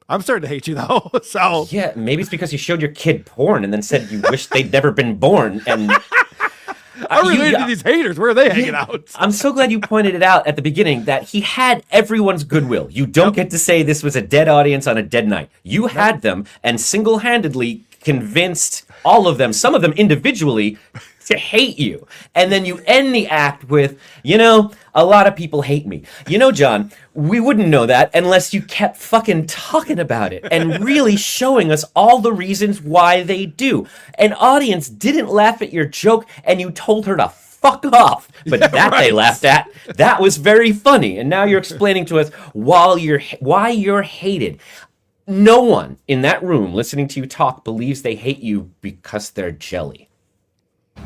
I'm starting to hate you though. So yeah, maybe it's because you showed your kid porn and then said you wish they'd never been born. And I'm related to these haters. Where are they hanging out? I'm so glad you pointed it out at the beginning that he had everyone's goodwill. You don't get to say this was a dead audience on a dead night. You had them and single-handedly convinced all of them, some of them individually, to hate you. And then you end the act with, a lot of people hate me. John, we wouldn't know that unless you kept fucking talking about it and really showing us all the reasons why they do. An audience didn't laugh at your joke and you told her to fuck off. But they laughed at. That was very funny. And now you're explaining to us why you're hated. No one in that room listening to you talk believes they hate you because they're jelly.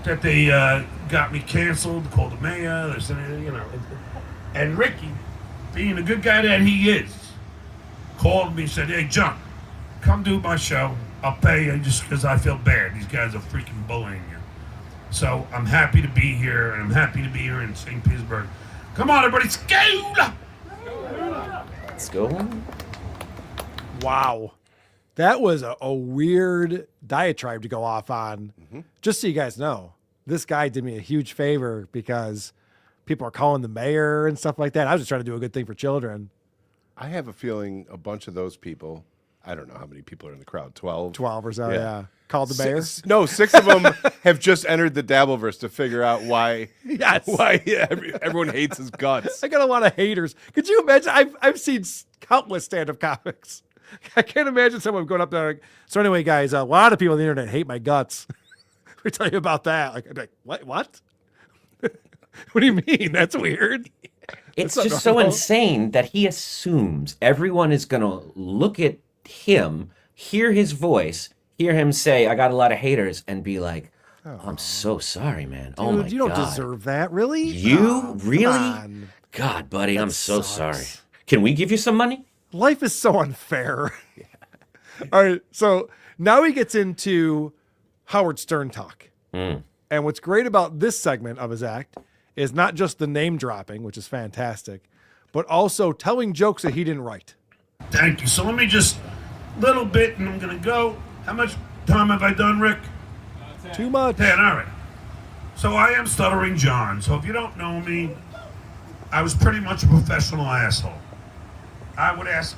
That they got me canceled, called the mayor, and Ricky, being the good guy that he is, called me and said, hey, John, come do my show. I'll pay you just because I feel bad. These guys are freaking bullying you. So I'm happy to be here, and I'm happy to be here in St. Petersburg. Come on, everybody, scale! Let's go. Wow. That was a weird diatribe to go off on. Mm-hmm. Just so you guys know, this guy did me a huge favor because people are calling the mayor and stuff like that. I was just trying to do a good thing for children. I have a feeling a bunch of those people, I don't know how many people are in the crowd, 12? 12 or so, yeah. Called the mayor? 6 of them have just entered the Dabbleverse to figure out why everyone hates his guts. I got a lot of haters. Could you imagine? I've seen countless stand-up comics. I can't imagine someone going up there like, so anyway, guys, a lot of people on the internet hate my guts. Let me tell you about that. Like what? What do you mean? That's weird. It's just so insane that he assumes everyone is going to look at him, hear his voice, hear him say, I got a lot of haters, and be like, I'm so sorry, man. Dude, my God. You don't deserve that, really? You? Really? God, buddy, I'm so sorry. Can we give you some money? Life is so unfair. All right, so now he gets into Howard Stern talk. And what's great about this segment of his act is not just the name dropping, which is fantastic, but also telling jokes that he didn't write. Thank you. So let me just, little bit, and I'm going to go. How much time have I done, Rick? Too much. 10, all right. So I am Stuttering John. So if you don't know me, I was pretty much a professional asshole. I would ask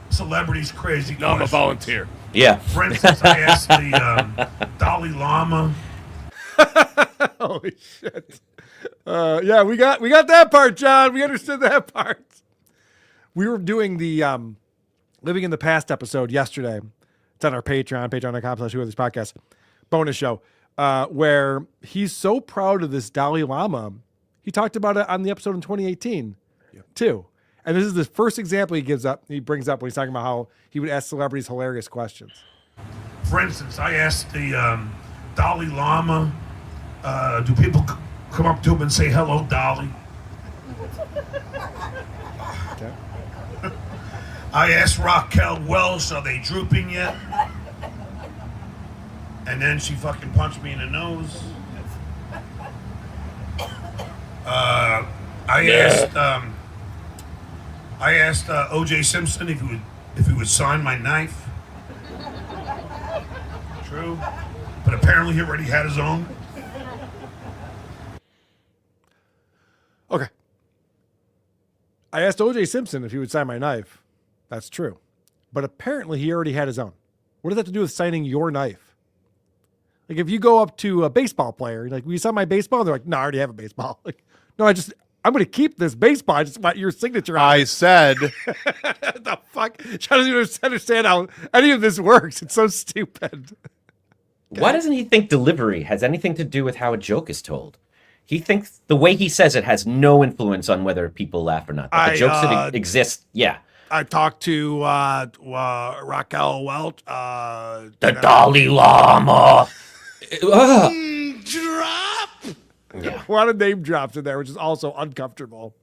celebrities crazy questions. I'm a volunteer. Yeah. For instance, I asked the Dalai Lama. Holy shit. Yeah, we got that part, John. We understood that part. We were doing the Living in the Past episode yesterday. It's on our Patreon, patreon.com/whoarethese bonus show, where he's so proud of this Dalai Lama. He talked about it on the episode in 2018 too. And this is the first example he brings up when he's talking about how he would ask celebrities hilarious questions. For instance, I asked the Dalai Lama, do people come up to him and say, hello, Dalai? Okay. I asked Raquel Welch, are they drooping yet? And then she fucking punched me in the nose. I asked O.J. Simpson if he would sign my knife. True, but apparently he already had his own. Okay. I asked O.J. Simpson if he would sign my knife. That's true. But apparently he already had his own. What does that have to do with signing your knife? Like if you go up to a baseball player, you're like, will you sign my baseball? And they're like, no, I already have a baseball. Like, no, I'm going to keep this baseball. I just want your signature on it. I said. The fuck? John doesn't even understand how any of this works. It's so stupid. Why doesn't he think delivery has anything to do with how a joke is told? He thinks the way he says it has no influence on whether people laugh or not. But the jokes that exist, yeah. I talked to Raquel Welch. The Dalai Lama. Drop. Yeah. A lot of name drops in there, which is also uncomfortable.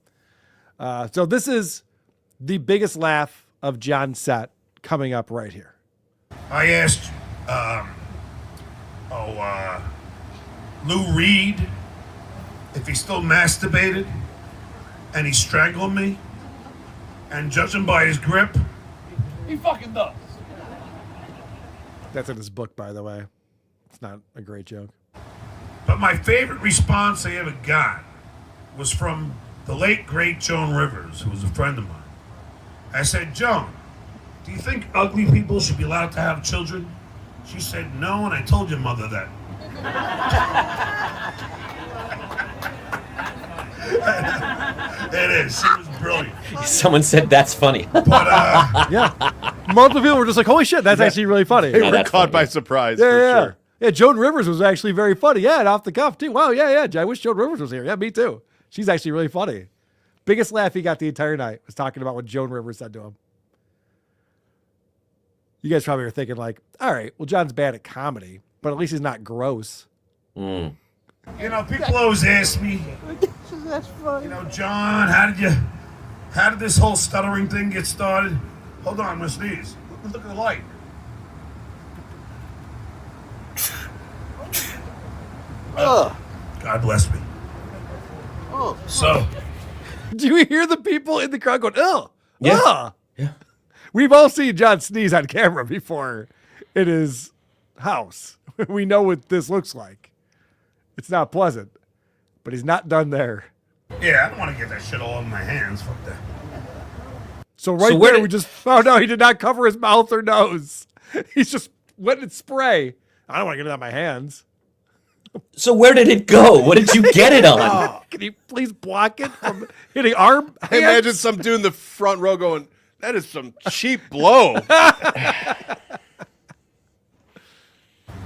So this is the biggest laugh of John's set coming up right here. I asked Lou Reed if he still masturbated, and he strangled me, and judging by his grip, he fucking does. That's in his book, by the way. It's not a great joke. But my favorite response I ever got was from the late, great Joan Rivers, who was a friend of mine. I said, Joan, do you think ugly people should be allowed to have children? She said, no, and I told your mother that. It is. She was brilliant. Someone said that's funny. But, yeah. Multiple people were just like, holy shit, that's actually really funny. They were caught by surprise, Yeah, for yeah. sure. Yeah, Joan Rivers was actually very funny. Yeah, and off the cuff, too. Wow, yeah. I wish Joan Rivers was here. Yeah, me too. She's actually really funny. Biggest laugh he got the entire night was talking about what Joan Rivers said to him. You guys probably are thinking like, all right, well, John's bad at comedy, but at least he's not gross. You know, people always ask me, That's funny. you know, John, how did this whole stuttering thing get started? Hold on, I'm gonna sneeze. Look at the light. God bless me. So, do you hear the people in the crowd going, ugh? Yeah. Ugh. Yeah. We've all seen John sneeze on camera before in his house. We know what this looks like. It's not pleasant, but he's not done there. yeah, I don't want to get that shit all in my hands. Fuck that. So right there, we just found out he did not cover his mouth or nose. He's just wet in spray. I don't want to get it on my hands. So where did it go? What did you get it on? Oh, can you please block it from hitting arm? I imagine some dude in the front row going, that is some cheap blow.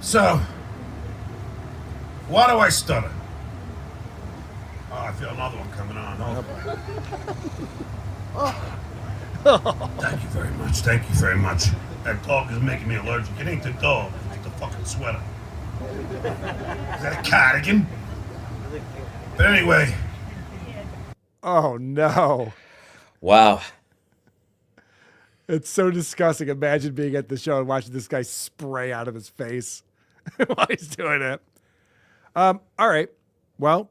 So, why do I stutter? Oh, I feel another one coming on. Thank you very much. Thank you very much. That dog is making me allergic. It ain't the dog. It's the fucking sweater. Is that a cardigan? But anyway. Oh, no. Wow. It's so disgusting. Imagine being at the show and watching this guy spray out of his face while he's doing it. All right. Well,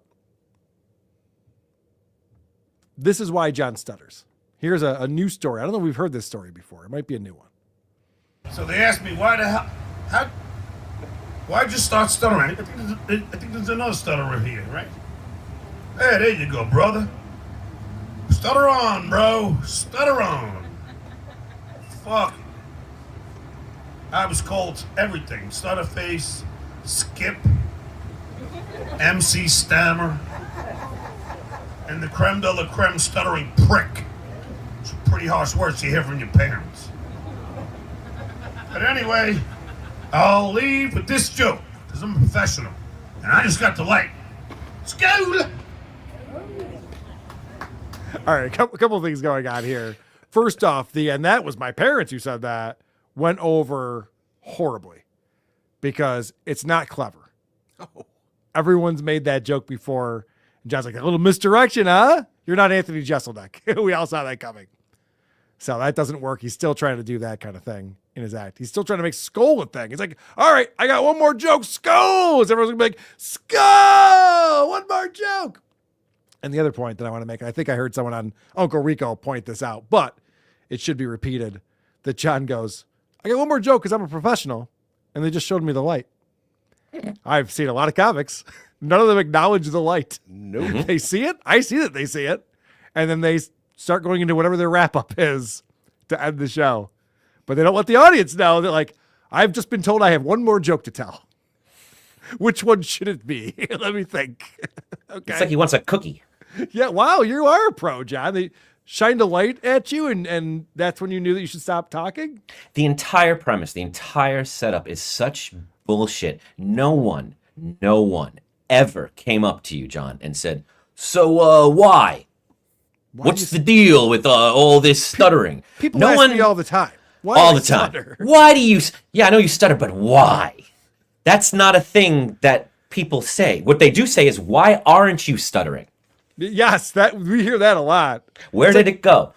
this is why John stutters. Here's a new story. I don't know if we've heard this story before. It might be a new one. So they asked me, why'd you start stuttering? I think there's another stutterer here, right? Hey, there you go, brother. Stutter on, bro. Stutter on. Fuck. I was called everything. Stutter face, skip, MC stammer, and the creme de la creme stuttering prick. It's pretty harsh words you hear from your parents. But anyway, I'll leave with this joke, because I'm a professional. And I just got the light. School! All right, a couple of things going on here. First off, and that was my parents who said that, went over horribly because it's not clever. Oh. Everyone's made that joke before. And John's like, a little misdirection, huh? You're not Anthony Jeselnik. We all saw that coming. So that doesn't work. He's still trying to do that kind of thing in his act. He's still trying to make Skull a thing. He's like, all right, I got one more joke. Skull! Everyone's going to be like, Skull! One more joke. And the other point that I want to make, I think I heard someone on Uncle Rico point this out, but it should be repeated, that John goes, I got one more joke because I'm a professional, and they just showed me the light. I've seen a lot of comics. None of them acknowledge the light. Nope. They see it. I see that they see it. And then they start going into whatever their wrap-up is to end the show. But they don't let the audience know. They're like, I've just been told I have one more joke to tell. Which one should it be? Let me think. Okay. It's like he wants a cookie. Yeah, wow, you are a pro, John. They shined a light at you, and that's when you knew that you should stop talking? The entire premise, the entire setup is such bullshit. No one ever came up to you, John, and said, so why? What's the deal with all this stuttering? People ask me all the time. Why all do I the time. stutter? Why do you... Yeah, I know you stutter, but why? That's not a thing that people say. What they do say is, why aren't you stuttering? Yes, we hear that a lot. Where did it go?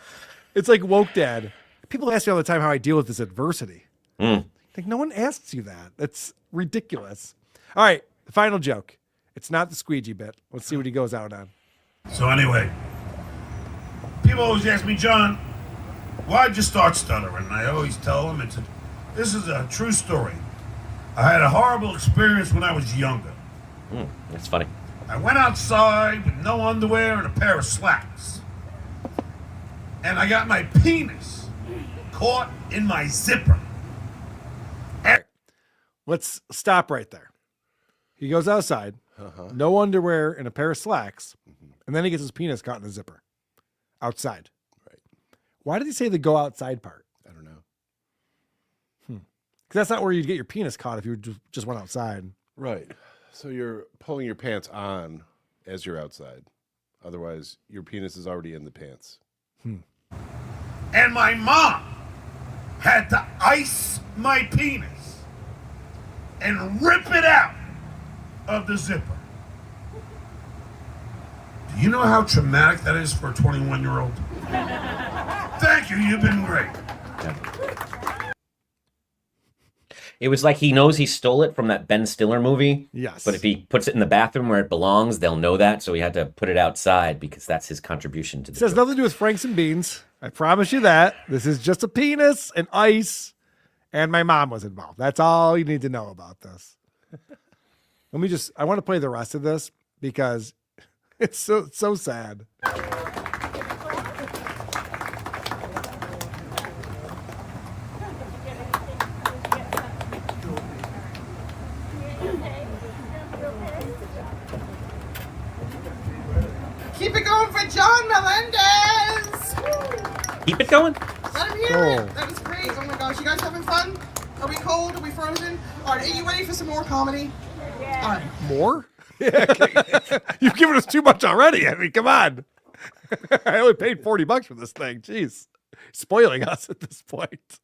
It's like woke dad. People ask me all the time how I deal with this adversity. Mm. Like, no one asks you that. That's ridiculous. All right, the final joke. It's not the squeegee bit. Let's see what he goes out on. So anyway, people always ask me, John, why'd you start stuttering? And I always tell them, this is a true story. I had a horrible experience when I was younger. That's funny. I went outside with no underwear and a pair of slacks. And I got my penis caught in my zipper. Let's stop right there. He goes outside, no underwear and a pair of slacks, and then he gets his penis caught in the zipper. Outside. Right. Why did he say the go outside part? I don't know. Because that's not where you'd get your penis caught if you just went outside. Right. So you're pulling your pants on as you're outside. Otherwise, your penis is already in the pants. And my mom had to ice my penis and rip it out of the zipper. Do you know how traumatic that is for a 21-year-old? Thank you. You've been great. It was like he knows he stole it from that Ben Stiller movie. Yes. But if he puts it in the bathroom where it belongs, they'll know that. So he had to put it outside because that's his contribution to the This has nothing to do with Franks and Beans. I promise you that. This is just a penis and ice, and my mom was involved. That's all you need to know about this. I want to play the rest of this because it's so sad. Keep it going for John Melendez. Keep it going. Let him hear it. That was great. Oh my gosh, you guys having fun? Are we cold? Are we frozen? All right, are you ready for some more comedy? Yeah. All right. More? You've given us too much already. I mean, come on. I only paid $40 for this thing. Jeez. Spoiling us at this point.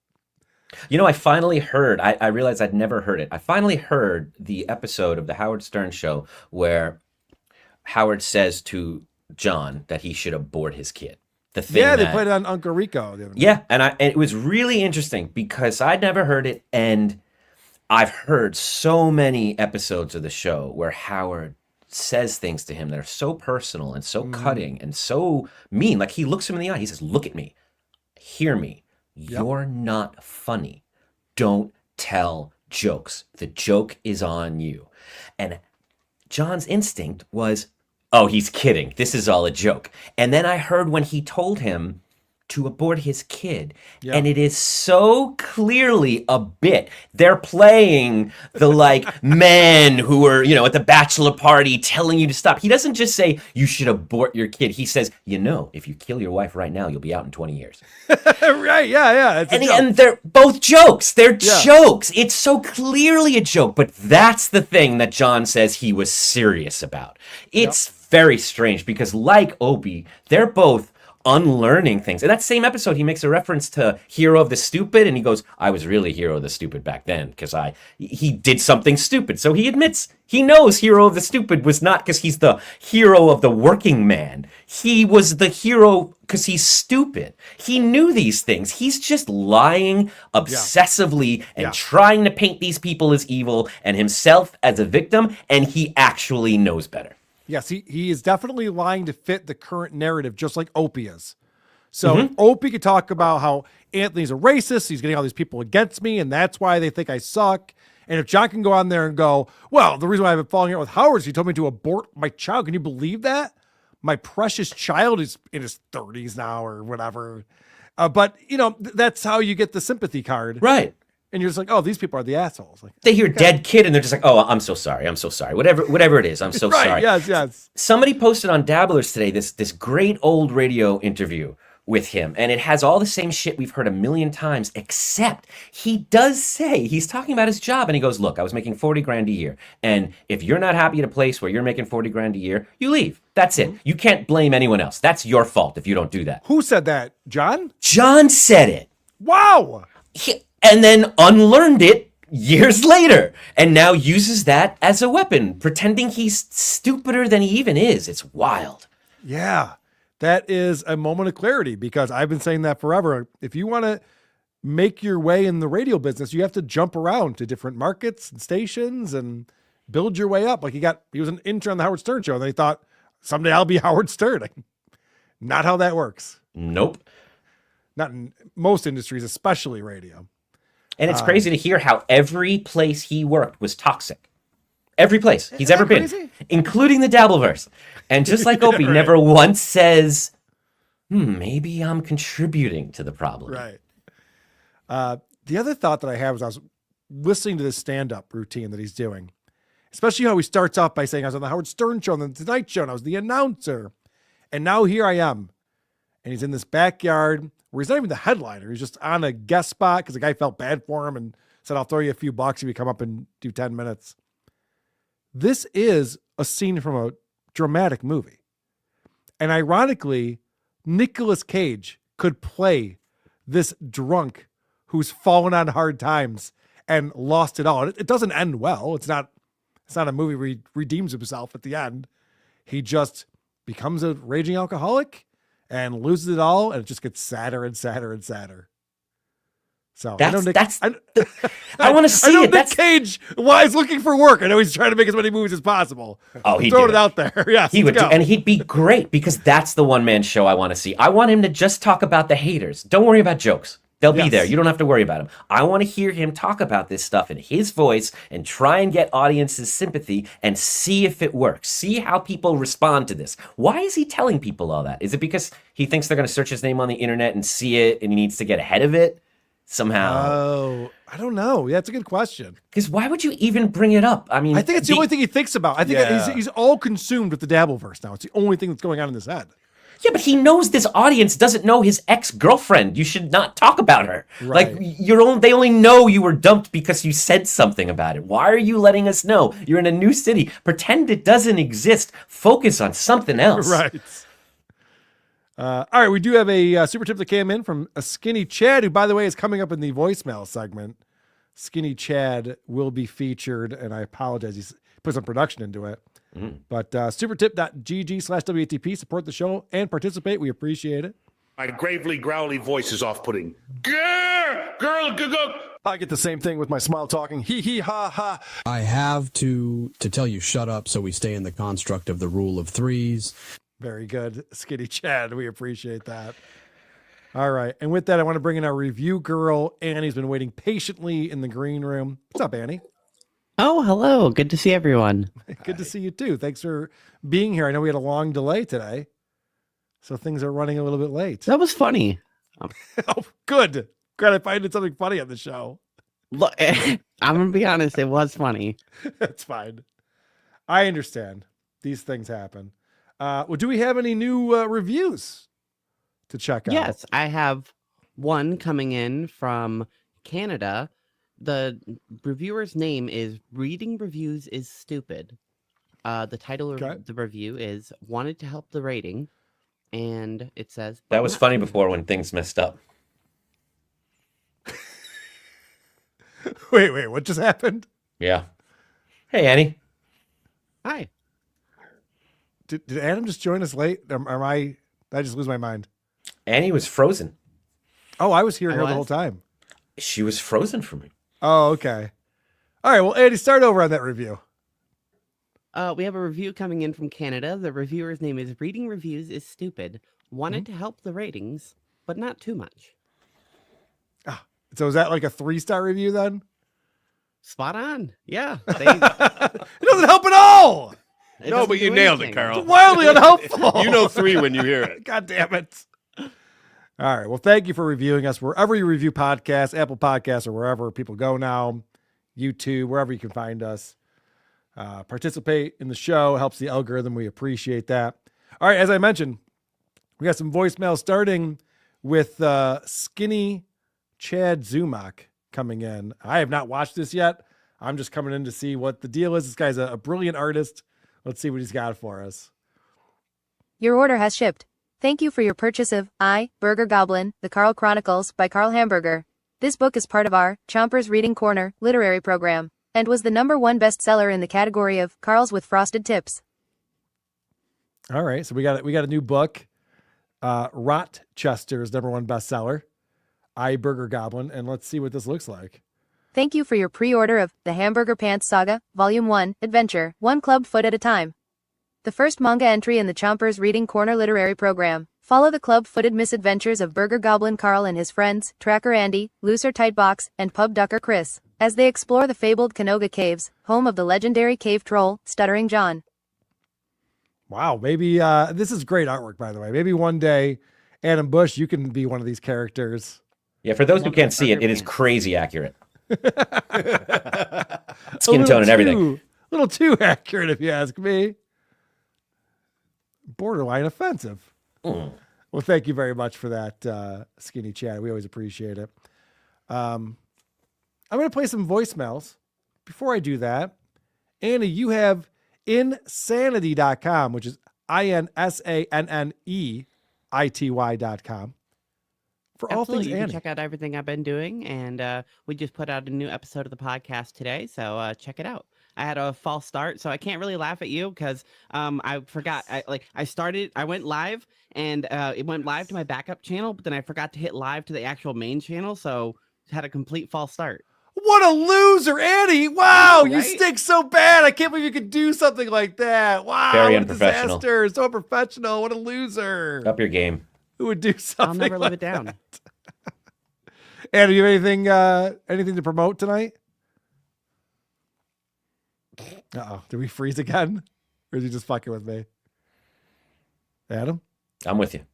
You know, I finally heard, I realized I'd never heard it. I finally heard the episode of the Howard Stern show where Howard says to John that he should abort his kid. The thing they that, played it on Uncle Rico. The other yeah, and it was really interesting because I'd never heard it, and I've heard so many episodes of the show where Howard says things to him that are so personal and so cutting and so mean. Like he looks him in the eye. He says, "Look at me. Hear me. You're not funny. Don't tell jokes. The joke is on you." And John's instinct was, oh, he's kidding. This is all a joke. And then I heard when he told him to abort his kid. And it is so clearly a bit. They're playing the like men who are, at the bachelor party telling you to stop. He doesn't just say you should abort your kid. He says, if you kill your wife right now, you'll be out in 20 years. Right, yeah. And they're both jokes. They're jokes. It's so clearly a joke, but that's the thing that John says he was serious about. It's very strange because like Opie, they're both unlearning things. In that same episode, he makes a reference to Hero of the Stupid, and he goes, I was really Hero of the Stupid back then because he did something stupid. So he admits he knows Hero of the Stupid was not because he's the hero of the working man. He was the hero because he's stupid. He knew these things. He's just lying obsessively and trying to paint these people as evil and himself as a victim, and he actually knows better. Yes, he is definitely lying to fit the current narrative, just like Opie is. So Opie could talk about how Anthony's a racist, he's getting all these people against me, and that's why they think I suck. And if John can go on there and go, well, the reason why I've been falling out with Howard is he told me to abort my child. Can you believe that? My precious child is in his 30s now or whatever. But, that's how you get the sympathy card. Right. And you're just like, oh, these people are the assholes. Like, they hear dead kid and they're just like, oh, I'm so sorry. Whatever it is, I'm so sorry. Yes. Somebody posted on Dabblers today this great old radio interview with him, and it has all the same shit we've heard a million times, except he does say, he's talking about his job, and he goes, look, I was making 40 grand a year, and if you're not happy at a place where you're making 40 grand a year, you leave. That's it. You can't blame anyone else. That's your fault if you don't do that. Who said that? John? John said it. Wow. And then unlearned it years later, and now uses that as a weapon, pretending he's stupider than he even is. It's wild. Yeah. That is a moment of clarity because I've been saying that forever. If you want to make your way in the radio business, you have to jump around to different markets and stations and build your way up. Like he was an intern on the Howard Stern show, and they thought someday I'll be Howard Stern. Not how that works. Nope. Not in most industries, especially radio. And it's crazy to hear how every place he worked was toxic. Every place he's ever been, including the Dabbleverse. And just like Opie, never once says, maybe I'm contributing to the problem. Right. The other thought that I had was I was listening to this stand-up routine that he's doing, especially how he starts off by saying, I was on the Howard Stern show and the Tonight Show, and I was the announcer. And now here I am. And he's in this backyard where he's not even the headliner. He's just on a guest spot because the guy felt bad for him and said, I'll throw you a few bucks if you come up and do 10 minutes. This is a scene from a dramatic movie. And ironically, Nicolas Cage could play this drunk who's fallen on hard times and lost it all. It doesn't end well. It's not a movie where he redeems himself at the end. He just becomes a raging alcoholic and loses it all, and it just gets sadder and sadder and sadder. So I want to see it. Nick Cage, why he's looking for work. I know he's trying to make as many movies as possible. Oh, he throw it out there. Yeah, he would, and he'd be great because that's the one man show I want to see. I want him to just talk about the haters. Don't worry about jokes. They'll be there. You don't have to worry about them. I want to hear him talk about this stuff in his voice and try and get audiences' sympathy and see if it works. See how people respond to this. Why is he telling people all that? Is it because he thinks they're going to search his name on the internet and see it and he needs to get ahead of it somehow? Oh, I don't know. Yeah, that's a good question. Because why would you even bring it up? I mean, I think it's the only thing he thinks about. I think he's all consumed with the Dabbleverse now. It's the only thing that's going on in his head. Yeah, but he knows this audience doesn't know his ex-girlfriend. You should not talk about her. Right. Like, they only know you were dumped because you said something about it. Why are you letting us know? You're in a new city. Pretend it doesn't exist. Focus on something else. Right. All right, we do have a super tip that came in from a Skinny Chad, who, by the way, is coming up in the voicemail segment. Skinny Chad will be featured, and I apologize. He's put some production into it. But supertip.gg/WATP, support the show and participate. We appreciate it. My gravely growly voice is off-putting. Girl. I get the same thing with my smile talking. Hee hee ha ha. I have to tell you shut up so we stay in the construct of the rule of threes. Very good, Skinny Chad. We appreciate that. All right. And with that, I want to bring in our review girl. Annie's been waiting patiently in the green room. What's up, Annie? Oh, hello. Good to see everyone. Good to see you too. Thanks for being here. I know we had a long delay today, so things are running a little bit late. That was funny. Oh, good. Glad I find something funny on the show. Look, I'm gonna be honest. It was funny. That's fine. I understand. These things happen. Well, do we have any new reviews to check out? Yes, I have one coming in from Canada. The reviewer's name is Reading Reviews is Stupid. The title of the review is Wanted to Help the Rating. And it says... That was funny before when things messed up. Wait, what just happened? Yeah. Hey, Annie. Hi. Did Adam just join us late? Did I just lose my mind? Annie was frozen. Oh, I was hearing her the whole time. She was frozen for me. Oh, okay. All right, well, Andy, start over on that review. We have a review coming in from Canada. The reviewer's name is Reading Reviews is Stupid. Wanted to help the ratings, but not too much. So is that like a 3-star review then? Spot on. Yeah. It doesn't help at all. No, but you nailed it, Carl. It's wildly unhelpful. You know 3 when you hear it. God damn it. All right. Well, thank you for reviewing us wherever you review podcasts, Apple Podcasts, or wherever people go now, YouTube, wherever you can find us. Participate in the show. Helps the algorithm. We appreciate that. All right. As I mentioned, we got some voicemails starting with Skinny Chad Zumak coming in. I have not watched this yet. I'm just coming in to see what the deal is. This guy's a brilliant artist. Let's see what he's got for us. Your order has shipped. Thank you for your purchase of I, Burger Goblin, The Carl Chronicles by Carl Hamburger. This book is part of our Chompers Reading Corner literary program and was the #1 bestseller in the category of Carl's with Frosted Tips. All right. So we got a new book. Rochester's #1 bestseller, I, Burger Goblin. And let's see what this looks like. Thank you for your pre-order of The Hamburger Pants Saga, Volume 1, Adventure, One Club Foot at a Time. The first manga entry in the Chompers Reading Corner literary program. Follow the club-footed misadventures of Burger Goblin Carl and his friends, Tracker Andy, Looser Tightbox, and Pub Ducker Chris, as they explore the fabled Canoga Caves, home of the legendary cave troll, Stuttering John. Wow. Maybe this is great artwork, by the way. Maybe one day, Adam Busch, you can be one of these characters. Yeah, for those who can't see it, it is crazy accurate. Skin tone and everything. A little too accurate, if you ask me. Borderline offensive. Well, thank you very much for that, Skinny Chad. We always appreciate it. I'm going to play some voicemails. Before I do that, Annie, you have insanity.com, which is INSANNEITY.com. For all Absolutely. things You Annie. can check out everything I've been doing, and we just put out a new episode of the podcast today, so check it out. I had a false start, so I can't really laugh at you because I forgot. I went live, and it went live to my backup channel, but then I forgot to hit live to the actual main channel, so had a complete false start. What a loser, Annie. Wow, Right? you stink so bad. I can't believe you could do something like that. Wow, Very what unprofessional. a disaster. So unprofessional. What a loser. Up your game. Who would do something I'll never live like it down. that? Annie, do you have anything to promote tonight? Uh-oh. Did we freeze again? Or is he just fucking with me? Adam? I'm with you.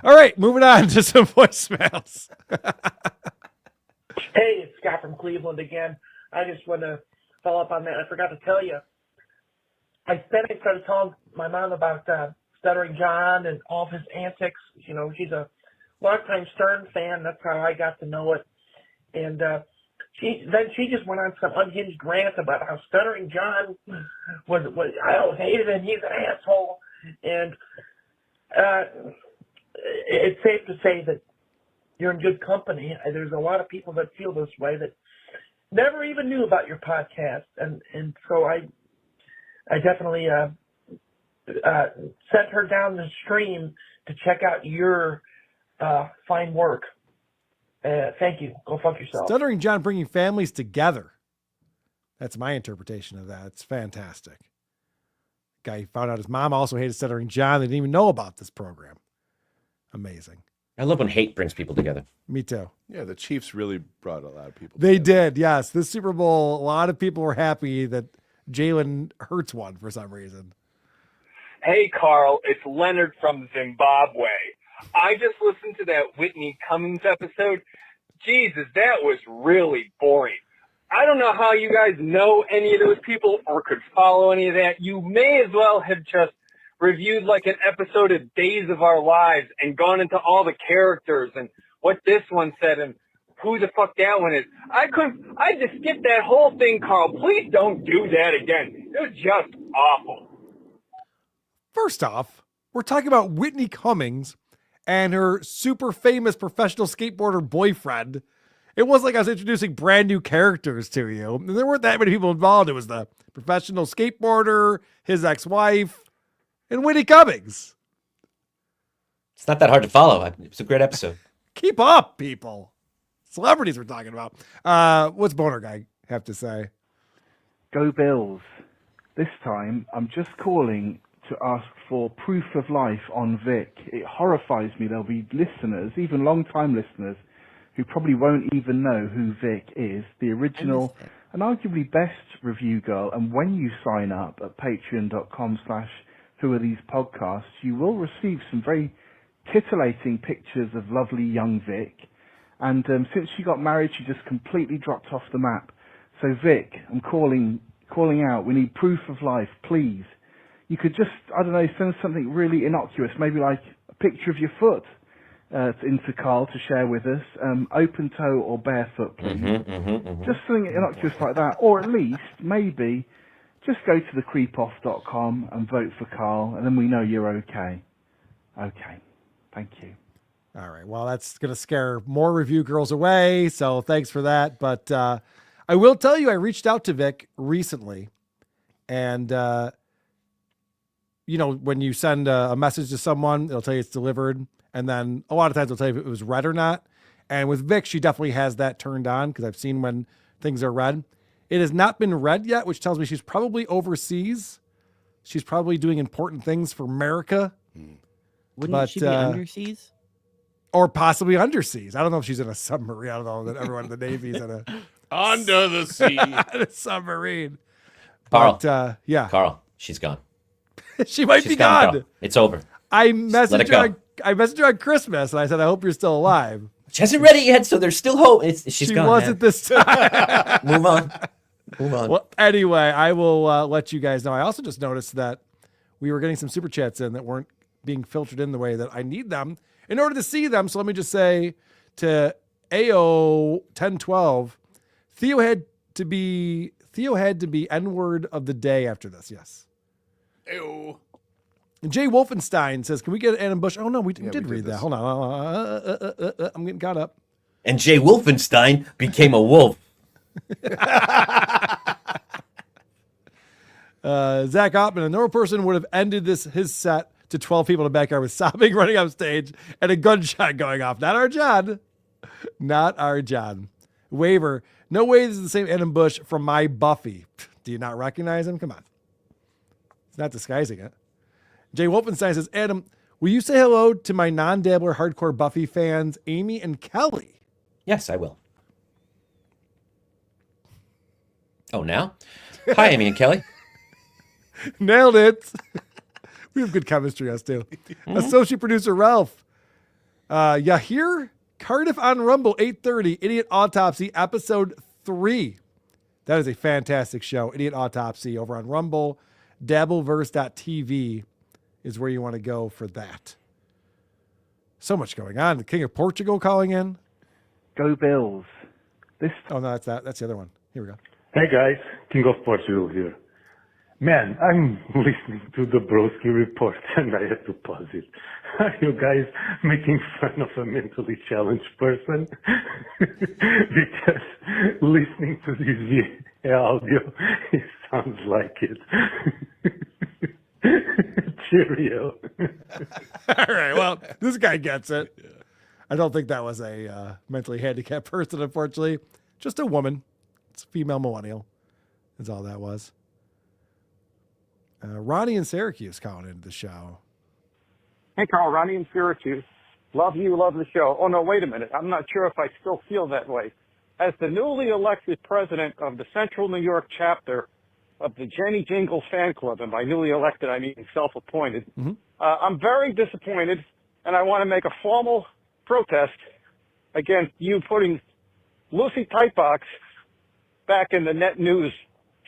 All right, moving on to some voicemails. Hey, it's Scott from Cleveland again. I just want to follow up on that. I forgot to tell you. I started telling my mom about Stuttering John and all of his antics. You know, she's a longtime Stern fan. That's how I got to know it. And she just went on some unhinged rant about how Stuttering John was I hated him. He's an asshole. And it's safe to say that you're in good company. There's a lot of people that feel this way that never even knew about your podcast. And so I definitely sent her down the stream to check out your fine work. Thank you. Go fuck yourself. Stuttering John bringing families together. That's my interpretation of that. It's fantastic. Guy found out his mom also hated Stuttering John. They didn't even know about this program. Amazing. I love when hate brings people together. Me too. Yeah, the Chiefs really brought a lot of people They did, yes. This Super Bowl, a lot of people were happy that Jalen Hurts won for some reason. Hey, Carl, it's Leonard from Zimbabwe. I just listened to that Whitney Cummings episode. Jesus, that was really boring. I don't know how you guys know any of those people or could follow any of that. You may as well have just reviewed like an episode of Days of Our Lives and gone into all the characters and what this one said and who the fuck that one is. I just skipped that whole thing, Carl. Please don't do that again. It was just awful. First off, we're talking about Whitney Cummings and her super famous professional skateboarder boyfriend. It wasn't like I was introducing brand new characters to you. And there weren't that many people involved. It was the professional skateboarder, his ex-wife, and Whitney Cummings. It's not that hard to follow. It was a great episode. Keep up, people. Celebrities we're talking about. What's Boner Guy have to say? Go Bills. This time, I'm just calling to ask for proof of life on Vic. It horrifies me. There'll be listeners, even long-time listeners, who probably won't even know who Vic is, the original and arguably best review girl. And when you sign up at patreon.com/whoathesepodcasts, you will receive some very titillating pictures of lovely young Vic. And since she got married, she just completely dropped off the map. So Vic, I'm calling out. We need proof of life, please. You could just, I don't know, send something really innocuous, maybe like a picture of your foot into Carl to share with us, open toe or barefoot, please. Just something innocuous like that. Or at least, maybe, just go to thecreepoff.com and vote for Carl, and then we know you're okay. Okay. Thank you. All right. Well, that's going to scare more review girls away, so thanks for that. But I will tell you, I reached out to Vic recently, and when you send a message to someone, it'll tell you it's delivered. And then a lot of times it'll tell you if it was read or not. And with Vic, she definitely has that turned on because I've seen when things are read. It has not been read yet, which tells me she's probably overseas. She's probably doing important things for America. Wouldn't she be underseas? Or possibly underseas. I don't know if she's in a submarine. I don't know that everyone in the Navy's in a under the sea a submarine. Carl. But, yeah. Carl, she's gone. She's be gone. Carl. It's over. I messaged her on Christmas and I said, I hope you're still alive. She hasn't read it yet, so there's still hope. She's gone. She wasn't this time. Move on. Well, anyway, I will let you guys know. I also just noticed that we were getting some super chats in that weren't being filtered in the way that I need them in order to see them. So let me just say to AO 1012, Theo had to be N-word of the day after this. Yes. Ew. And Jay Wolfenstein says, can we get Adam Busch? Oh, no, we did read that. Hold on. I'm getting caught up. And Jay Wolfenstein became a wolf. Zach Ottman, a normal person would have ended his set to 12 people in the backyard with sobbing running off stage and a gunshot going off. Not our John. Not our John. Waiver. No way this is the same Adam Busch from My Buffy. Do you not recognize him? Come on. It's not disguising it. Jay Wolfenstein says, Adam, will you say hello to my non-dabbler hardcore Buffy fans, Amy and Kelly? Yes, I will. Oh, now? Hi, Amy and Kelly. Nailed it. We have good chemistry, us too. Associate producer Ralph. Yahir Cardiff on Rumble, 8:30, Idiot Autopsy, episode 3. That is a fantastic show. Idiot Autopsy over on Rumble. Dabbleverse.tv is where you want to go for that. So much going on. The King of Portugal calling in. Go Bills. Oh, no, that's the other one. Here we go. Hey, guys. King of Portugal here. Man, I'm listening to the Broski report and I had to pause it. Are you guys making fun of a mentally challenged person? Because listening to this audio, it sounds like it. Cheerio. All right. Well, this guy gets it. I don't think that was a mentally handicapped person, unfortunately. Just a woman. It's a female millennial. That's all that was. Ronnie in Syracuse calling into the show. Hey, Carl, Ronnie in Syracuse. Love you, love the show. Oh, no, wait a minute. I'm not sure if I still feel that way. As the newly elected president of the Central New York chapter of the Jenny Jingles fan club, and by newly elected, I mean self-appointed, I'm very disappointed and I want to make a formal protest against you putting Lucy Tightbox back in the net news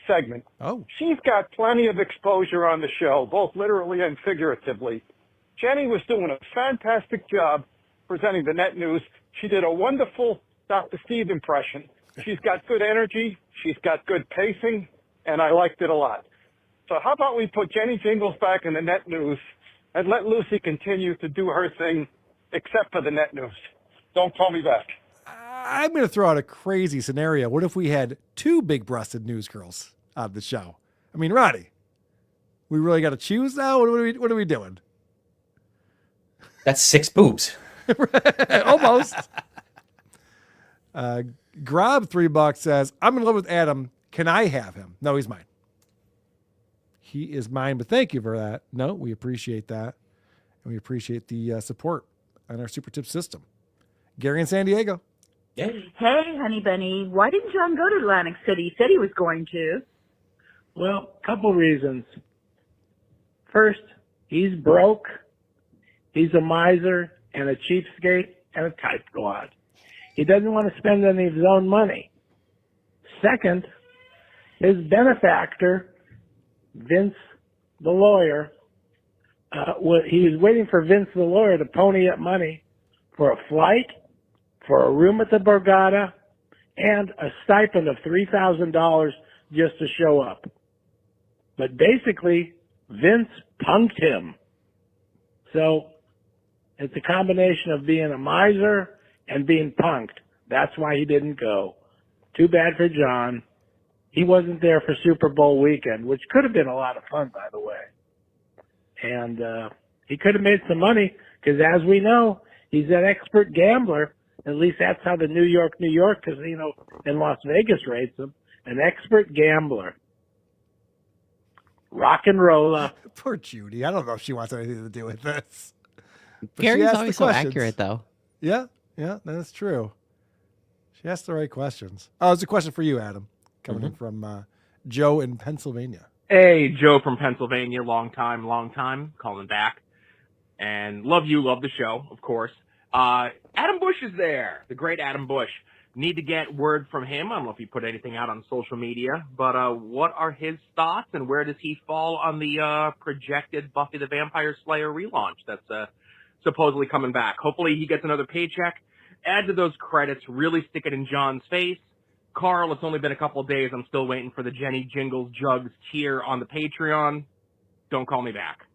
segment. Oh. She's got plenty of exposure on the show, both literally and figuratively. Jenny was doing a fantastic job presenting the net news. She did a wonderful Dr. Steve impression. She's got good energy. She's got good pacing, and I liked it a lot. So how about we put Jenny Jingles back in the net news and let Lucy continue to do her thing, except for the net news. Don't call me back. I'm going to throw out a crazy scenario. What if we had 2 big-breasted news girls on the show? I mean, Roddy, we really got to choose now? What are we doing? That's 6 boobs. Almost. Grob $3 says, I'm in love with Adam. Can I have him? No, he's mine. He is mine, but thank you for that. No, we appreciate that. And we appreciate the support on our Super Tip system. Gary in San Diego. Hey, honey bunny. Why didn't John go to Atlantic City? He said he was going to. Well, couple reasons. First, he's broke. He's a miser and a cheapskate and a tightwad. He doesn't want to spend any of his own money. Second, his benefactor, Vince the lawyer, he was waiting for Vince the lawyer to pony up money for a flight, for a room at the Borgata, and a stipend of $3,000 just to show up. But basically, Vince punked him. So it's a combination of being a miser and being punked. That's why he didn't go. Too bad for John. He wasn't there for Super Bowl weekend, which could have been a lot of fun, by the way. And he could have made some money because, as we know, he's an expert gambler. At least that's how the New York casino in Las Vegas rates him. An expert gambler. Rock and roller. Poor Judy. I don't know if she wants anything to do with this. But Gary's always so accurate, though. Yeah, that's true. She asked the right questions. Oh, it's a question for you, Adam, coming in from Joe in Pennsylvania. Hey, Joe from Pennsylvania, long time, calling back. And love the show, of course. Adam Busch is there, the great Adam Busch. Need to get word from him. I don't know if he put anything out on social media, but what are his thoughts and where does he fall on the projected Buffy the Vampire Slayer relaunch that's supposedly coming back? Hopefully he gets another paycheck. Add to those credits, really stick it in John's face. Carl, it's only been a couple of days. I'm still waiting for the Jenny Jingles Jugs tier on the Patreon. Don't call me back.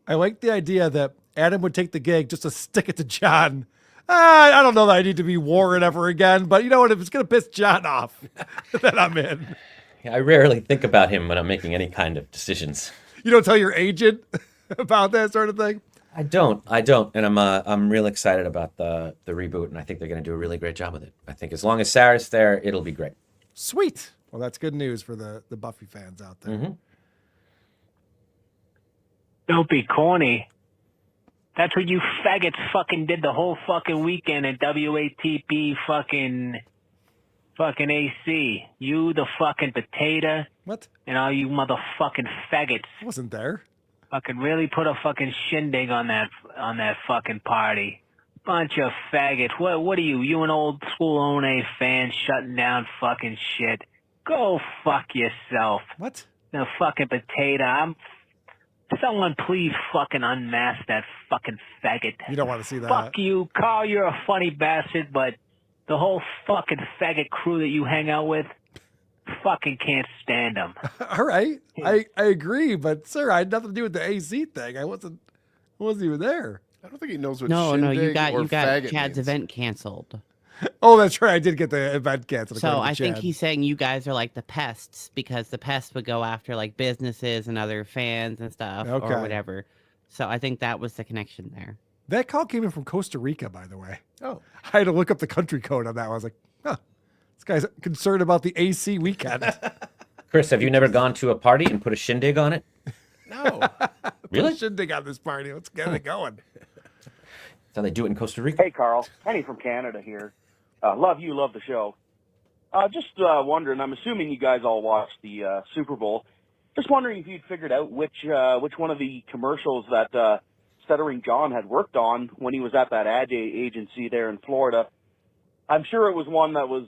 I like the idea that Adam would take the gig just to stick it to John. I don't know that I need to be Warren ever again, but you know what? If it's going to piss John off, then I'm in. Yeah, I rarely think about him when I'm making any kind of decisions. You don't tell your agent about that sort of thing? I don't, and I'm real excited about the reboot, and I think they're going to do a really great job with it. I think as long as Sarah's there, it'll be great. Sweet. Well, that's good news for the Buffy fans out there. Mm-hmm. Don't be corny. That's what you faggots fucking did the whole fucking weekend at WATP fucking AC. You, the fucking potato. What? And all you motherfucking faggots. I wasn't there. Fucking really put a fucking shindig on that fucking party. Bunch of faggots. What are you? You an old school ONA fan shutting down fucking shit? Go fuck yourself. What? The fucking potato. Someone please fucking unmask that fucking faggot. You don't want to see that. Fuck you, Carl. You're a funny bastard, but the whole fucking faggot crew that you hang out with, fucking can't stand them. All right, I agree, but sir, I had nothing to do with the AC thing. I wasn't even there. I don't think he knows what No, you got faggot Chad's means. event canceled. Oh, that's right. I did get the event canceled. So I think he's saying you guys are like the pests because the pests would go after like businesses and other fans and stuff or whatever. So I think that was the connection there. That call came in from Costa Rica, by the way. Oh. I had to look up the country code on that one. I was like, huh, this guy's concerned about the AC weekend. Chris, have you never gone to a party and put a shindig on it? No. Really? Put a shindig on this party. Let's get it going. That's how they do it in Costa Rica. Hey, Carl. Penny from Canada here. Love the show. Just wondering, I'm assuming you guys all watched the Super Bowl. Just wondering if you'd figured out which one of the commercials that Stuttering John had worked on when he was at that ad agency there in Florida. I'm sure it was one that was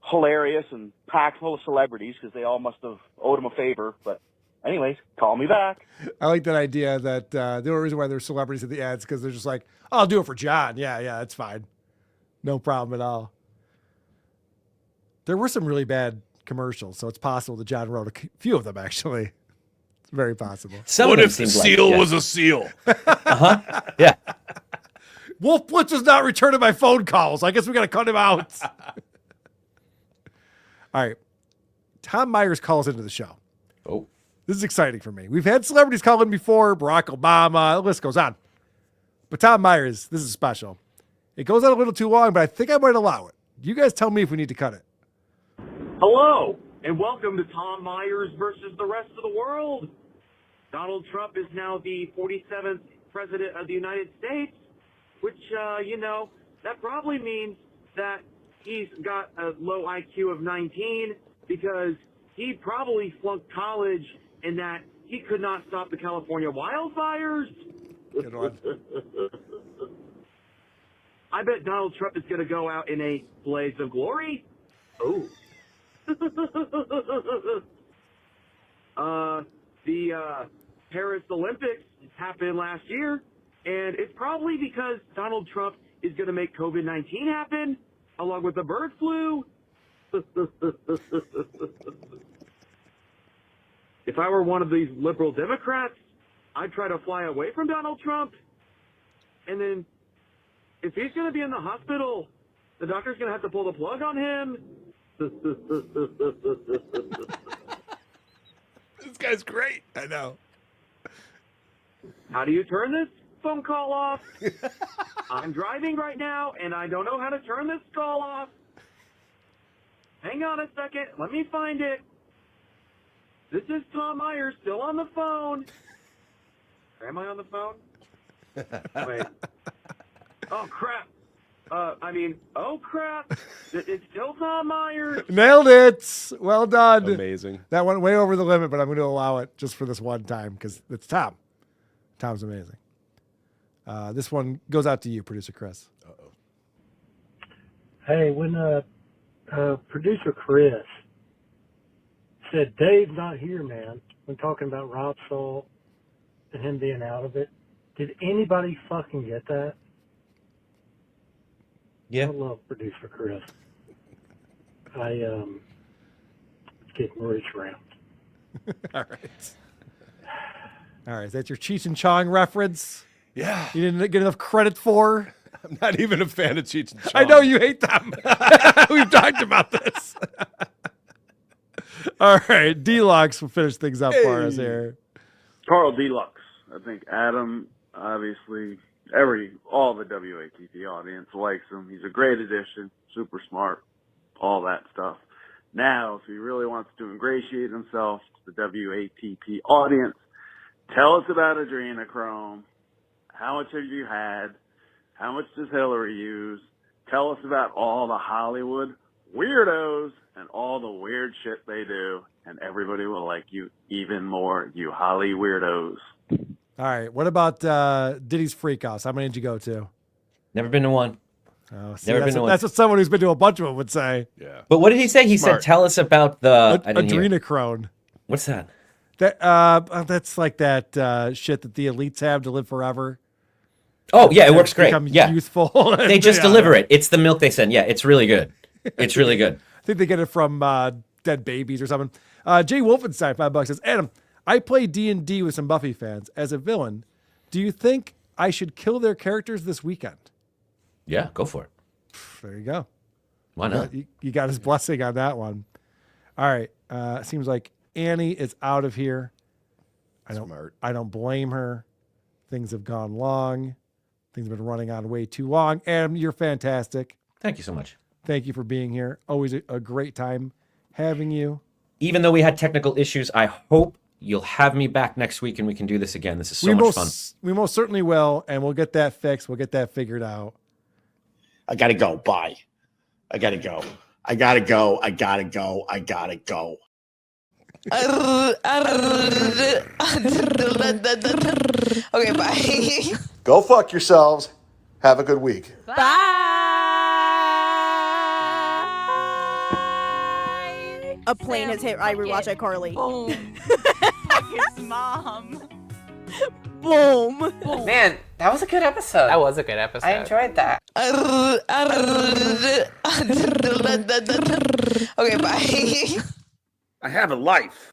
hilarious and packed full of celebrities because they all must have owed him a favor. But anyways, call me back. I like that idea that the only reason why there's celebrities at the ads because they're just like, oh, I'll do it for John. Yeah, that's fine. No problem at all. There were some really bad commercials, so it's possible that John wrote a few of them, actually. It's very possible. What if the seal was a seal? Yeah. Wolf Blitz is not returning my phone calls. I guess we got to cut him out. All right. Tom Myers calls into the show. Oh. This is exciting for me. We've had celebrities call in before, Barack Obama, the list goes on. But Tom Myers, this is special. It goes on a little too long, but I think I might allow it. You guys tell me if we need to cut it. Hello, and welcome to Tom Myers versus the rest of the world. Donald Trump is now the 47th president of the United States, which, that probably means that he's got a low IQ of 19 because he probably flunked college and that he could not stop the California wildfires. Good one. I bet Donald Trump is going to go out in a blaze of glory. Oh. The Paris Olympics happened last year, and it's probably because Donald Trump is going to make COVID-19 happen, along with the bird flu. If I were one of these liberal Democrats, I'd try to fly away from Donald Trump, and then if he's going to be in the hospital, the doctor's going to have to pull the plug on him. This guy's great. I know. How do you turn this phone call off? I'm driving right now, and I don't know how to turn this call off. Hang on a second. Let me find it. This is Tom Myers, still on the phone. Am I on the phone? Wait. Oh, crap. Oh, crap. It's still Tom Myers. Nailed it. Well done. Amazing. That went way over the limit, but I'm going to allow it just for this one time because it's Tom. Tom's amazing. This one goes out to you, producer Chris. Uh-oh. Hey, when producer Chris said Dave's not here, man, when talking about Rob Saul and him being out of it, did anybody fucking get that? Yeah. I love producer Chris. It's getting rich around. All right. All right. Is that your Cheech and Chong reference? Yeah. You didn't get enough credit for? I'm not even a fan of Cheech and Chong. I know you hate them. We've talked about this. All right. D-Lux will finish things up for us here. Carl Deluxe. I think Adam, obviously, all the WATP audience likes him. He's a great addition, super smart, all that stuff. Now, if he really wants to ingratiate himself to the WATP audience, tell us about adrenochrome. How much have you had? How much does Hillary use? Tell us about all the Hollywood weirdos and all the weird shit they do, and everybody will like you even more, you Holly weirdos. All right. What about Diddy's Freakhouse? How many did you go to? Never been to one. Oh, see, Never been to one. That's what someone who's been to a bunch of them would say. Yeah. But what did he say? He said, "Tell us about the adrenochrome." What's that? That's like that shit that the elites have to live forever. Oh yeah, it works great. Become Yeah, youthful. They just deliver it. It's the milk they send. Yeah, it's really good. It's really good. I think they get it from dead babies or something. Jay Wolfenstein, $5 says, Adam, I play D&D with some Buffy fans. As a villain, do you think I should kill their characters this weekend? Yeah, go for it. There you go. Why not? You got his blessing on that one. All right. Seems like Annie is out of here. I don't blame her. Things have gone long. Things have been running on way too long. Adam, you're fantastic. Thank you so much. Thank you for being here. Always a great time having you. Even though we had technical issues, I hope you'll have me back next week and we can do this again. This is so much fun. We most certainly will, and we'll get that fixed. We'll get that figured out. I got to go. Bye. I got to go. I got to go. I got to go. I got to go. Okay, bye. Go fuck yourselves. Have a good week. A plane has hit. I rewatch iCarly. Boom. Fuck his mom. Boom. Man, that was a good episode. That was a good episode. I enjoyed that. Okay, bye. I have a life.